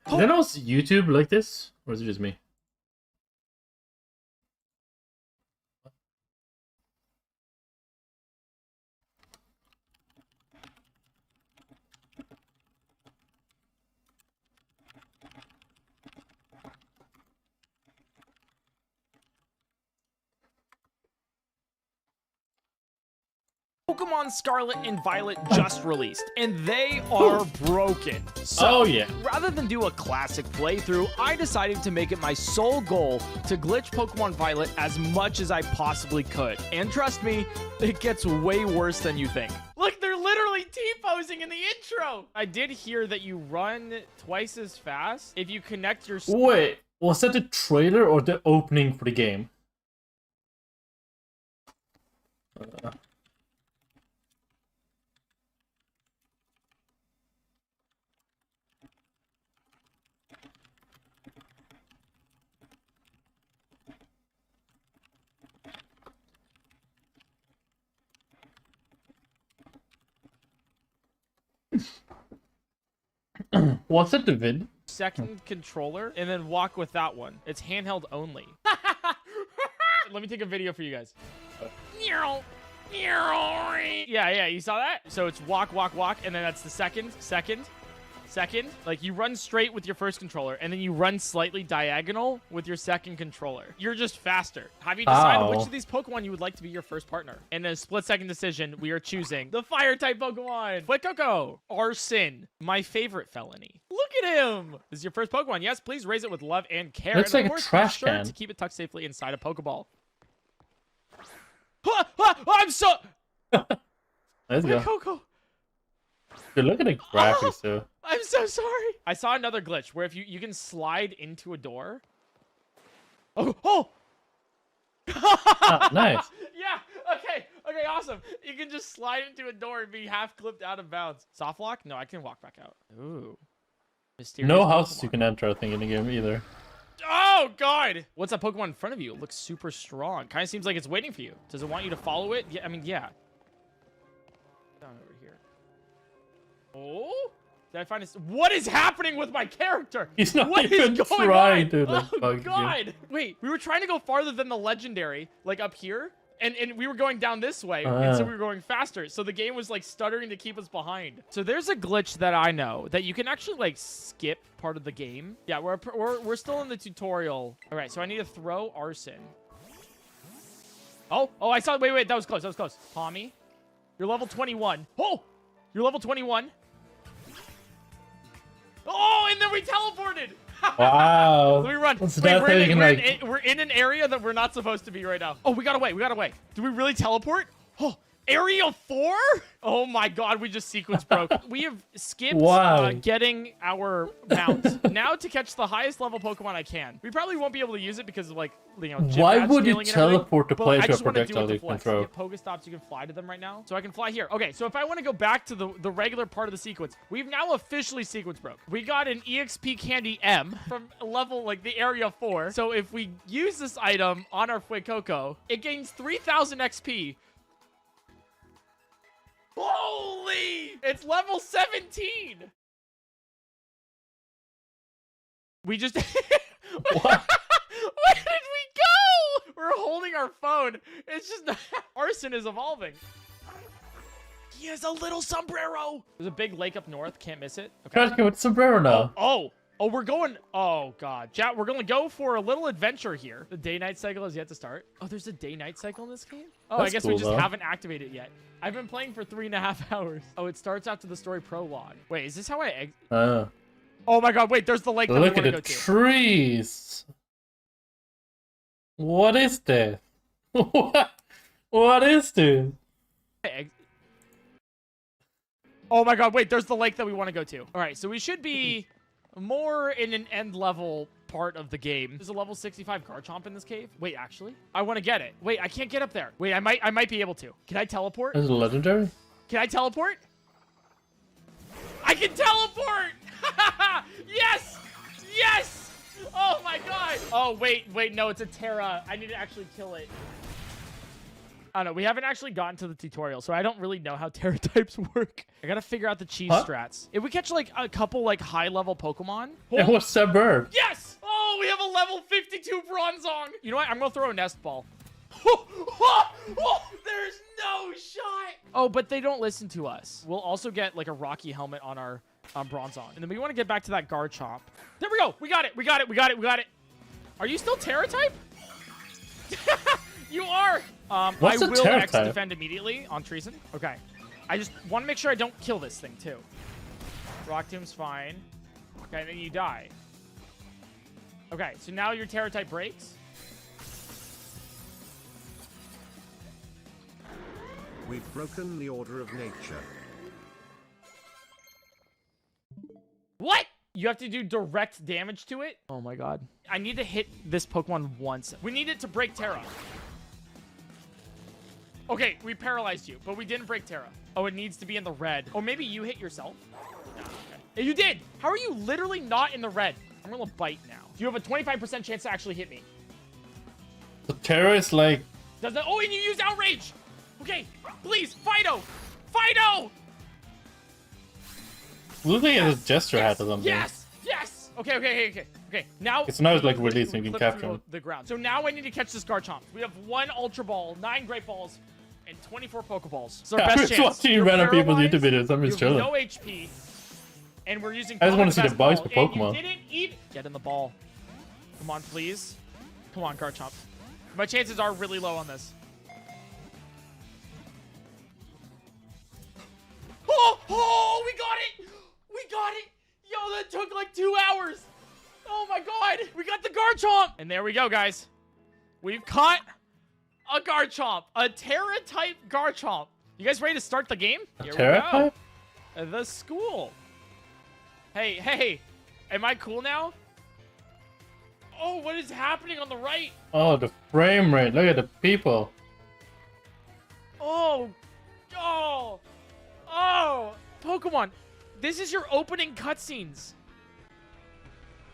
Is anyone else YouTube like this, or is it just me? Pokemon Scarlet and Violet just released, and they are broken. So, rather than do a classic playthrough, I decided to make it my sole goal to glitch Pokemon Violet as much as I possibly could. And trust me, it gets way worse than you think. Look, they're literally T-posing in the intro! I did hear that you run twice as fast if you connect your... Wait, was that the trailer or the opening for the game? What's it, the vid? Second controller, and then walk with that one. It's handheld only. Let me take a video for you guys. Yeah, you saw that? So it's walk, walk, walk, and then that's the second. Like, you run straight with your first controller, and then you run slightly diagonal with your second controller. You're just faster. Have you decided which of these Pokemon you would like to be your first partner? In a split-second decision, we are choosing the Fire-type Pokemon. Fuecoco. Arson. My favorite felony. Look at him. This is your first Pokemon. Yes, please raise it with love and care. Looks and like of a course, trash be sure can. to keep it tucked safely inside a Pokeball. I'm so... Let's go. Fuecoco. Dude, look at the graphics, too. I'm so sorry. I saw another glitch where if you can slide into a door. Oh! Nice. Yeah. Okay, awesome. You can just slide into a door and be half clipped out of bounds. Soft lock? No, I can walk back out. Ooh. Mysterious No Pokemon. houses you can enter, I think, in the game either. Oh, God. What's that Pokemon in front of you? It looks super strong. Kind of seems like it's waiting for you. Does it want you to follow it? Yeah, I mean, yeah. Down over here. Oh? Did I find this? What is happening with my character? He's not what even is going trying on? to, like, Oh, bug you. God. Wait, we were trying to go farther than the legendary, like up here. And we were going down this way, and so we were going faster. So the game was, like, stuttering to keep us behind. So there's a glitch that I know that you can actually, like, skip part of the game. Yeah, we're still in the tutorial. All right, so I need to throw Arson. Oh, I saw. Wait, that was close. Tommy, you're level 21. Oh, you're level 21. Oh, and then we teleported. Wow. Let me run. What's Wait, that we're in an area that we're not supposed to be right now. Oh, we got away. Do we really teleport? Oh, Area 4? Oh my God, we just sequence broke. We have skipped getting our mount. Now to catch the highest level Pokemon I can. We probably won't be able to use it because of, like, you know, gym Why rat would you scaling and everything, teleport to but place I your just wanna do it projectile with you the can flex. throw? You get Pokestops, you can fly to them right now. So I can fly here. Okay, so if I want to go back to the regular part of the sequence, we've now officially sequence broke. We got an EXP Candy M from level, like, the Area 4. So if we use this item on our Fuecoco, it gains 3,000 XP. Holy! It's level 17! We just... What? Where did we go? We're holding our phone. It's just... Arson is evolving. He has a little sombrero. There's a big lake up north. Can't miss it. Okay. With sombrero now. Oh! Oh, we're going. Oh, God. Chat, we're going to go for a little adventure here. The day-night cycle has yet to start. Oh, there's a day-night cycle in this game? Oh, That's I guess cool, we just though. haven't activated it yet. I've been playing for 3.5 hours. Oh, it starts after the story prologue. Wait, is this how I Oh, my God. Wait, there's the lake that we Look want at to the go to. trees. What is this? What is this? Oh, my God. Wait, there's the lake that we want to go to. All right, so we should be more in an end level part of the game. There's a level 65 Garchomp in this cave. Wait, actually, I want to get it. Wait, I can't get up there. Wait, I might be able to. Can I teleport? Is it legendary? Can I teleport? I can teleport! Yes! Yes! Oh my God! Oh, wait, no, it's a Terra. I need to actually kill it. I don't know. We haven't actually gotten to the tutorial, so I don't really know how Terra types work. I gotta figure out the cheese strats. If we catch like a couple like high-level Pokemon. And what's that bird? Yes! Oh, we have a level 52 Bronzong. You know what? I'm gonna throw a nest ball. There's no shot. Oh, but they don't listen to us. We'll also get like a Rocky helmet on our Bronzong. And then we want to get back to that Garchomp. There we go. We got it. We got it. Are you still Terra type? You are. What's I a will Terra X type? defend immediately on Treason. Okay. I just want to make sure I don't kill this thing too. Rock Tomb's fine. Okay, then you die. Okay, so now your Terra type breaks. We've broken the order of nature. What? You have to do direct damage to it? Oh my God. I need to hit this Pokemon once. We need it to break Terra. Okay, we paralyzed you, but we didn't break Terra. Oh, it needs to be in the red. Oh, maybe you hit yourself? No, okay. You did! How are you literally not in the red? I'm gonna bite now. You have a 25% chance to actually hit me. The Terra is like... Does that? Oh, and you used Outrage! Okay, please, Fido! Fido! Looks like it has a gesture hat or something. Yes! Yes! Okay. Now It's now like releasing, you can flip capture through him. the ground. So now I need to catch this Garchomp. We have 1 Ultra Ball, 9 Great Balls, and 24 Pokeballs. It's our I best was chance. watching You're random people's paralyzed, YouTube videos. I'm just you have chilling. no HP, and we're using. I just want to see the best bugs ball, for Pokemon. And you didn't even get in the ball. Come on, please. Come on, Garchomp. My chances are really low on this. Oh, we got it! We got it! Yo, that took like 2 hours. Oh my God, we got the Garchomp! And there we go, guys. We've caught a Garchomp, a Terra-type Garchomp. You guys ready to start the game? Here we Terra-type? go. The school. Hey, am I cool now? Oh, what is happening on the right? Oh, the frame rate. Look at the people. Oh, Pokemon, this is your opening cutscenes.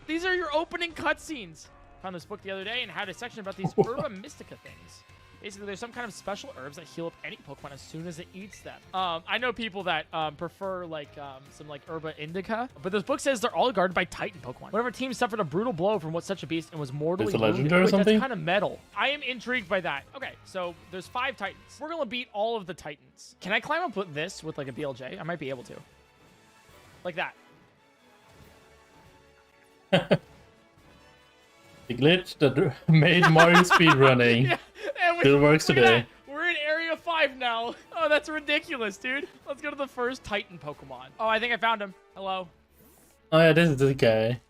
These are your opening cutscenes. Found this book the other day and had a section about these Herba Mystica things. Basically, there's some kind of special herbs that heal up any Pokemon as soon as it eats them. I know people that prefer like some like Herba Indica, but this book says they're all guarded by Titan Pokemon. Whatever team suffered a brutal blow from what such a beast and was mortally Is it wounded. legendary or Wait, something? that's kind of metal. I am intrigued by that. Okay, so there's 5 Titans. We're gonna beat all of the Titans. Can I climb up with this with like a BLJ? I might be able to. Like that. The glitch that made Mario speedrunning Yeah, and still works look at today. that. We're in Area 5 now. Oh, that's ridiculous, dude. Let's go to the first Titan Pokemon. Oh, I think I found him. Hello. Oh yeah, this is the guy.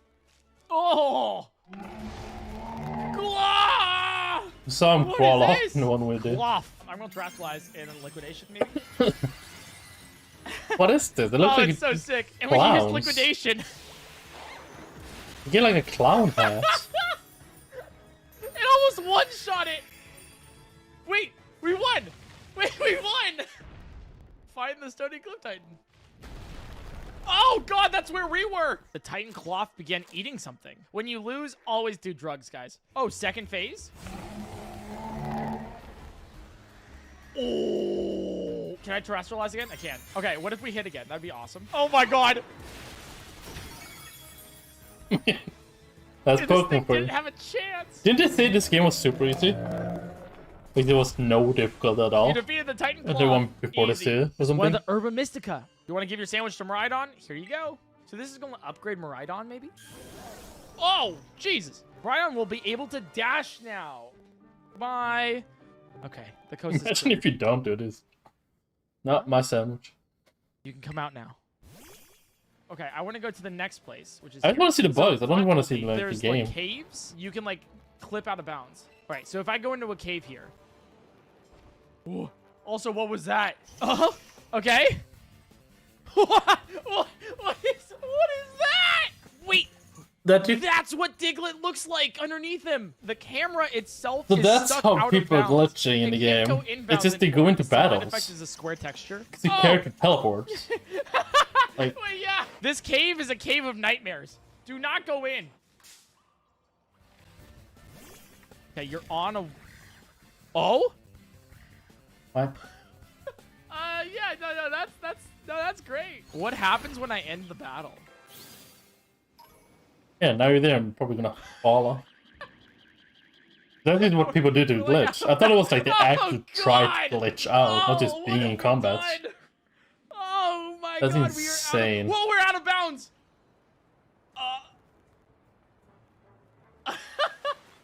Oh! Glove! Saw him What crawl is off this? in one way there. Glove. I'm gonna Terastallize in a Liquidation, maybe? What is this? It looks Oh, like it's so sick. And we can use clowns. Liquidation. You get like a clown hat. It almost one-shot it. Wait, we won. Wait, we won. Find the Stony Cliff Titan. Oh, God, that's where we were. The Titan Cloth began eating something. When you lose, always do drugs, guys. Oh, second phase? Oh. Can I Terastallize again? I can. Okay, what if we hit again? That'd be awesome. Oh, my God. That's Dude, this thing Pokemon for you. didn't have a chance. Didn't they say this game was super easy? Like there was no difficult at all? You defeated the Titan Claw. And the one before this Easy. too, or One something? of the Herba Mystica. You want to give your sandwich some ride on? Here you go. So this is going to upgrade Miraidon, maybe? Oh, Jesus. Miraidon will be able to dash now. Bye. Okay, the coast is Imagine clear. if you don't do this. Not my sandwich. You can come out now. Okay, I want to go to the next place, which is I just want to see the bugs. I don't even want to see luckily, like the there's game. like caves. You can like clip out of bounds. All right, so if I go into a cave here. Ooh. Also, what was that? Okay. What is that? Wait. That's what Diglett looks like underneath him. The camera itself So is that's stuck how out people are of bounds. glitching in the It can't game. go inbounds It's just they go anymore. into The side effect battles. is a square texture. Because the character teleports. Like, Wait, yeah. This cave is a cave of nightmares. Do not go in. Okay, you're on a... Oh? what? Yeah, no, that's great. What happens when I end the battle? Yeah, now you're there. I'm probably gonna fall off. That is what people do to glitch. I thought it was like they actually try to glitch out, not just being in combat. Oh my That's god, insane. Whoa, we're out of bounds.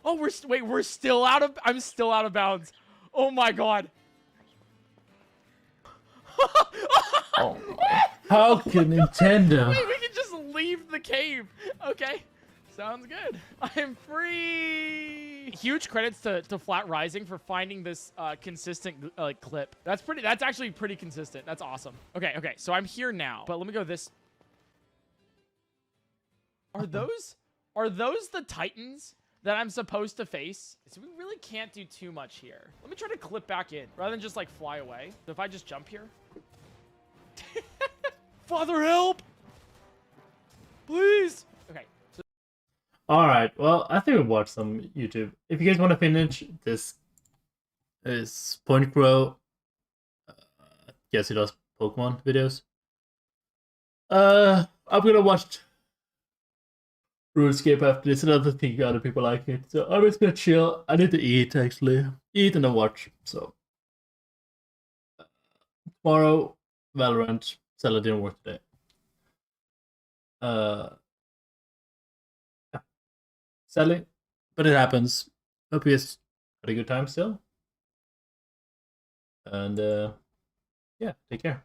Oh, we're still out of. I'm still out of bounds. Oh my god. Oh my. How can Nintendo? Wait, we can just leave the cave. Okay. Sounds good. I'm free. Huge credits to Flat Rising for finding this consistent clip. That's actually pretty consistent. That's awesome. Okay, so I'm here now. But let me go this. Are those the Titans that I'm supposed to face? So we really can't do too much here. Let me try to clip back in rather than just like fly away. So if I just jump here. Father, help! Please. Okay. Alright, well, I think we've watched some YouTube. If you guys want to finish, this is Point Grow. Yes, he does Pokemon videos. I'm gonna watch RuneScape after this, and I don't think other people like it. So I'm just gonna chill. I need to eat, actually. Eat and then watch, so. Tomorrow, Valorant. Zelda didn't work today. Sadly, but it happens. Hope you guys had a good time still. And yeah, take care.